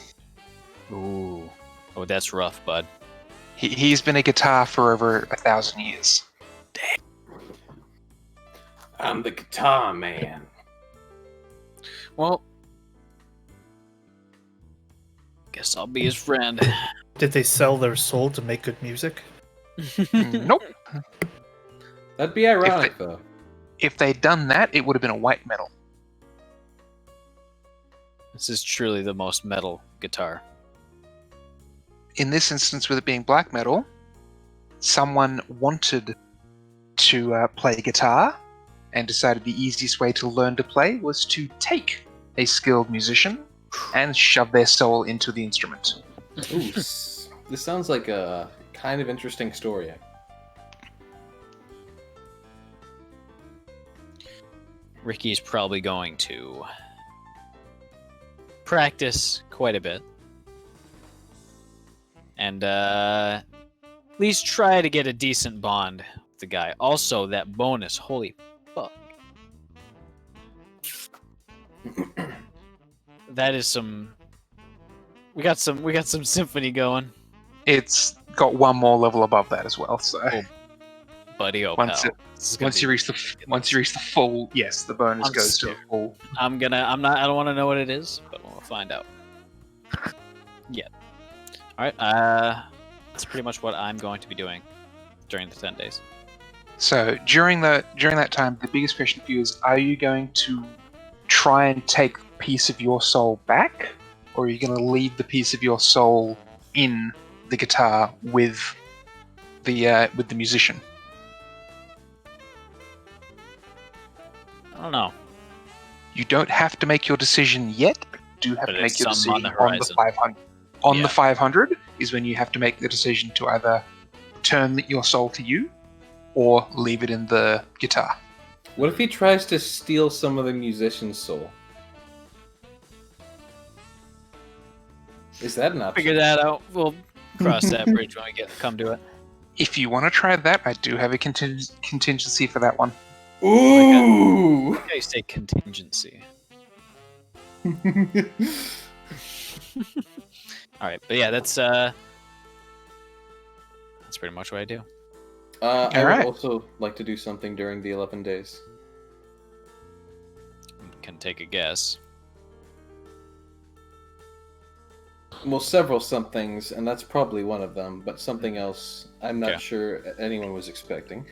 Ooh. Oh, that's rough, bud. He's been a guitar for over 1,000 years. I'm the guitar man. Well, guess I'll be his friend. Did they sell their soul to make good music? Nope. That'd be ironic, though. If they'd done that, it would have been a white metal. This is truly the most metal guitar. In this instance, with it being black metal, someone wanted to play guitar and decided the easiest way to learn to play was to take a skilled musician and shove their soul into the instrument. Ooh, this sounds like a kind of interesting story. Ricky's probably going to practice quite a bit. And at least try to get a decent bond with the guy. Also, that bonus, holy fuck. That is some... We got some symphony going. It's got one more level above that as well, so... Oh, buddy, oh Once pal. Once you reach the full, yes, the bonus I'm goes to the scared. full. I don't want to know what it is, but we'll find out. Yeah. Alright, that's pretty much what I'm going to be doing during the 10 days. So during that time, the biggest question for you is: are you going to try and take a piece of your soul back, or are you going to leave the piece of your soul in the guitar with the musician? I don't know. You don't have to make your decision yet, but you do have But to make it's your some on decision the on the horizon. 500. On Yeah. the 500 is when you have to make the decision to either return your soul to you or leave it in the guitar. What if he tries to steal some of the musician's soul? Is that an option? Figure that out. We'll cross that bridge when we come to it. If you want to try that, I do have a contingency for that one. Ooh! I you say contingency. Alright, but yeah, that's pretty much what I do. I would Alright. also like to do something during the 11 days. Can take a guess. Well, several somethings, and that's probably one of them, but something else I'm not Okay. sure anyone was expecting.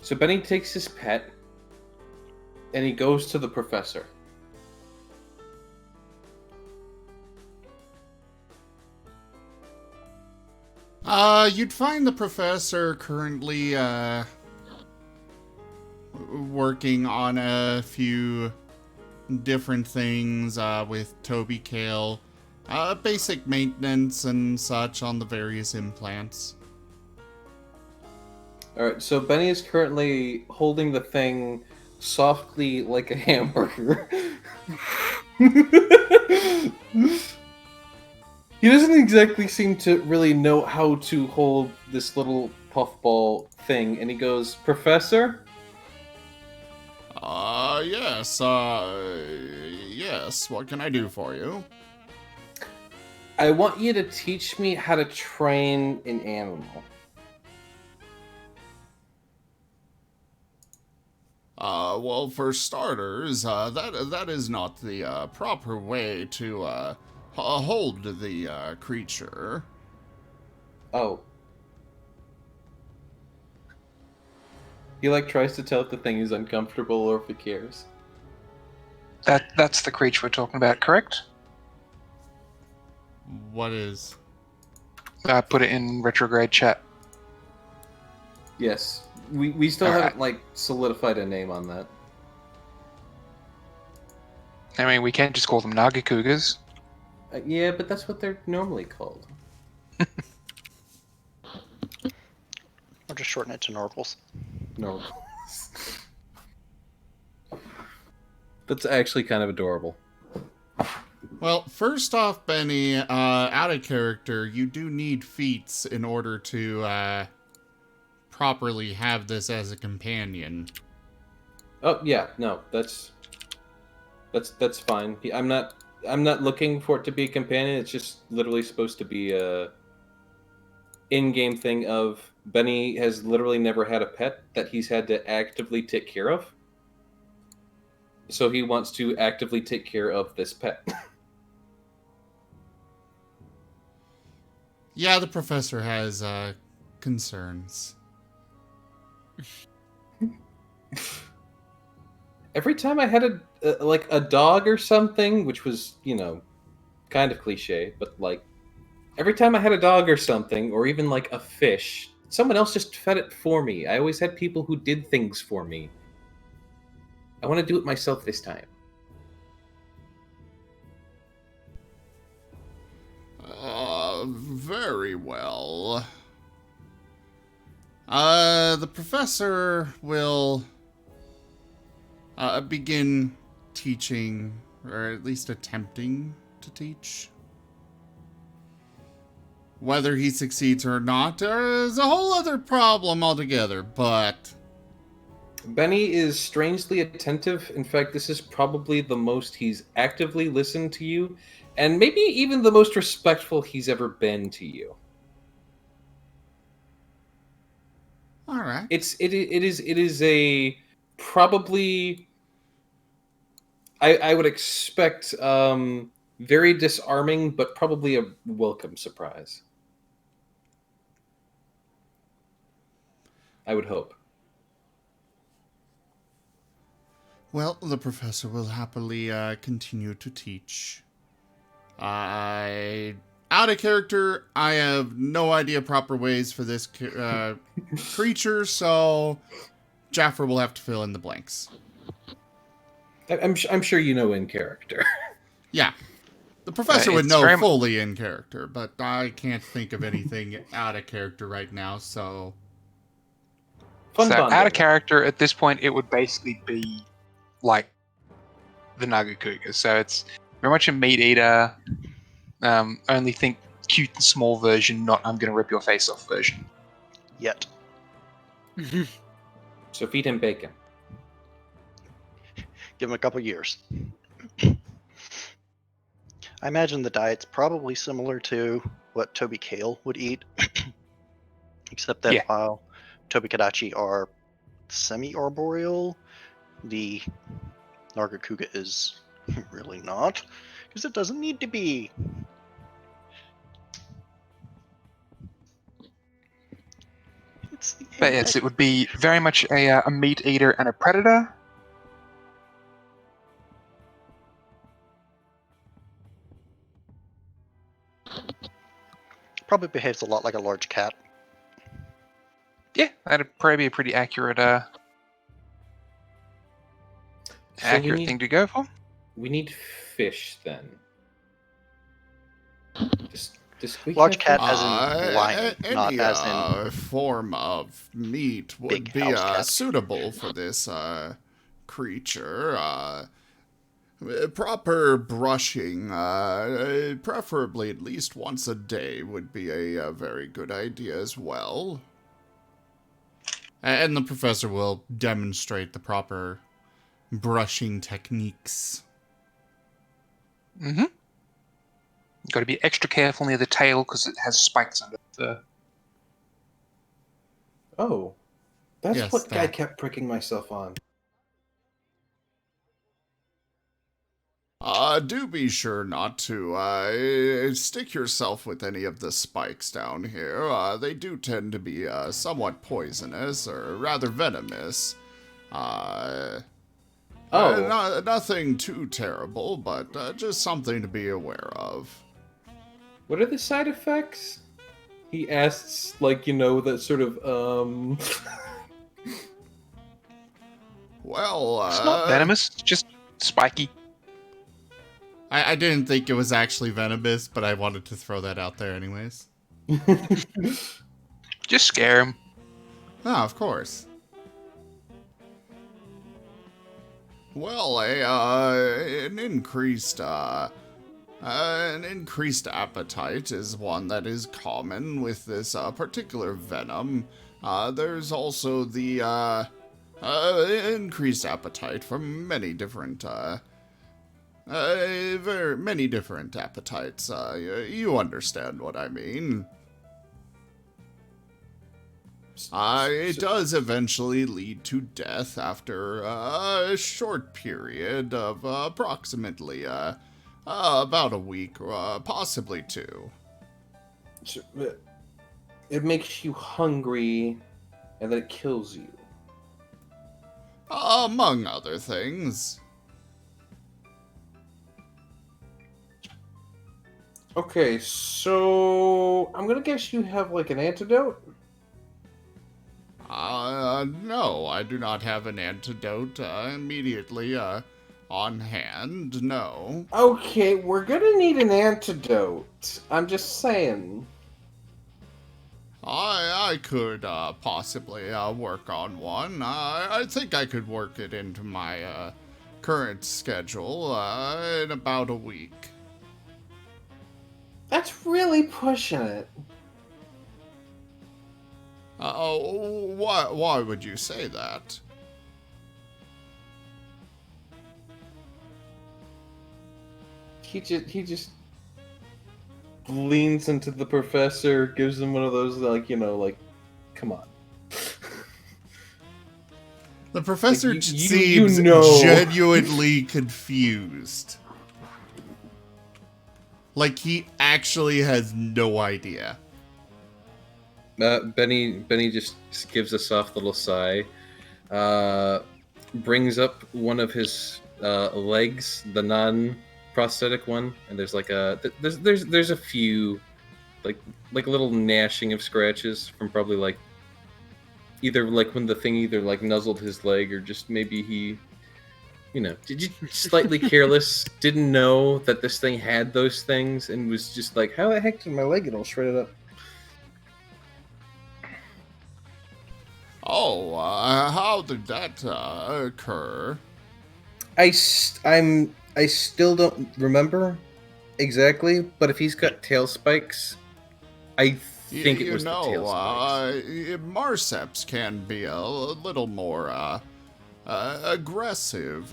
So Benny takes his pet, and he goes to the professor. You'd find the professor currently, working on a few different things, with Toby Kale. Basic maintenance and such on the various implants. Alright, so Benny is currently holding the thing softly like a hamburger. He doesn't exactly seem to really know how to hold this little puffball thing, and he goes, "Professor?" Yes, what can I do for you? I want you to teach me how to train an animal. Well, for starters, that is not the, proper way to, hold the, creature. Oh. He, like, tries to tell if the thing is uncomfortable or if it cares. That's the creature we're talking about, correct? What is... Put it in retrograde chat. Yes. We still Alright. haven't, like, solidified a name on that. I mean, we can't just call them Nagakugas. Yeah, but that's what they're normally called. Or just shorten it to Norvels. No. That's actually kind of adorable. Well, first off, Benny, out of character, you do need feats in order to, properly have this as a companion. Oh yeah, no, that's fine. I'm not looking for it to be a companion. It's just literally supposed to be a in-game thing of Benny has literally never had a pet that he's had to actively take care of. So he wants to actively take care of this pet. Yeah, the professor has, concerns. Every time I had a dog or something, which was, kind of cliche, but like Every time I had a dog or something, or even like a fish, someone else just fed it for me. I always had people who did things for me. I want to do it myself this time. Very well. The professor will begin teaching, or at least attempting to teach. Whether he succeeds or not is a whole other problem altogether, but... Benny is strangely attentive. In fact, this is probably the most he's actively listened to you, and maybe even the most respectful he's ever been to you. All right. It is a probably I would expect very disarming, but probably a welcome surprise. I would hope. Well, the professor will happily continue to teach. Out of character, I have no idea proper ways for this creature, so Jaffer will have to fill in the blanks. I'm sure you know in character. Yeah. The professor would it's know very fully in character, but I can't think of anything out of character right now, so... Fun So bonding. out of character at this point, it would basically be like the Nagakuga. So it's very much a meat eater. Only think cute and small version, not I'm going to rip your face off version. Yet. So feed him bacon. Give him a couple years. I imagine the diet's probably similar to what Toby Kale would eat, except that Yeah. while Toby Kadachi are semi-arboreal, the Nargacuga is really not, because it doesn't need to be. It's the But yes, it would be very much a meat eater and a predator. probably behaves a lot like a large cat. Yeah, that'd probably be a pretty accurate So we need- thing to go for. We need fish then. Does Squeaky Large have cat fish? as in lion, not Any as in form of meat would big be house cat. suitable for this creature. Proper brushing, preferably at least once a day, would be a very good idea as well. And the professor will demonstrate the proper brushing techniques. Mm-hmm. Got to be extra careful near the tail because it has spikes under the. Oh, that's Yes, what I that. kept pricking myself on. Do be sure not to stick yourself with any of the spikes down here. They do tend to be somewhat poisonous, or rather venomous. Nothing too terrible, but just something to be aware of. What are the side effects? He asks, like, you know, that sort of, Well, It's not venomous, it's just spiky. I didn't think it was actually venomous, but I wanted to throw that out there anyways. Just scare him. Ah, of course. Well, an increased appetite is one that is common with this particular venom. There's also the increased appetite from many different very many different appetites. You understand what I mean. It does eventually lead to death after a short period of approximately about a week, or possibly two. it makes you hungry, and then it kills you. Among other things. Okay, so I'm gonna guess you have like an antidote. No, I do not have an antidote immediately on hand, no. Okay, we're gonna need an antidote. I'm just saying. I could possibly work on one. I think I could work it into my current schedule in about a week. That's really pushing it. Why would you say that? He just leans into the professor, gives him one of those like, come on. The professor Like, seems genuinely confused. Like he actually has no idea. Benny just gives a soft little sigh, brings up one of his legs, the non-prosthetic one, and there's like there's a few like a little gnashing of scratches from probably like either like when the thing either like nuzzled his leg or just maybe he, slightly careless, didn't know that this thing had those things and was just like, how the heck did my leg get all shredded up? Oh, how did that occur? I still don't remember exactly, but if he's got tail spikes, I think it was the tail spikes. Marseps can be a little more aggressive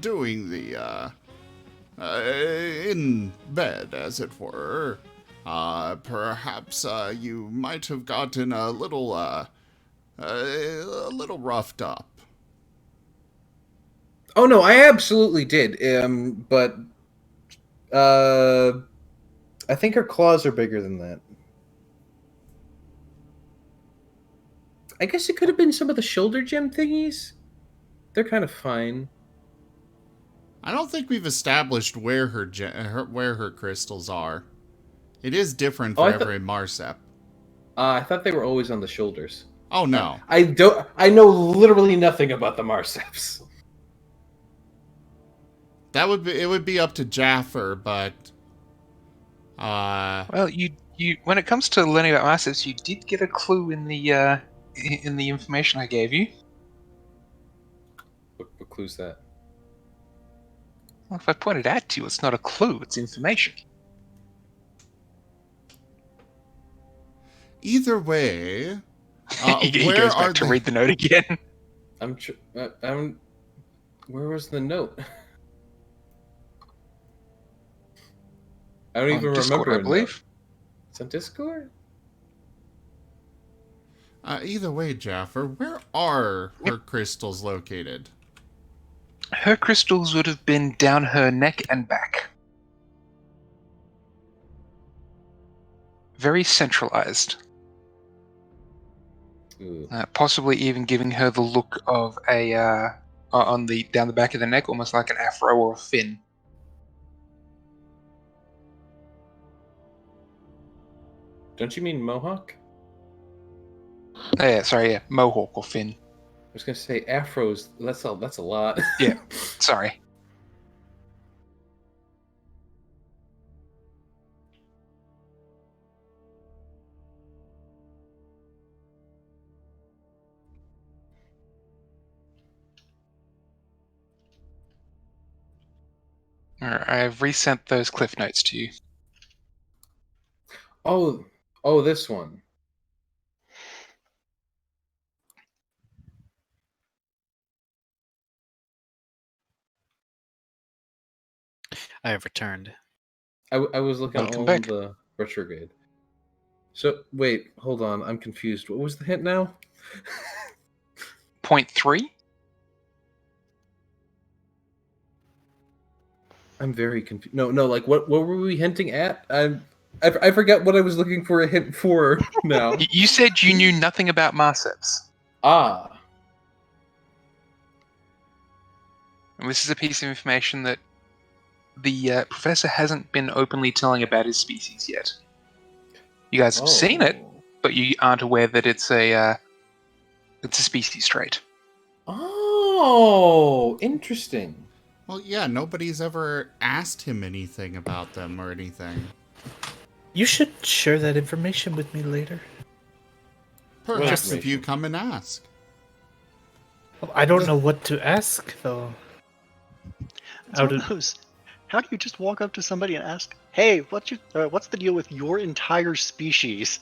doing the in bed, as it were. Perhaps you might have gotten a little roughed up. Oh no, I absolutely did. But I think her claws are bigger than that. I guess it could have been some of the shoulder gem thingies. They're kind of fine. I don't think we've established where her crystals are. It is different for every Marsep. I thought they were always on the shoulders. Oh no. I know literally nothing about the Marseps. It would be up to Jaffer, but well, you when it comes to learning about Marseps, you did get a clue in the information I gave you. What clue's that? Well, if I pointed out to you, it's not a clue; it's information. either way, he where goes are back to they? read the note again. Where was the note? I don't even Discord, remember. I believe. It's on Discord? Either way, Jaffer, where are her crystals located? Her crystals would have been down her neck and back. Very centralized. Possibly even giving her the look of a down the back of the neck, almost like an afro or a fin. Don't you mean mohawk? Yeah, mohawk or fin. I was gonna say afros. That's a lot. Yeah, sorry. Alright, I've resent those cliff notes to you. Oh, this one. I have returned. I was looking Welcome on back. the retrograde. So wait, hold on. I'm confused. What was the hint now? Point 3? I'm very confused. No. Like what were we hinting at? I forgot what I was looking for a hint for now. You said you knew nothing about Marseps. Ah. And this is a piece of information that the professor hasn't been openly telling about his species yet. You guys have seen it, but you aren't aware that it's a species trait. Oh, interesting. Well, yeah, nobody's ever asked him anything about them or anything. You should share that information with me later. Perhaps if you come and ask. I don't know what to ask, though. How do you just walk up to somebody and ask, "Hey, what's the deal with your entire species?"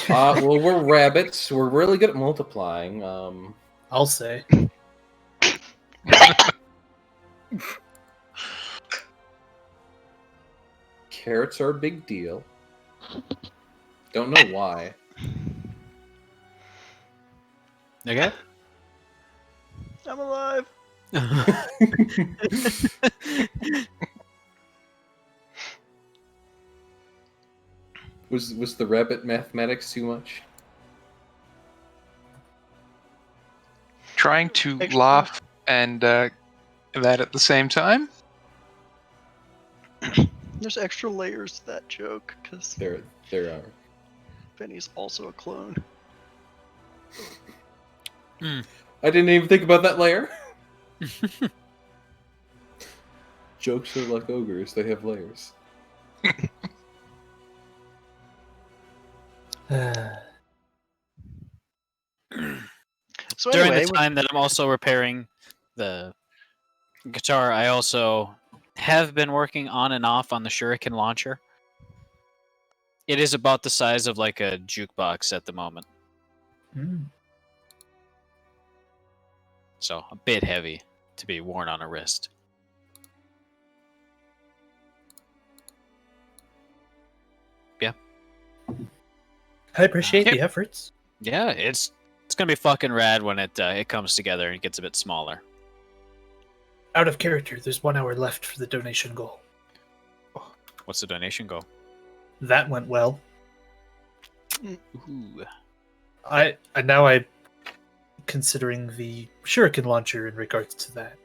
Well, we're rabbits. We're really good at multiplying. I'll say. Carrots are a big deal. Don't know why. Okay. I'm alive. Was the rabbit mathematics too much? Trying to laugh and that at the same time. There's extra layers to that joke because There are. Benny's also a clone. I didn't even think about that layer. Jokes are like ogres; they have layers. So During anyway, the time that I'm also repairing the guitar, I also have been working on and off on the shuriken launcher. It is about the size of like a jukebox at the moment. So a bit heavy to be worn on a wrist. Yeah. I appreciate the efforts. Yeah, it's gonna be fucking rad when it comes together and gets a bit smaller. Out of character, there's 1 hour left for the donation goal. What's the donation goal? That went well. Ooh. I'm considering the shuriken launcher in regards to that.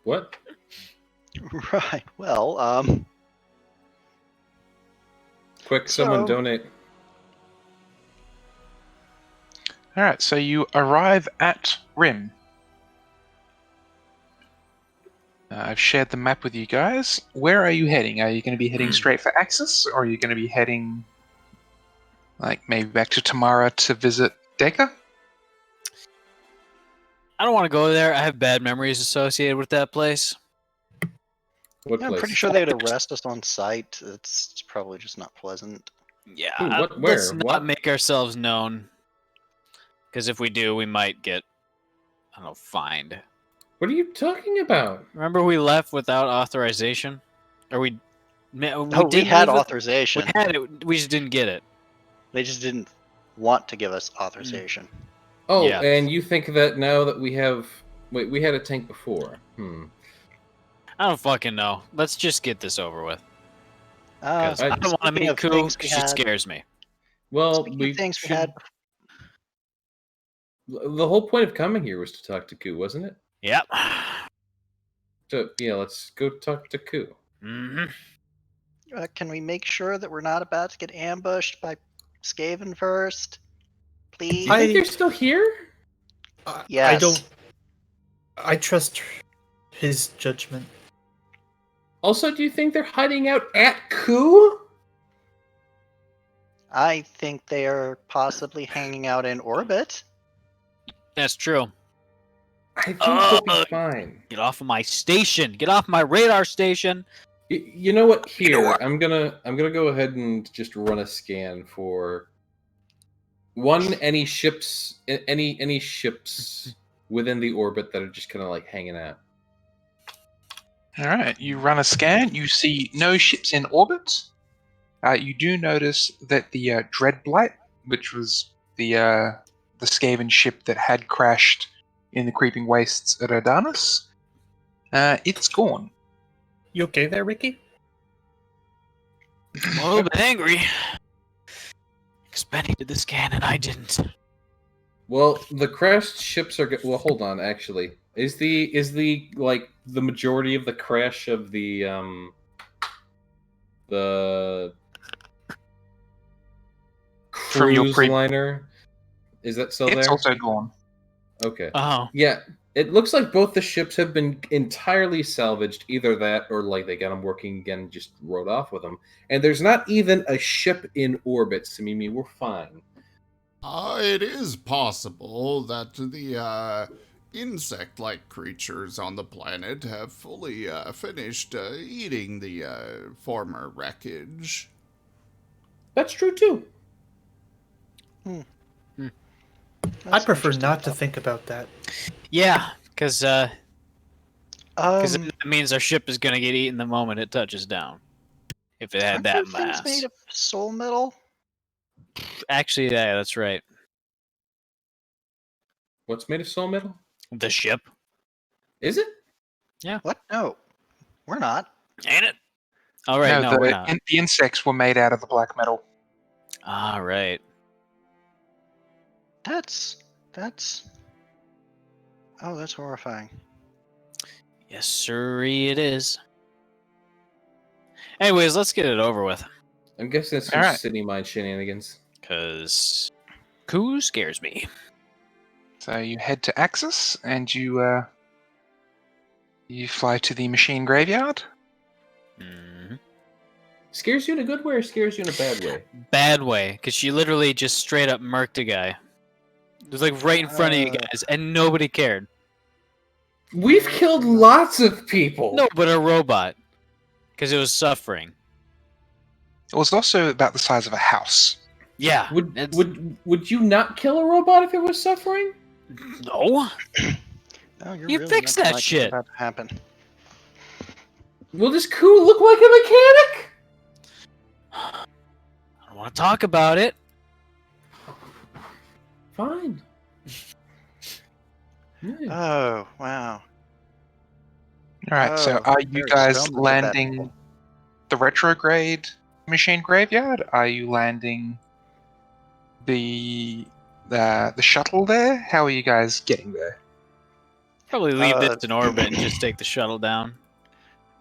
What? right. Well, Quick, someone donate. Alright, so you arrive at Rim. I've shared the map with you guys. Where are you heading? Are you going to be heading straight for Axis, or are you going to be heading, like, maybe back to Tamara to visit Deca? I don't want to go there. I have bad memories associated with that place. What I'm place? pretty sure they'd arrest us on site. It's probably just not pleasant. Yeah, Ooh, where? let's not What? make ourselves known. Because if we do, we might get, I don't know, fined. What are you talking about? Remember we left without authorization? Or we We did had leave with- authorization. We had it, we just didn't get it. They just didn't want to give us authorization. Oh, Yeah. and you think that now that we have... Wait, we had a tank before. I don't fucking know. Let's just get this over with. 'Cause I don't want to speaking meet of Ku. things we She had- scares me. Well, Speaking we of things we should- had. The whole point of coming here was to talk to Ku, wasn't it? Yep. So, yeah, let's go talk to Ku. Mm-hmm. Can we make sure that we're not about to get ambushed by Skaven first? Please? You think they're still here? Yes. I trust his judgment. Also, do you think they're hiding out at Ku? I think they are possibly hanging out in orbit. That's true. I think they'll be fine. Get off of my station. Get off my radar station. You know what? Here, I'm gonna go ahead and just run a scan for any ships within the orbit that are just kind of like hanging out. Alright, you run a scan. You see no ships in orbit. You do notice that the Dreadblight, which was the Skaven ship that had crashed in the creeping wastes at Odanus, it's gone. You okay there, Ricky? I'm a little bit angry. Because Benny did the scan and I didn't. Well, the crashed ships are. Well, hold on. Actually, Is the like the majority of the crash of the From your cruise liner, is that still It's there? also gone. Okay. Oh, Yeah, it looks like both the ships have been entirely salvaged. Either that, or like they got them working again, and just rode off with them. And there's not even a ship in orbit. Samimi, we're fine. It is possible that the insect-like creatures on the planet have fully finished eating the former wreckage. That's true too. I prefer not to think about that. yeah, because it Um, means our ship is gonna get eaten the moment it touches down. If it had aren't that there things mass. made of soul metal? Actually, yeah, that's right. What's made of soul metal? The ship, Is it? What? No, we're not. ain't it? All right, no, we're not. The insects were made out of the black metal. All right. That's. Oh, that's horrifying. Yes, sirree, it is. Anyways, let's get it over with. I'm guessing it's some Alright. city mind shenanigans. Cause Koo scares me. So you head to Axis and you fly to the machine graveyard. Mhm. Scares you in a good way or scares you in a bad way? Bad way, because she literally just straight up murked a guy. It was like right in front of you guys, and nobody cared. We've killed lots of people. No, but a robot, because it was suffering. It was also about the size of a house. Yeah. Would you not kill a robot if it was suffering? No. Oh, you're You really fix not that liking shit. About to happen. Will this Koo look like a mechanic? I don't want to talk about it. Fine. Yeah. Oh, wow. Alright, so Oh, are you very guys stoned with that landing people. the retrograde machine graveyard? Are you landing the shuttle there? How are you guys getting there? Probably leave this in orbit and just take the shuttle down.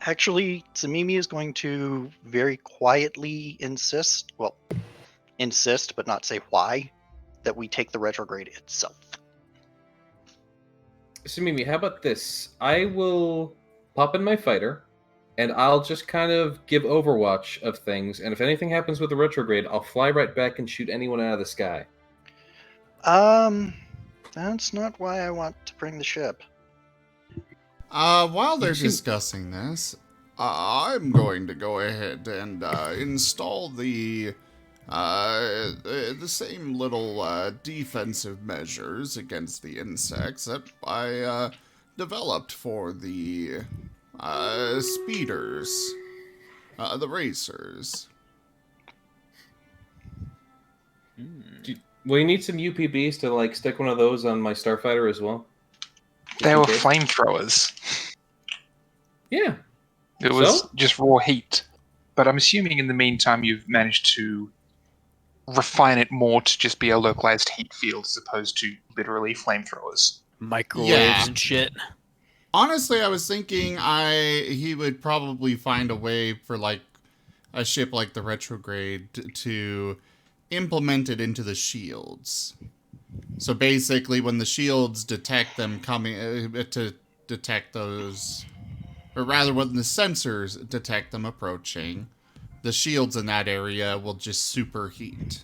Actually, Samimi is going to very quietly insist, but not say why, that we take the retrograde itself. So Mimi, how about this? I will pop in my fighter, and I'll just kind of give overwatch of things, and if anything happens with the retrograde, I'll fly right back and shoot anyone out of the sky. That's not why I want to bring the ship. While they're discussing this, I'm going to go ahead and install the same little defensive measures against the insects that I developed for the speeders, the racers. Will you need some UPBs to like stick one of those on my Starfighter as well? They in were case? flamethrowers. Yeah. It was So? just raw heat. But I'm assuming in the meantime you've managed to refine it more to just be a localized heat field as opposed to literally flamethrowers. Microwaves Yeah. and shit. Honestly, I was thinking he would probably find a way for like a ship like the Retrograde to implement it into the shields. So basically, when the shields detect them coming to detect those, or rather, when the sensors detect them approaching, the shields in that area will just superheat.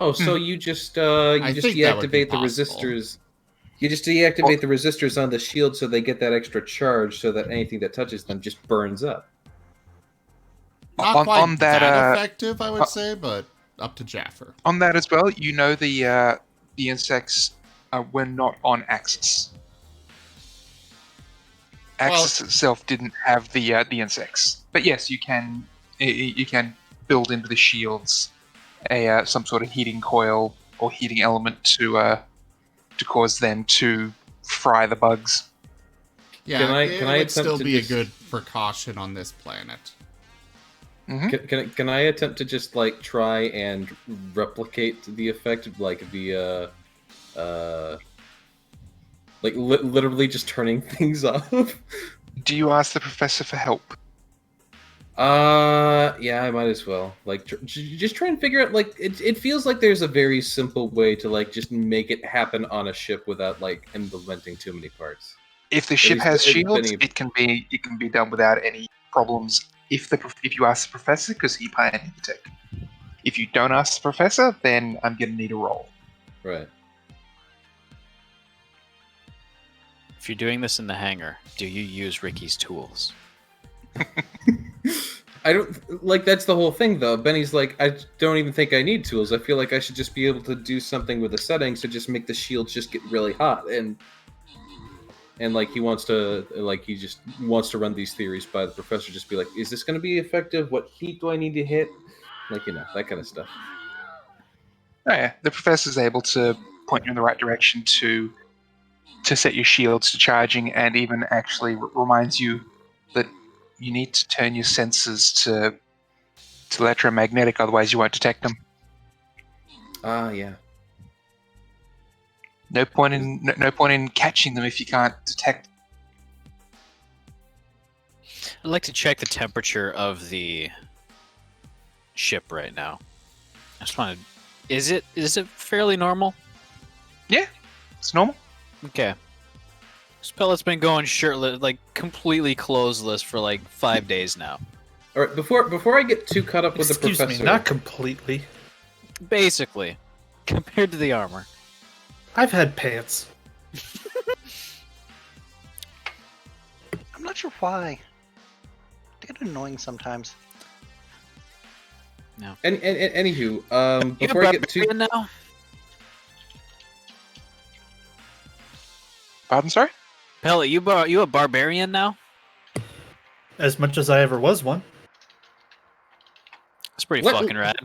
Oh, so you just I think that would be deactivate the possible. resistors. You just deactivate the resistors on the shield so they get that extra charge, so that anything that touches them just burns up. Not quite that effective, I would say, but up to Jaffer. On that as well, you know the insects were not on Axis. Axis itself didn't have the insects, but yes, you can build into the shields some sort of heating coil or heating element to cause them to fry the bugs. Yeah, Can I it would attempt still to be just- a good precaution on this planet. Can I attempt to just like try and replicate the effect of like the Like literally just turning things off. Do you ask the professor for help? Yeah, I might as well. Like, just try and figure out. Like, it feels like there's a very simple way to like just make it happen on a ship without like implementing too many parts. If the ship least has it- shields, Benny- it can be done without any problems. If you ask the professor, because he pioneered the tech. If you don't ask the professor, then I'm gonna need a roll. Right. If you're doing this in the hangar, do you use Ricky's tools? I don't like that's the whole thing though. Benny's like, I don't even think I need tools. I feel like I should just be able to do something with the settings to just make the shields just get really hot and like he just wants to run these theories by the professor. Just be like, is this going to be effective? What heat do I need to hit? Like that kind of stuff. Oh yeah, the professor's able to point you in the right direction to set your shields to charging, and even actually reminds you that you need to turn your sensors to electromagnetic, otherwise you won't detect them. Yeah. No point in catching them if you can't detect. I'd like to check the temperature of the ship right now. I just want to. Is it fairly normal? Yeah, it's normal. Okay. This pellet's been going shirtless, like completely clothesless for like 5 days now. All right. Before I get too caught up with the Excuse professor, me, not completely. Basically, compared to the armor. I've had pants. I'm not sure why. They get annoying sometimes. No. Anywho, You before I get too barbarian now? Pardon, sorry? Pellet, you a barbarian now? As much as I ever was one. That's pretty Let- fucking rad.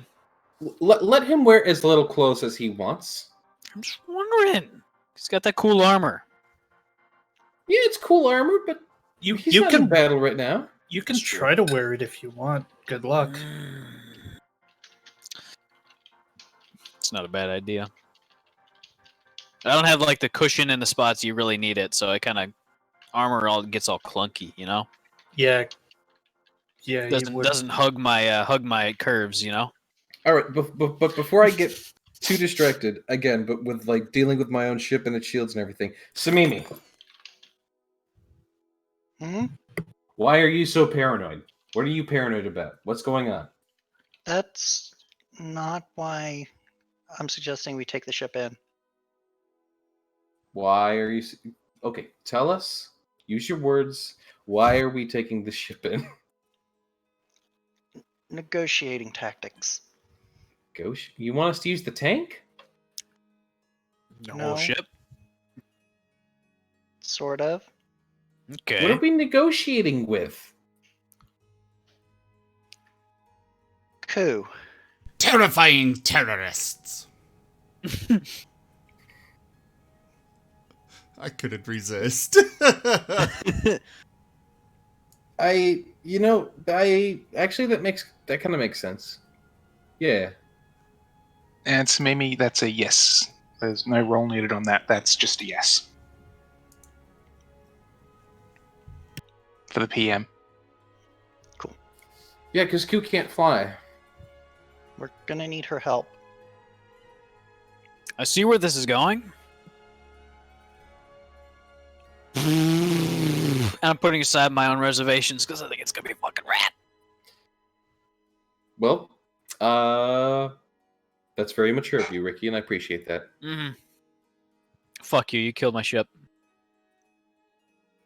let him wear as little clothes as he wants. I'm just wondering. He's got that cool armor. Yeah, it's cool armor, but he's You not in can battle right now. you can That's true. try to wear it if you want. Good luck. It's not a bad idea. I don't have like the cushion in the spots you really need it, so I kind of armor gets all clunky, you know. Yeah. Yeah, you would. Doesn't hug my curves, you know. All right, but before I get too distracted again, but with like dealing with my own ship and its shields and everything, Samimi, Hmm? why are you so paranoid? What are you paranoid about? What's going on? That's not why I'm suggesting we take the ship in. Why are you? Okay, tell us. Use your words. Why are we taking the ship in? Negotiating tactics. You want us to use the tank? The No. whole ship. Sort of. Okay. What are we negotiating with? Coup. Terrifying terrorists. I couldn't resist. I actually that kind of makes sense. Yeah. And so maybe that's a yes. There's no roll needed on that. That's just a yes. For the PM. Yeah, because Q can't fly. We're gonna need her help. I see where this is going. And I'm putting aside my own reservations because I think it's gonna be fucking rad. Well, that's very mature of you, Ricky, and I appreciate that. Mm-hmm. Fuck you! You killed my ship.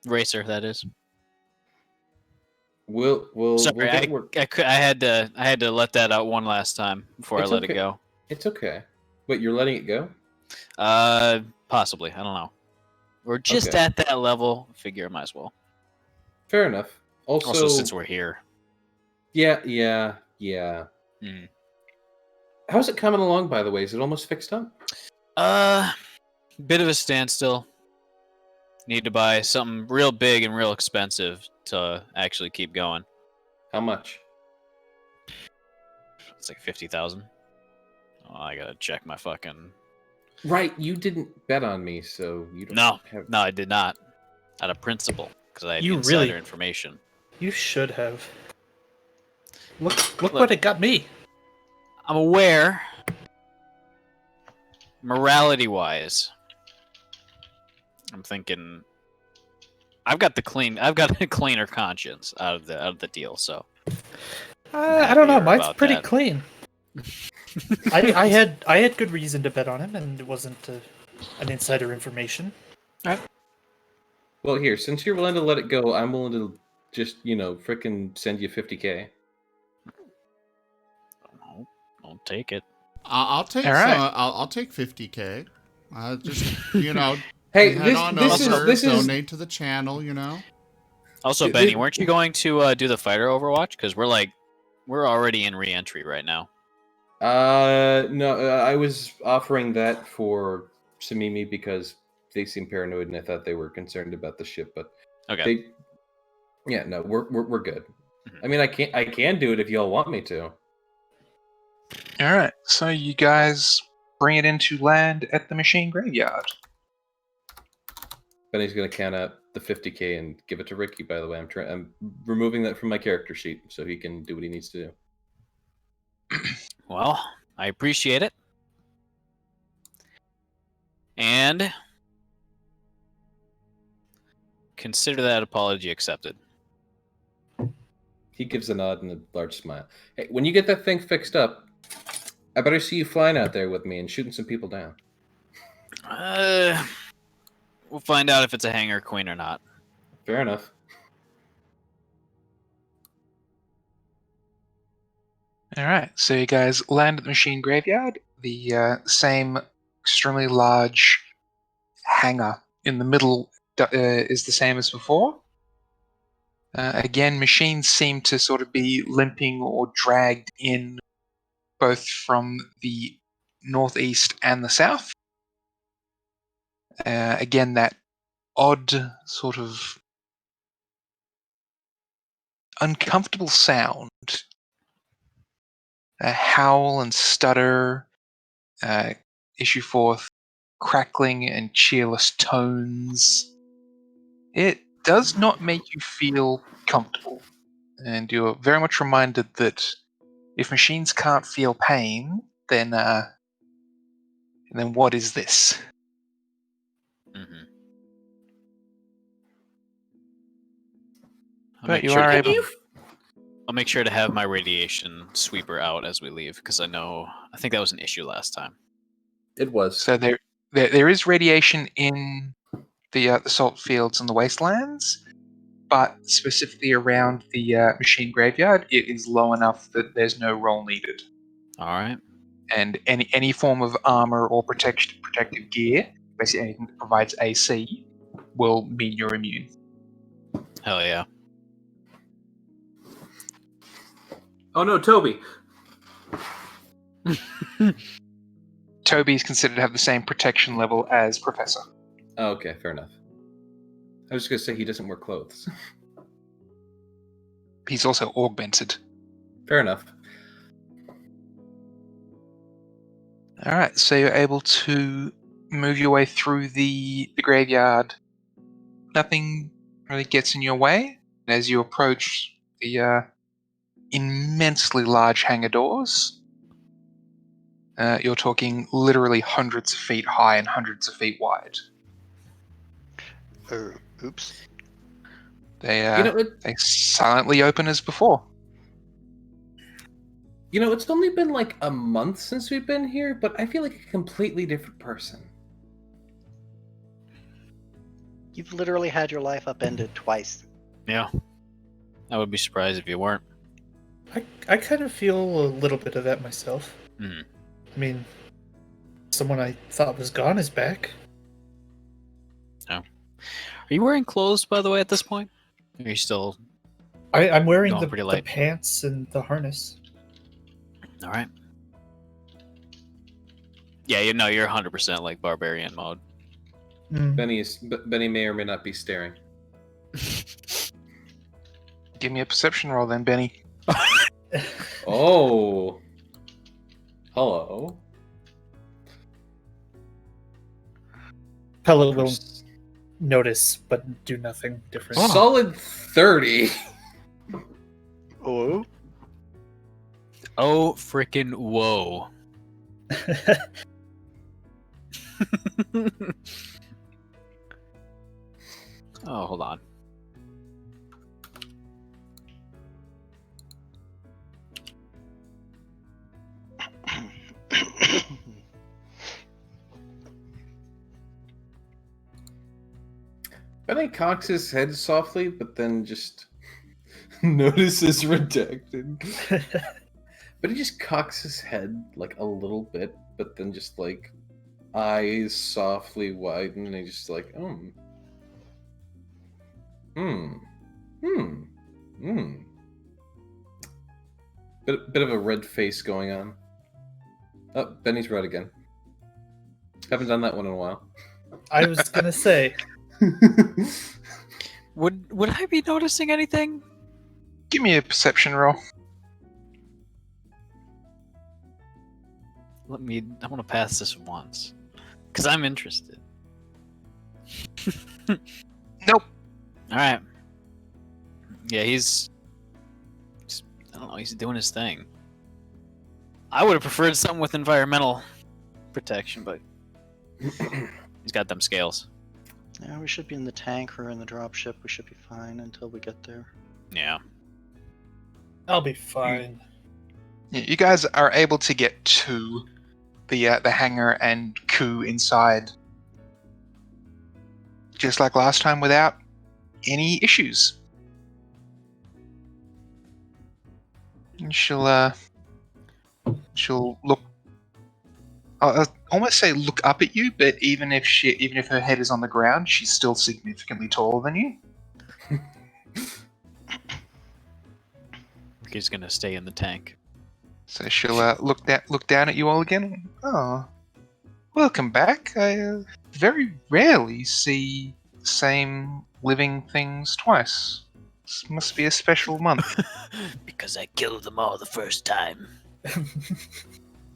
Racer, that is. We'll Sorry, get it work. I had to let that out one last time before It's I let okay. it go. It's okay. Wait, you're letting it go? Possibly. I don't know. We're just Okay. at that level. Figure I might as well. Fair enough. Also, since we're here. Yeah. Mm. How's it coming along, by the way? Is it almost fixed up? Bit of a standstill. Need to buy something real big and real expensive to actually keep going. How much? It's like 50,000. Oh, I gotta check my fucking Right, you didn't bet on me, so you don't No, have... no, I did not. Out of principle, because I had You insider really- information. You should have. Look what it got me. I'm aware, morality-wise, I'm thinking I've got a cleaner conscience out of the deal. So I don't know. happier Mine's about pretty that. clean. I had good reason to bet on him, and it wasn't an insider information. Well, here, since you're willing to let it go, I'm willing to just, frickin' send you 50K. I'll take it. I'll take All right. I'll take 50K. Just Hey, head on this over, is donate to the channel. Also, Th- Benny, th- weren't you going to do the fighter Overwatch? Because we're already in re-entry right now. No, I was offering that for Samimi because they seem paranoid and I thought they were concerned about the ship, but Okay. no, we're good. Mhm. I mean, I can do it if y'all want me to. All right, so you guys bring it into land at the machine graveyard. Benny's gonna count out the 50K and give it to Ricky. By the way, I'm removing that from my character sheet so he can do what he needs to do. Well, I appreciate it. And consider that apology accepted. He gives a nod and a large smile. Hey, when you get that thing fixed up, I better see you flying out there with me and shooting some people down. We'll find out if it's a hanger queen or not. Fair enough. All right, so you guys land at the machine graveyard. The same extremely large hangar in the middle is the same as before. Again, machines seem to sort of be limping or dragged in both from the northeast and the south. Again, that odd sort of uncomfortable sound. Howl and stutter issue forth crackling and cheerless tones. It does not make you feel comfortable, and you're very much reminded that if machines can't feel pain, then what is this? Mm-hmm. But you are able. I'll make sure to have my radiation sweeper out as we leave, because I think that was an issue last time. It was. So there is radiation in the salt fields and the wastelands, but specifically around the machine graveyard, it is low enough that there's no roll needed. All right. And any form of armor or protective gear, basically anything that provides AC, will mean you're immune. Hell yeah. Oh no, Toby. Toby is considered to have the same protection level as Professor. Oh, okay, fair enough. I was just gonna say he doesn't wear clothes. He's also augmented. Fair enough. All right, so you're able to move your way through the graveyard. Nothing really gets in your way. As you approach the immensely large hangar doors, you're talking literally hundreds of feet high and hundreds of feet wide. Oops. They they silently open as before. It's only been like a month since we've been here, but I feel like a completely different person. You've literally had your life upended twice. Yeah. I would be surprised if you weren't. I kind of feel a little bit of that myself. Mhm. I mean, someone I thought was gone is back. Are you wearing clothes, by the way, at this point? Or are you still... I'm wearing Going the pretty light. pants and the harness. All right. Yeah, you're 100% like barbarian mode. Mm. Benny may or may not be staring. Give me a perception roll then, Benny. Oh. Hello. Pellet will notice, but do nothing different. Solid 30. Oh, Oh, freaking whoa. Oh, hold on. I think cocks his head softly, but then just notices redacted. But he just cocks his head like a little bit, but then just like eyes softly widen, and he's just like, Bit of a red face going on. Oh, Benny's red again. Haven't done that one in a while. I was gonna say, Would I be noticing anything? Give me a perception roll. I want to pass this once. Because I'm interested. Nope. Alright. Yeah, he's I don't know, he's doing his thing. I would have preferred something with environmental protection, but he's got them scales. yeah, we should be in the tank or in the dropship. We should be fine until we get there. Yeah. I'll be fine. You guys are able to get to the hangar and coup inside, just like last time, without any issues. And she'll look. I'll almost say look up at you, but even if her head is on the ground, she's still significantly taller than you. He's gonna stay in the tank. So she'll look down at you all again. Oh, welcome back. I very rarely see the same living things twice. This must be a special month. Because I killed them all the first time.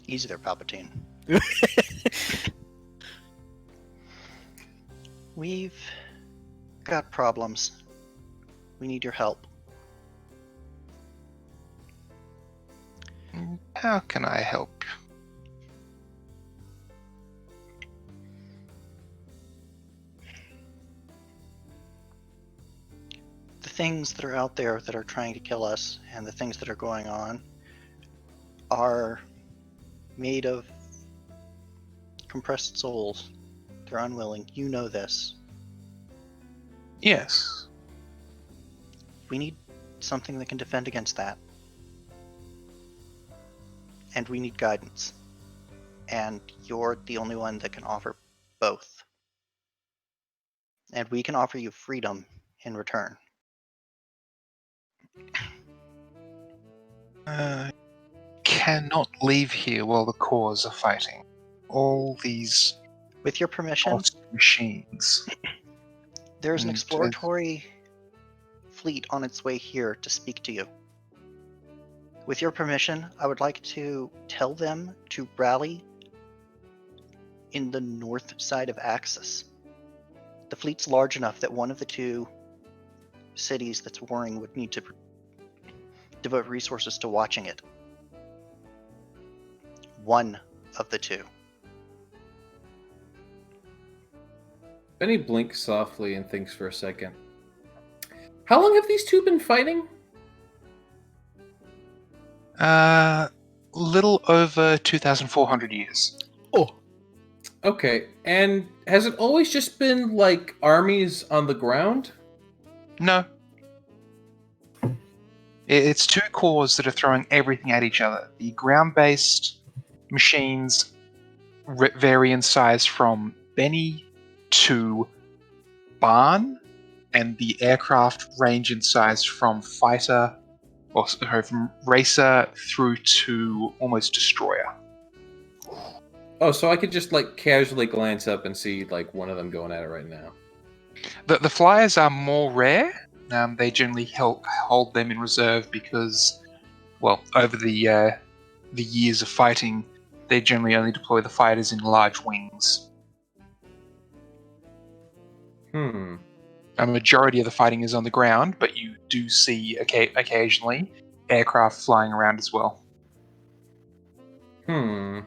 Easy there, Palpatine. We've got problems. We need your help. How can I help? The things that are out there that are trying to kill us and the things that are going on are made of compressed souls. They're unwilling. You know this. Yes. We need something that can defend against that. And we need guidance. And you're the only one that can offer both. And we can offer you freedom in return. Cannot leave here while the cores are fighting. All these With your permission, lost machines. there's an And, exploratory fleet on its way here to speak to you. With your permission, I would like to tell them to rally in the north side of Axis. The fleet's large enough that one of the two cities that's warring would need to devote resources to watching it. One of the two. Benny blinks softly and thinks for a second. How long have these two been fighting? Little over 2,400 years. Oh. Okay, and has it always just been like armies on the ground? No. It's two cores that are throwing everything at each other. The ground-based machines vary in size from Benny to Barn, and the aircraft range in size from fighter, or sorry, from racer through to almost destroyer. Oh, so I could just like casually glance up and see like one of them going at it right now. The flyers are more rare. They generally hold them in reserve because, well, over the years of fighting, they generally only deploy the fighters in large wings. A majority of the fighting is on the ground, but you do see occasionally aircraft flying around as well. Well,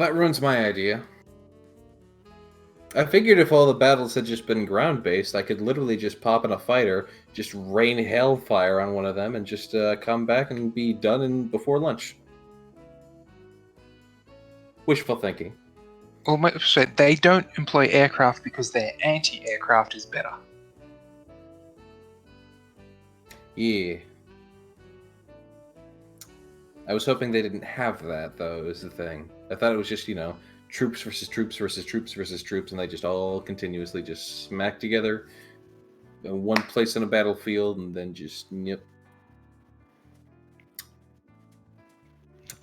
that ruins my idea. I figured if all the battles had just been ground-based, I could literally just pop in a fighter, just rain hellfire on one of them, and just come back and be done before lunch. Wishful thinking. Well, so they don't employ aircraft because their anti-aircraft is better. Yeah. I was hoping they didn't have that, though, is the thing. I thought it was just, troops versus troops versus troops versus troops, and they just all continuously just smack together in one place on a battlefield, and then just, yep.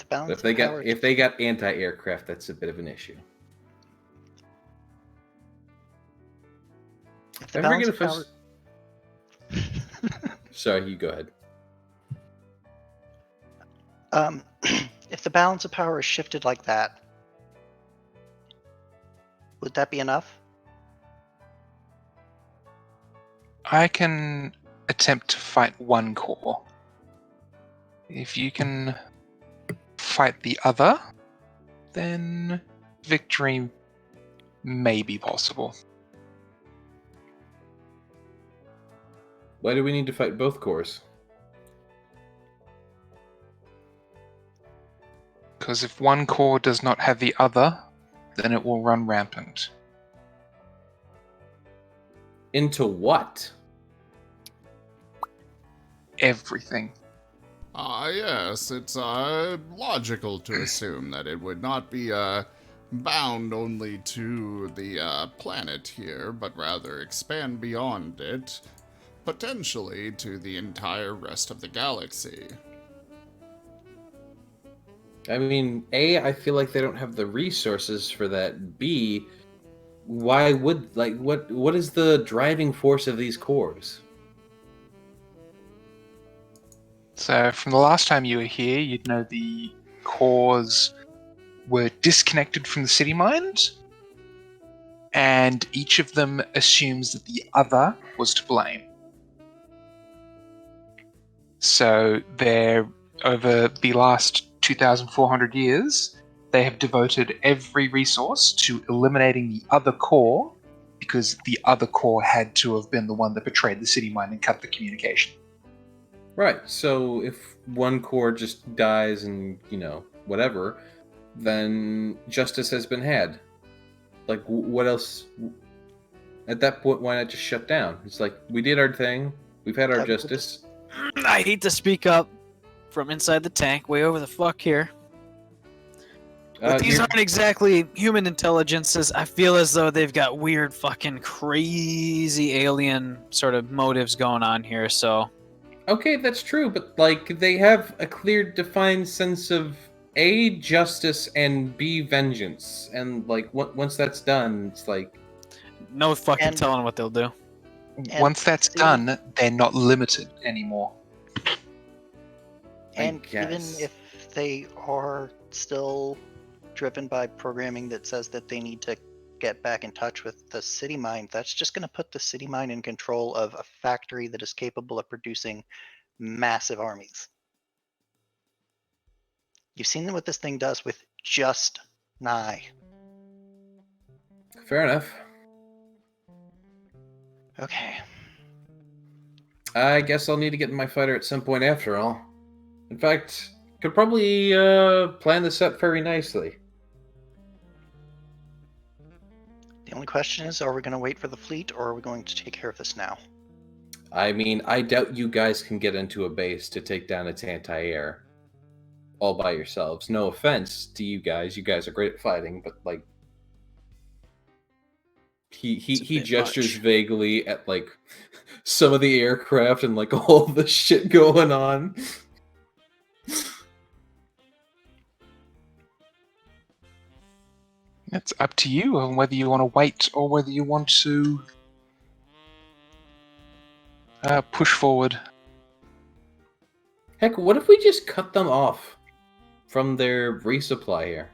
But if they got anti-aircraft, that's a bit of an issue. Sorry, you go ahead. If the balance of power is shifted like that, would that be enough? I can attempt to fight one core. If you can fight the other, then victory may be possible. Why do we need to fight both cores? Because if one core does not have the other, then it will run rampant. Into what? Everything. Yes, it's logical to assume that it would not be bound only to the planet here, but rather expand beyond it, potentially to the entire rest of the galaxy. I mean, A, I feel like they don't have the resources for that. B, why would, what is the driving force of these cores? So from the last time you were here, you'd know the cores were disconnected from the city mind, and each of them assumes that the other was to blame. So they're, over the last 2,400 years, they have devoted every resource to eliminating the other core, because the other core had to have been the one that betrayed the city mind and cut the communication. Right, so if one core just dies and, whatever, then justice has been had. Like, what else? At that point, why not just shut down? It's like, we did our thing, we've had our justice. I hate to speak up from inside the tank, way over the fuck here. But these aren't exactly human intelligences. I feel as though they've got weird fucking crazy alien sort of motives going on here, so... Okay, that's true, but, they have a clear, defined sense of A, justice, and B, vengeance. And, once that's done, it's like... No fucking telling what they'll do. Once that's done, they're not limited anymore. And even if they are still driven by programming that says that they need to get back in touch with the city mind, that's just going to put the city mind in control of a factory that is capable of producing massive armies. You've seen what this thing does with just Nye. Fair enough. Okay. I guess I'll need to get in my fighter at some point after all. In fact, could probably plan this up very nicely. The only question is, are we going to wait for the fleet, or are we going to take care of this now? I mean, I doubt you guys can get into a base to take down its anti-air all by yourselves. No offense to you guys are great at fighting, but he gestures vaguely at some of the aircraft and all the shit going on. It's up to you on whether you want to wait or whether you want to push forward. Heck, what if we just cut them off from their resupply here?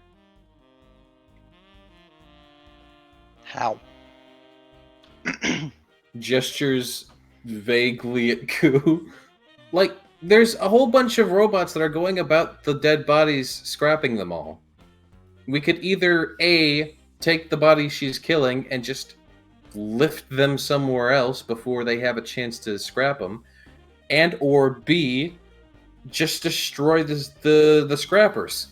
How? Gestures vaguely at Ku. Like, there's a whole bunch of robots that are going about the dead bodies, scrapping them all. We could either A, take the bodies she's killing and just lift them somewhere else before they have a chance to scrap them, and or B, just destroy the scrappers.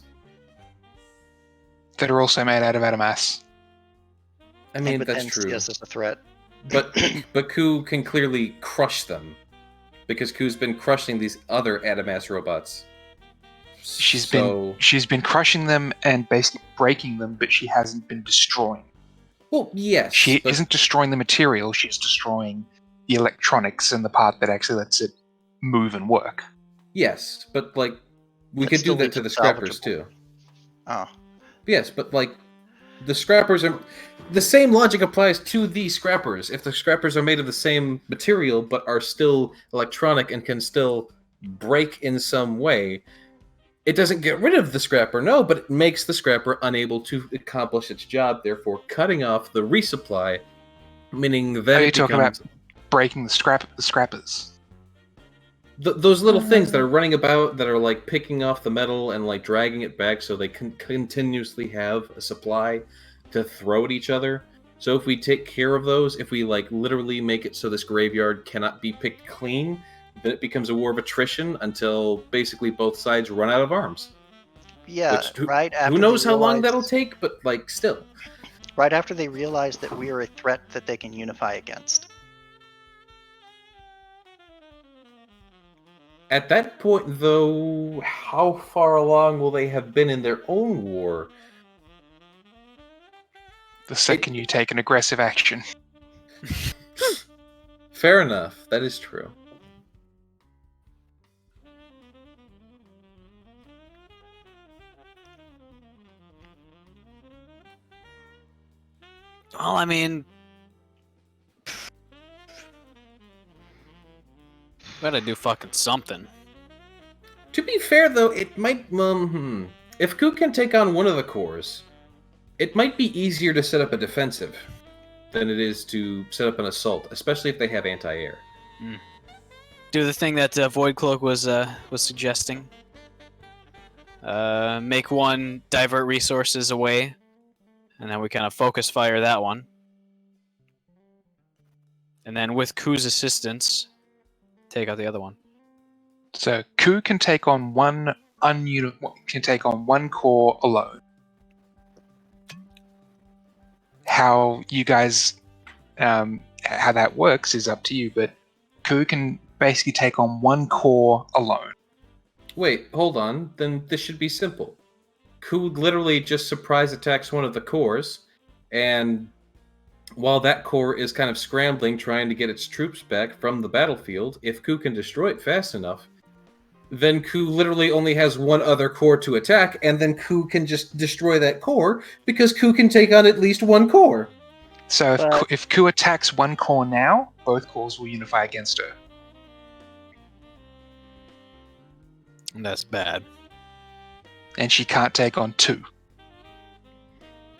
That are also made out of adamas. I mean, and that's then true. see us as a threat. But Ku can clearly crush them because Ku's been crushing these other adamas robots. She's been crushing them and basically breaking them, but she hasn't been destroying. Well, yes. She but isn't destroying the material, she's destroying the electronics and the part that actually lets it move and work. Yes, but like we That could do still that leaves to the it scrappers salvageable. too. Oh, Yes, but like the scrappers are the same logic applies to the scrappers. If the scrappers are made of the same material but are still electronic and can still break in some way, it doesn't get rid of the scrapper, no, but it makes the scrapper unable to accomplish its job, therefore cutting off the resupply, meaning then Are you it talking becomes about breaking the scrappers? those little things that are running about that are like picking off the metal and like dragging it back so they can continuously have a supply to throw at each other. So if we take care of those, if we like literally make it so this graveyard cannot be picked clean, then it becomes a war of attrition until basically both sides run out of arms. yeah. Which, Right after who knows they how long realize- that'll take, but like still. Right after they realize that we are a threat that they can unify against. At that point, though, how far along will they have been in their own war? The second you take an aggressive action. Fair enough. That is true. Well, I mean, gotta do fucking something. To be fair, though, it might. If Ku can take on one of the cores, it might be easier to set up a defensive than it is to set up an assault, especially if they have anti-air. Do the thing that Void Cloak was suggesting. Make one divert resources away, and then we kind of focus fire that one. And then with Ku's assistance, take out the other one. So Ku can take on one core alone. How you guys how that works is up to you, but Ku can basically take on one core alone. Wait, hold on. Then this should be simple. Ku literally just surprise attacks one of the cores, and while that core is kind of scrambling, trying to get its troops back from the battlefield, if Ku can destroy it fast enough, then Ku literally only has one other core to attack, and then Ku can just destroy that core, because Ku can take on at least one core. So But- if Ku attacks one core now, both cores will unify against her. And that's bad. And she can't take on two.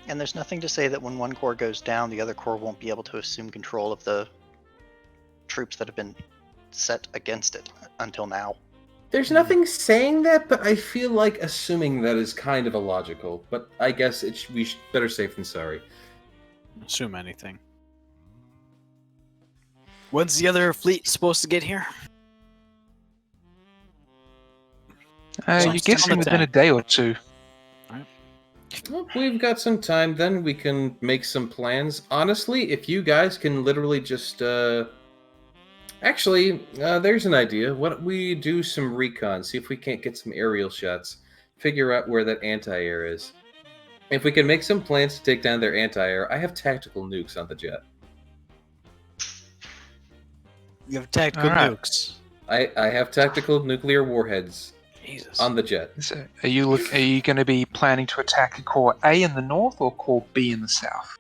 And there's nothing to say that when one core goes down, the other core won't be able to assume control of the troops that have been set against it until now. There's nothing saying that, but I feel like assuming that is kind of illogical. But I guess better safe than sorry. Assume anything. When's the other fleet supposed to get here? You're Sounds guessing down the within a tank. day or two. Well, we've got some time, then we can make some plans. Honestly, if you guys can literally just, Actually, there's an idea. Why don't we do some recon, see if we can't get some aerial shots, figure out where that anti-air is. If we can make some plans to take down their anti-air, I have tactical nukes on the jet. You have tactical Alright. nukes. I have tactical nuclear warheads Jesus. on the jet. So are you going to be planning to attack core A in the north or core B in the south?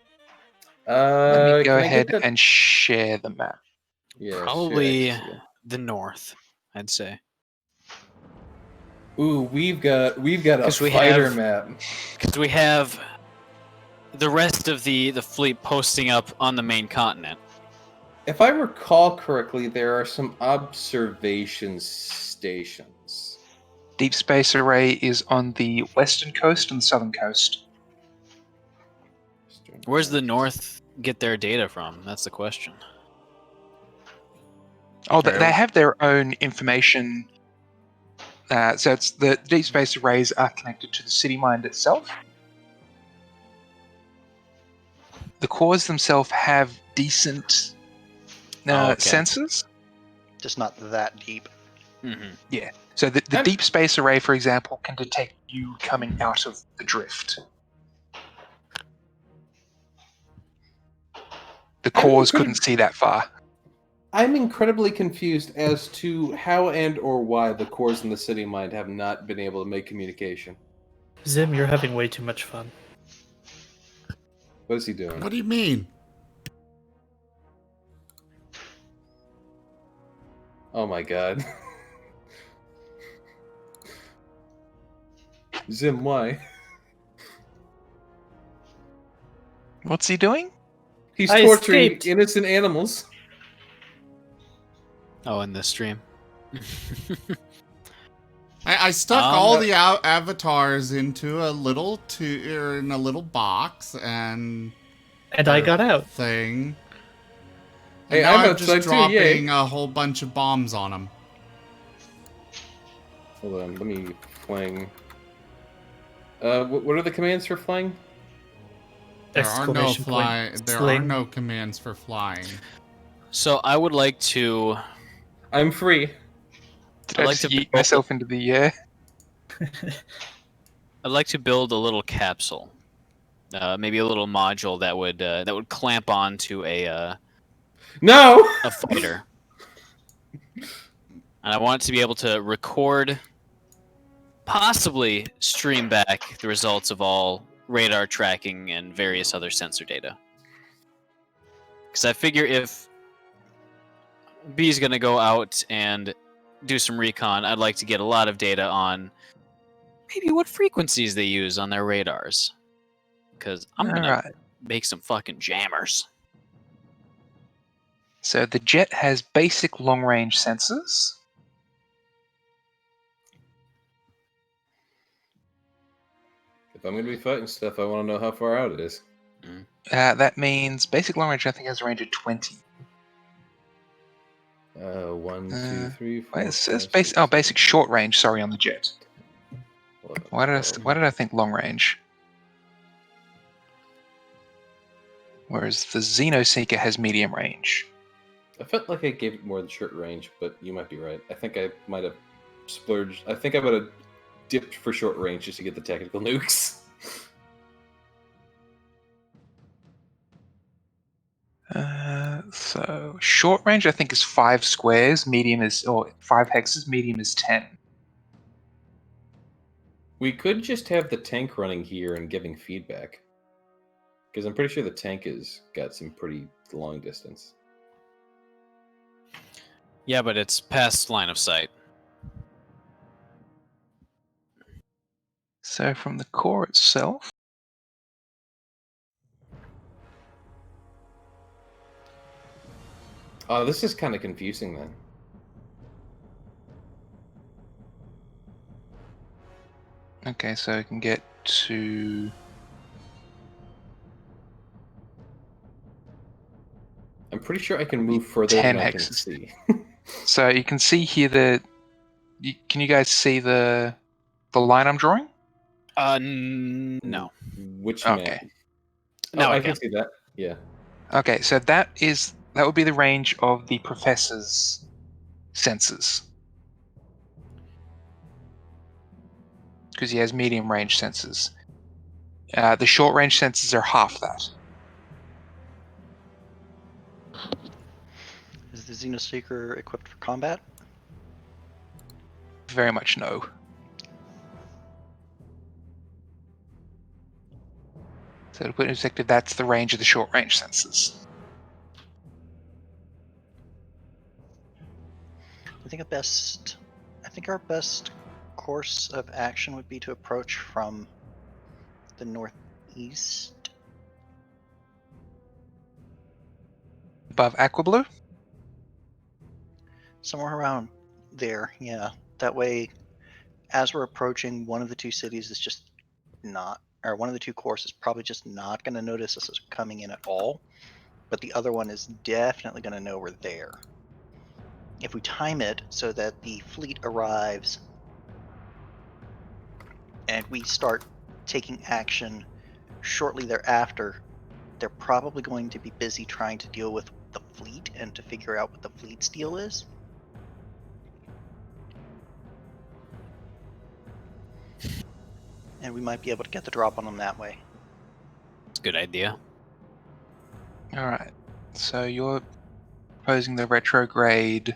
Let me go can I get ahead that- and share the map. Yeah, Probably shit, yeah. the north, I'd say. Ooh, we've got a 'Cause we fighter have- map. Because we have the rest of the fleet posting up on the main continent. If I recall correctly, there are some observation stations. Deep Space Array is on the western coast and the southern coast. Where's the North get their data from? That's the question. Oh, Sorry. they have their own information. So it's the Deep Space Arrays are connected to the city mind itself. The cores themselves have decent sensors. Just not that deep. Mm-hmm. Yeah. So the Deep Space Array, for example, can detect you coming out of the drift. The cores couldn't see that far. I'm incredibly confused as to how and or why the cores in the city mind have not been able to make communication. Zim, you're having way too much fun. What is he doing? What do you mean? Oh my god. Zim, why? What's he doing? He's I torturing escaped. innocent animals. Oh, in this stream. I stuck all the avatars into a little in a little box and I got out. thing. Hey, And now I'm I'm just outside too, yay. dropping a whole bunch of bombs on them. Hold on, let me fling. What are the commands for flying? There are no Exclamation point. There are Sling. no commands for flying. So I would like to. I'm free. Did I'd I like just to yeet myself into the air? I'd like to build a little capsule, maybe a little module that would clamp onto a No! fighter, and I want it to be able to record, possibly stream back the results of all radar tracking and various other sensor data. Because I figure if B's going to go out and do some recon, I'd like to get a lot of data on maybe what frequencies they use on their radars. Because I'm going to make some fucking jammers. So the jet has basic long-range sensors. If I'm going to be fighting stuff, I want to know how far out it is. That means basic long-range, I think, has a range of 20. 1, 2, 3, 4. It's 5, basic. 6, Basic short range. Sorry, on the jet. 11, Why did 12. I think long range? Whereas the Xenoseeker has medium range. I felt like I gave it more than short range, but you might be right. I think I might have splurged. I think I might have dipped for short range just to get the tactical nukes. So short range, I think, is 5 squares. Medium is 5 hexes. Medium is 10. We could just have the tank running here and giving feedback. Because I'm pretty sure the tank has got some pretty long distance. Yeah, but it's past line of sight. So from the core itself, Oh, this is kind of confusing then. okay, so we can get to. I'm pretty sure I can move further 10 than I can hexes. see. So you can see here can you guys see the line I'm drawing? No. Which Okay. map? Now Oh, I I can can. see that. Yeah. Okay, so that would be the range of the professor's sensors. Because he has medium range sensors. The short range sensors are half that. Is the Xenoseeker equipped for combat? Very much no. So to put in perspective, that's the range of the short range sensors. I think our best course of action would be to approach from the northeast above aqua blue? Somewhere around there, yeah. That way, as we're approaching, one of the two cities is just not, or one of the two cores is probably just not going to notice us as coming in at all. But the other one is definitely going to know we're there. If we time it so that the fleet arrives and we start taking action shortly thereafter, they're probably going to be busy trying to deal with the fleet and to figure out what the fleet's deal is. And we might be able to get the drop on them that way. It's a good idea. Alright. So you're proposing the retrograde.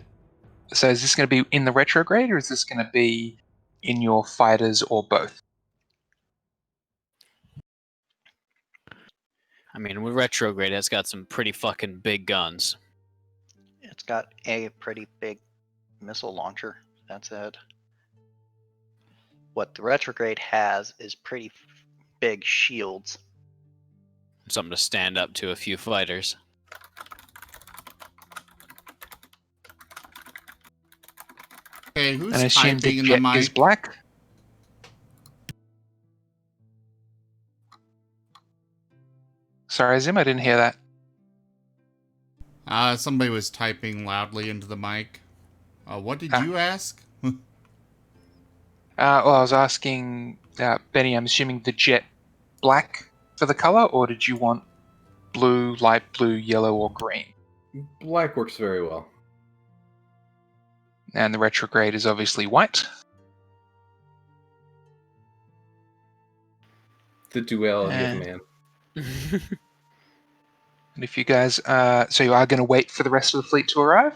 So is this going to be in the retrograde, or is this going to be in your fighters, or both? I mean, with Retrograde, it's got some pretty fucking big guns. It's got a pretty big missile launcher. That's it. What the retrograde has is pretty big shields. Something to stand up to a few fighters. Hey, who's And I assume typing the in the jet mic? is black. Sorry, Zim, I didn't hear that. Somebody was typing loudly into the mic. What did you ask? Well, I was asking Benny, I'm assuming the jet black for the color, or did you want blue, light blue, yellow, or green? Black works very well. And the retrograde is obviously white. The duality And- of man. And if you guys, so you are going to wait for the rest of the fleet to arrive?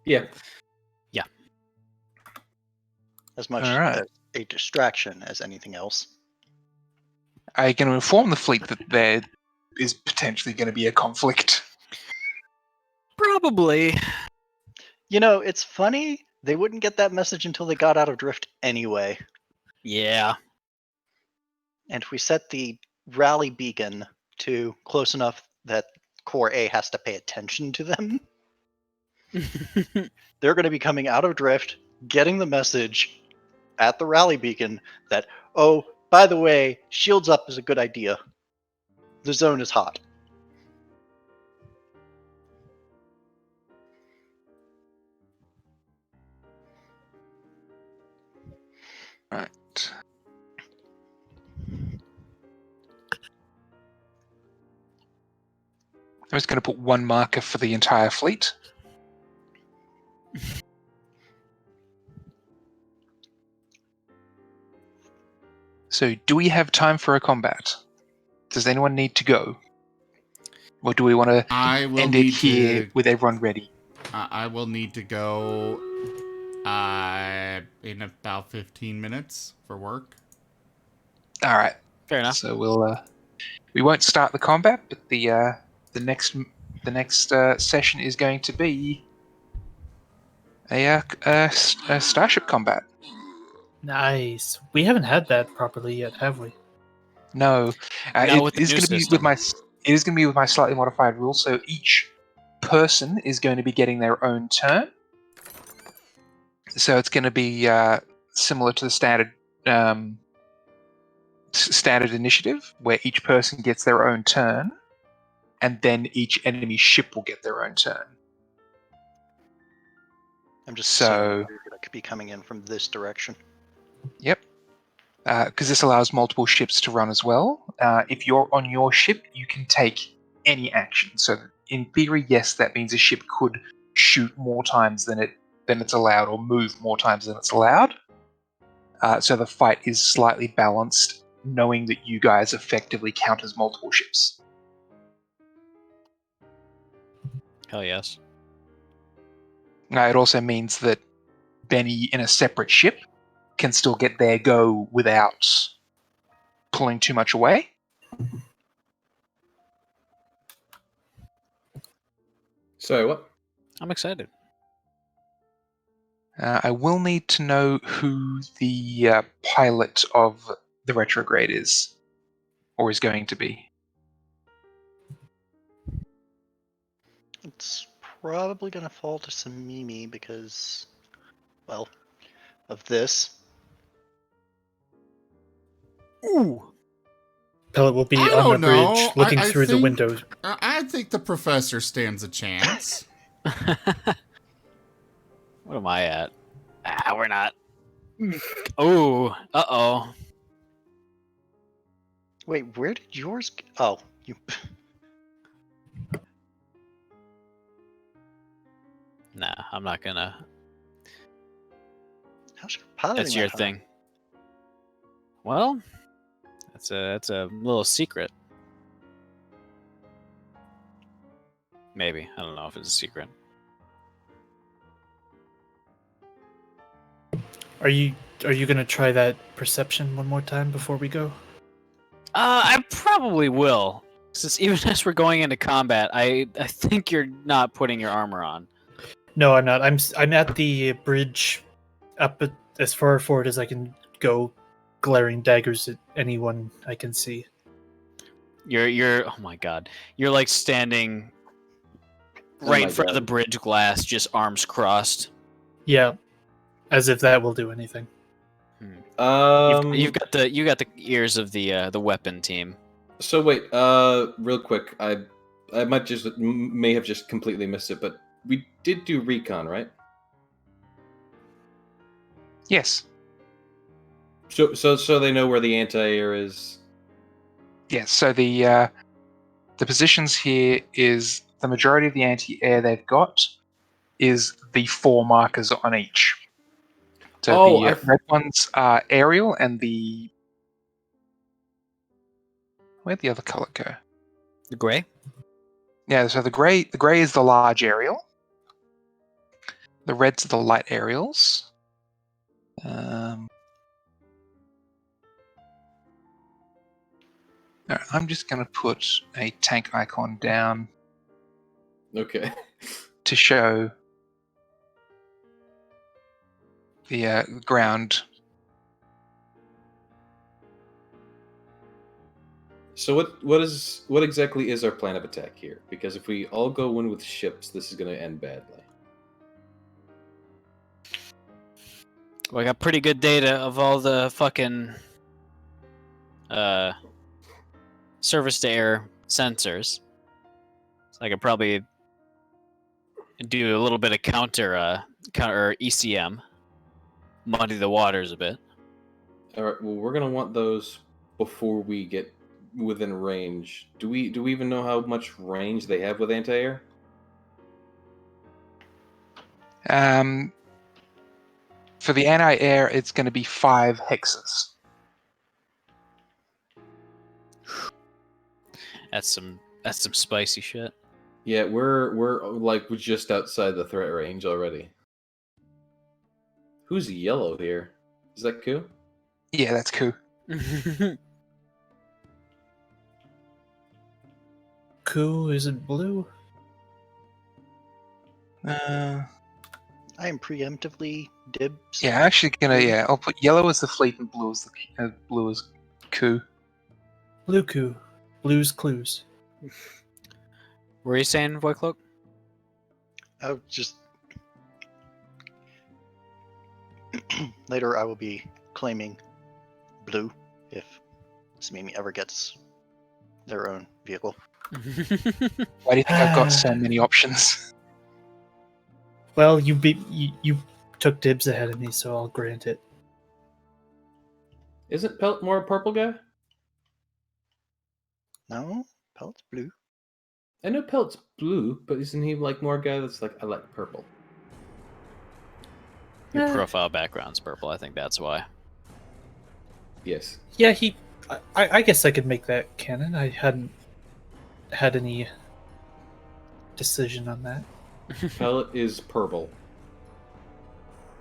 Yeah. As much Alright. as a distraction as anything else. Are you going to inform the fleet that there is potentially going to be a conflict? Probably. You know, it's funny. They wouldn't get that message until they got out of drift anyway. Yeah. And if we set the rally beacon to close enough that Core A has to pay attention to them, they're going to be coming out of drift, getting the message at the rally beacon that, oh, by the way, shields up is a good idea. The zone is hot. Right. I'm just going to put one marker for the entire fleet. So, do we have time for a combat? Does anyone need to go? Or do we want to I will end it need here to. with everyone ready? I will need to go. In about 15 minutes for work. Alright. Fair enough. So we won't start the combat, but the next session is going to be a starship combat. Nice. We haven't had that properly yet, have we? No, Not with the is new going to be system. it is going to be with my slightly modified rules. So each person is going to be getting their own turn. So it's going to be similar to the standard initiative, where each person gets their own turn, and then each enemy ship will get their own turn. I'm just So- assuming they're going to be coming in from this direction. Yep. Because this allows multiple ships to run as well. If you're on your ship, you can take any action. So in theory, yes, that means a ship could shoot more times than it's allowed, or move more times than it's allowed. So the fight is slightly balanced, knowing that you guys effectively count as multiple ships. Hell yes. It also means that Benny in a separate ship can still get their go without pulling too much away. Sorry, what? I'm excited. I will need to know who the pilot of the retrograde is, or is going to be. it's probably gonna fall to Samimi because, well, of this. Ooh. Pellet will be I on the don't know. bridge looking I through the think- window. I think the professor stands a chance. What am I at? Ah, we're not. Oh, uh-oh. Wait, where did yours? Oh, you. Nah, I'm not gonna. How's your piloting? That's your that high? thing. Well, that's a little secret. Maybe. I don't know if it's a secret. Are you gonna try that perception one more time before we go? I probably will. Since even as we're going into combat, I think you're not putting your armor on. No, I'm not. I'm at the bridge, as far forward as I can go, glaring daggers at anyone I can see. You're oh my god. You're like standing Oh right my in front of God. the bridge glass, just arms crossed. Yeah, as if that will do anything. You've got the ears of the weapon team. So wait, real quick, I might just may have just completely missed it, but we did do recon, right? Yes. So they know where the anti-air is. Yes. So the positions here is the majority of the anti-air they've got is the 4 markers on each. So Oh, the red ones are aerial, and where'd the other color go? The gray? Yeah, so the gray is the large aerial. The reds are the light aerials. Alright, I'm just going to put a tank icon down Okay. to show the ground. So what exactly is our plan of attack here? Because if we all go in with ships, this is going to end badly. Well, I got pretty good data of all the fucking surface to air sensors. So I could probably do a little bit of counter ECM, muddy the waters a bit. All right. Well, we're going to want those before we get within range. Do we even know how much range they have with anti-air? For the anti-air, it's going to be 5 hexes. That's some spicy shit. Yeah, we're just outside the threat range already. Who's yellow here? Is that Ku? Yeah, that's cool. Ku isn't blue. Uh, I am preemptively dibs. yeah, actually gonna I'll put yellow as the fleet and blue as coup. Blue Ku. Blue's clues. What were you saying, Voicloak? Oh, just later I will be claiming blue if Samimi ever gets their own vehicle. Why do you think I've got so many options? Well, you took dibs ahead of me, so I'll grant it. Isn't Pelt more a purple guy? No, Pelt's blue. I know Pelt's blue, but isn't he like more a guy that's like, I like purple? Your Eh. profile background's purple. I think that's why. Yes. Yeah, I guess I could make that canon. I hadn't had any decision on that. Pellet is purple.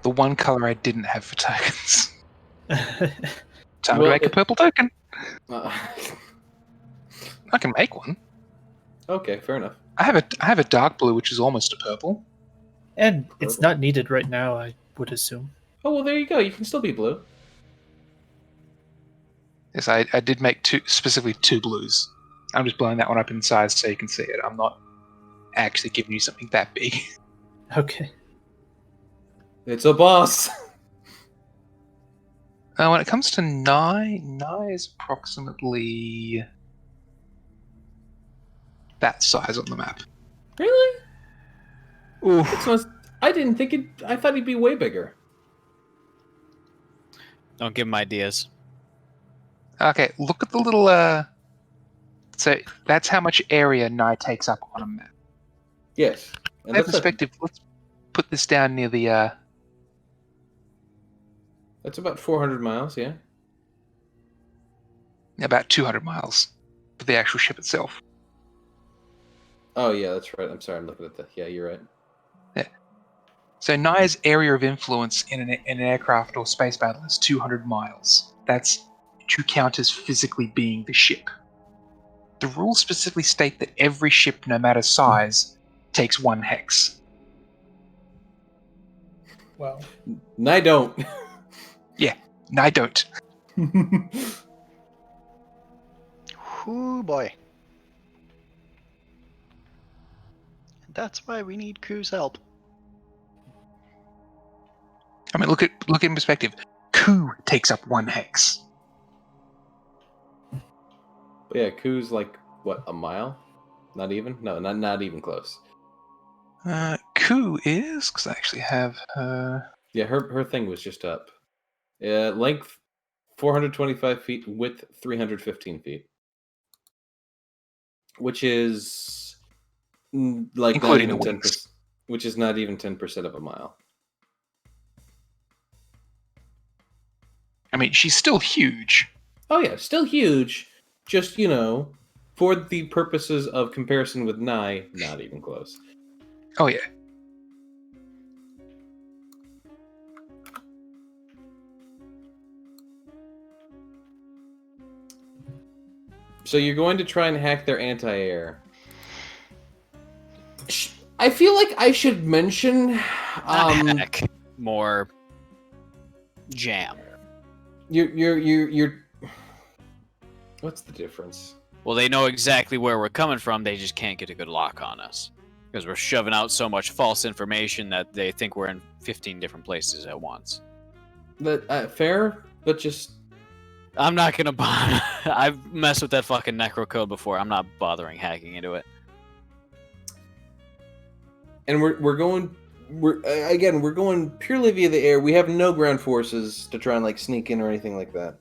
The one color I didn't have for tokens. Time Well, to make a purple token. Uh, I can make one. okay, fair enough. I have a dark blue, which is almost a purple. And it's Purple. not needed right now, I would assume. Oh, well, there you go. You can still be blue. Yes, I did make specifically two blues. I'm just blowing that one up in size so you can see it. I'm not actually giving you something that big. Okay. It's a boss. When it comes to Nye is approximately that size on the map. Really? Oof. It's not, I didn't think it. I thought he'd be way bigger. Don't give him ideas. Okay, look at the little. So that's how much area Nye takes up on a map. Yes. In And that that's like, perspective, let's put this down near the. that's about 400 miles. Yeah. About 200 miles for the actual ship itself. Oh yeah, that's right. I'm sorry. I'm looking at the. Yeah, you're right. So Nye's area of influence in an aircraft or space battle is 200 miles. That's to count as physically being the ship. The rules specifically state that every ship, no matter size, takes 1 hex. Well, And I don't. And I don't. Whoo boy. That's why we need crew's help. I mean, look in perspective. Coup takes up 1 hex. But yeah, Ku's like what, a mile? Not even? No, not even close. Coup is because I actually have Yeah, her thing was just up. Length 425 feet, width 315 feet, which is like not including even the 10%. wings. Which is not even 10% of a mile. I mean, she's still huge. Oh yeah, still huge. Just for the purposes of comparison with Nye, not even close. Oh yeah. So you're going to try and hack their anti-air. I feel like I should mention. Not hack, more jam. You're. What's the difference? Well, they know exactly where we're coming from. They just can't get a good lock on us because we're shoving out so much false information that they think we're in 15 different places at once. That fair, but just. I'm not gonna bother. I've messed with that fucking necro code before. I'm not bothering hacking into it. And we're going purely via the air. We have no ground forces to try and like sneak in or anything like that.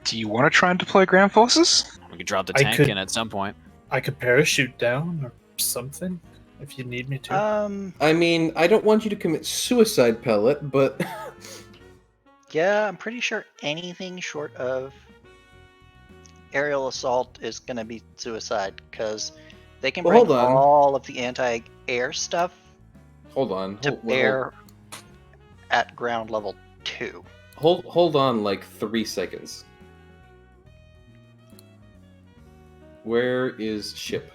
Do you want to try and deploy ground forces? We could drop the I tank could- in at some point. I could parachute down or something if you need me to. I mean, I don't want you to commit suicide, Pellet, but Yeah, I'm pretty sure anything short of aerial assault is going to be suicide because they can Well, bring hold on. all of the anti-air stuff hold on. to bear at ground level 2. Hold on like 3 seconds. Where is ship?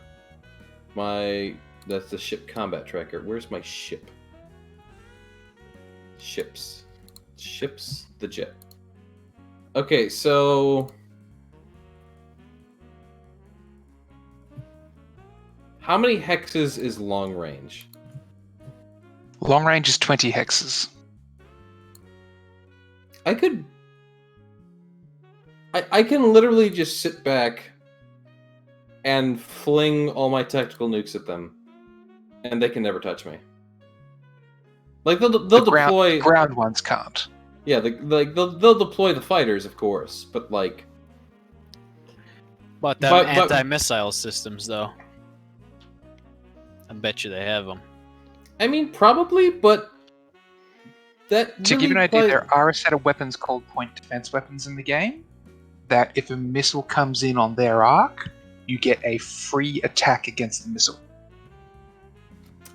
That's the ship combat tracker. Where's my ship? Ships, the jet. Okay, so how many hexes is long range? Long range is 20 hexes. I can literally just sit back and fling all my tactical nukes at them, and they can never touch me. Like they'll deploy Ground ones can't. Yeah, they'll deploy the fighters, of course, but like. But them But- anti-missile systems, though. I bet you they have them. I mean, probably, but that To give you an really idea, play- there are a set of weapons called point defense weapons in the game that if a missile comes in on their arc, you get a free attack against the missile.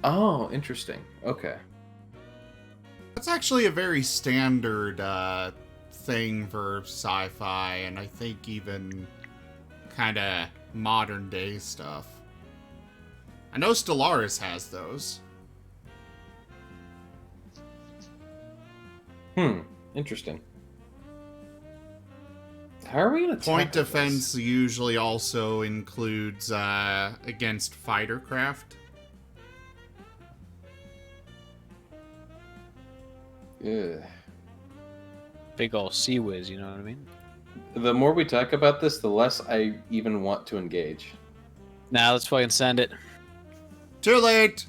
Oh, interesting. Okay. That's actually a very standard thing for sci-fi, and I think even kind of modern day stuff. I know Stellaris has those. Interesting. How are we gonna Point tackle defense this? usually also includes against fighter craft. Ugh. Big ol' sea whiz, you know what I mean? The more we talk about this, the less I even want to engage. Nah, let's fucking send it. Too late.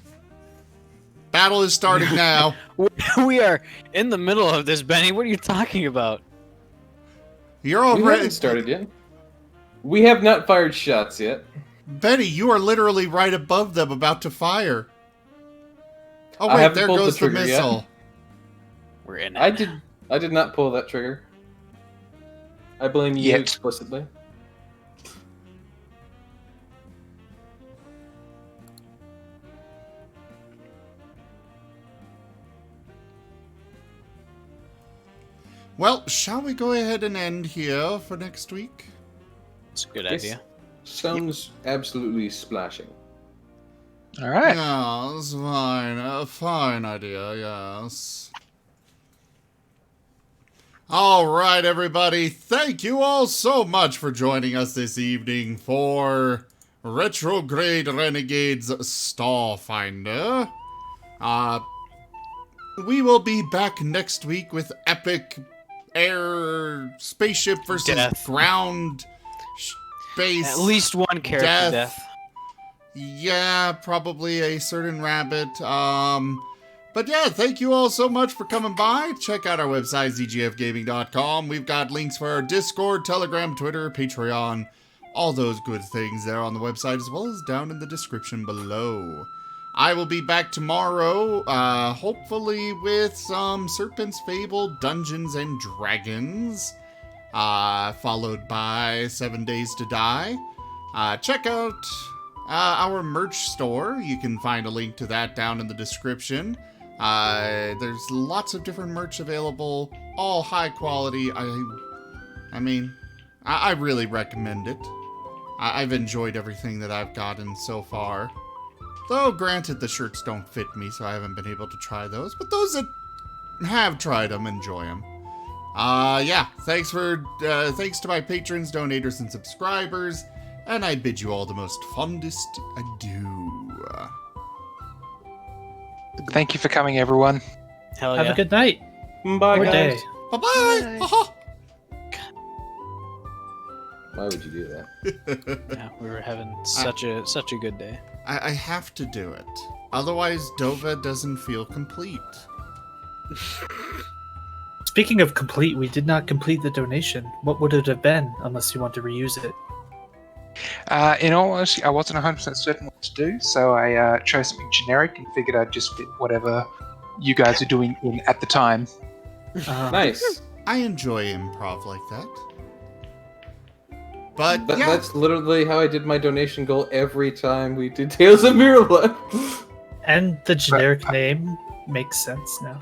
Battle is starting now. We are in the middle of this, Benny. What are you talking about? You're We already haven't started yet. We have not fired shots yet. Betty, you are literally right above them, about to fire. Oh I wait, haven't there pulled the goes the trigger yet. missile. We're in it. I did not pull that trigger. I blame you Yet. explicitly. Well, shall we go ahead and end here for next week? It's a good This idea. sounds absolutely splashing. All right. Yeah, that's fine. A fine idea, yes. All right, everybody. Thank you all so much for joining us this evening for Retrograde Renegades Starfinder. We will be back next week with epic air spaceship versus Death. ground space. At least one character death. Yeah, probably a certain rabbit. But yeah, thank you all so much for coming by. Check out our website, zgfgaming.com. We've got links for our Discord, Telegram, Twitter, Patreon, all those good things there on the website, as well as down in the description below. I will be back tomorrow, hopefully with some Serpent's Fable, Dungeons and Dragons, followed by 7 Days to Die. Check out our merch store. You can find a link to that down in the description. There's lots of different merch available, all high quality. I mean, I really recommend it. I've enjoyed everything that I've gotten so far. Though, granted, the shirts don't fit me, so I haven't been able to try those. But those that have tried them, enjoy them. Yeah, thanks to my patrons, donators, and subscribers. And I bid you all the most fondest adieu. Thank you for coming, everyone. Hell Have yeah. a good night Bye, or guys. day. Bye-bye! Why would you do that? Yeah, we were having such a good day. I have to do it. Otherwise, Dova doesn't feel complete. Speaking of complete, we did not complete the donation. What would it have been unless you want to reuse it? In all honesty, I wasn't 100% certain what to do, so I chose something generic and figured I'd just fit whatever you guys are doing in at the time. Nice. I enjoy improv like that. But, That, yeah. That's literally how I did my donation goal every time we did Tales of Mirror. And the generic name makes sense now.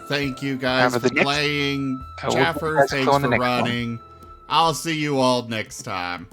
Thank you guys However, for the next- playing. we'll Jaffer, guys thanks go on for the next one. running. I'll see you all next time.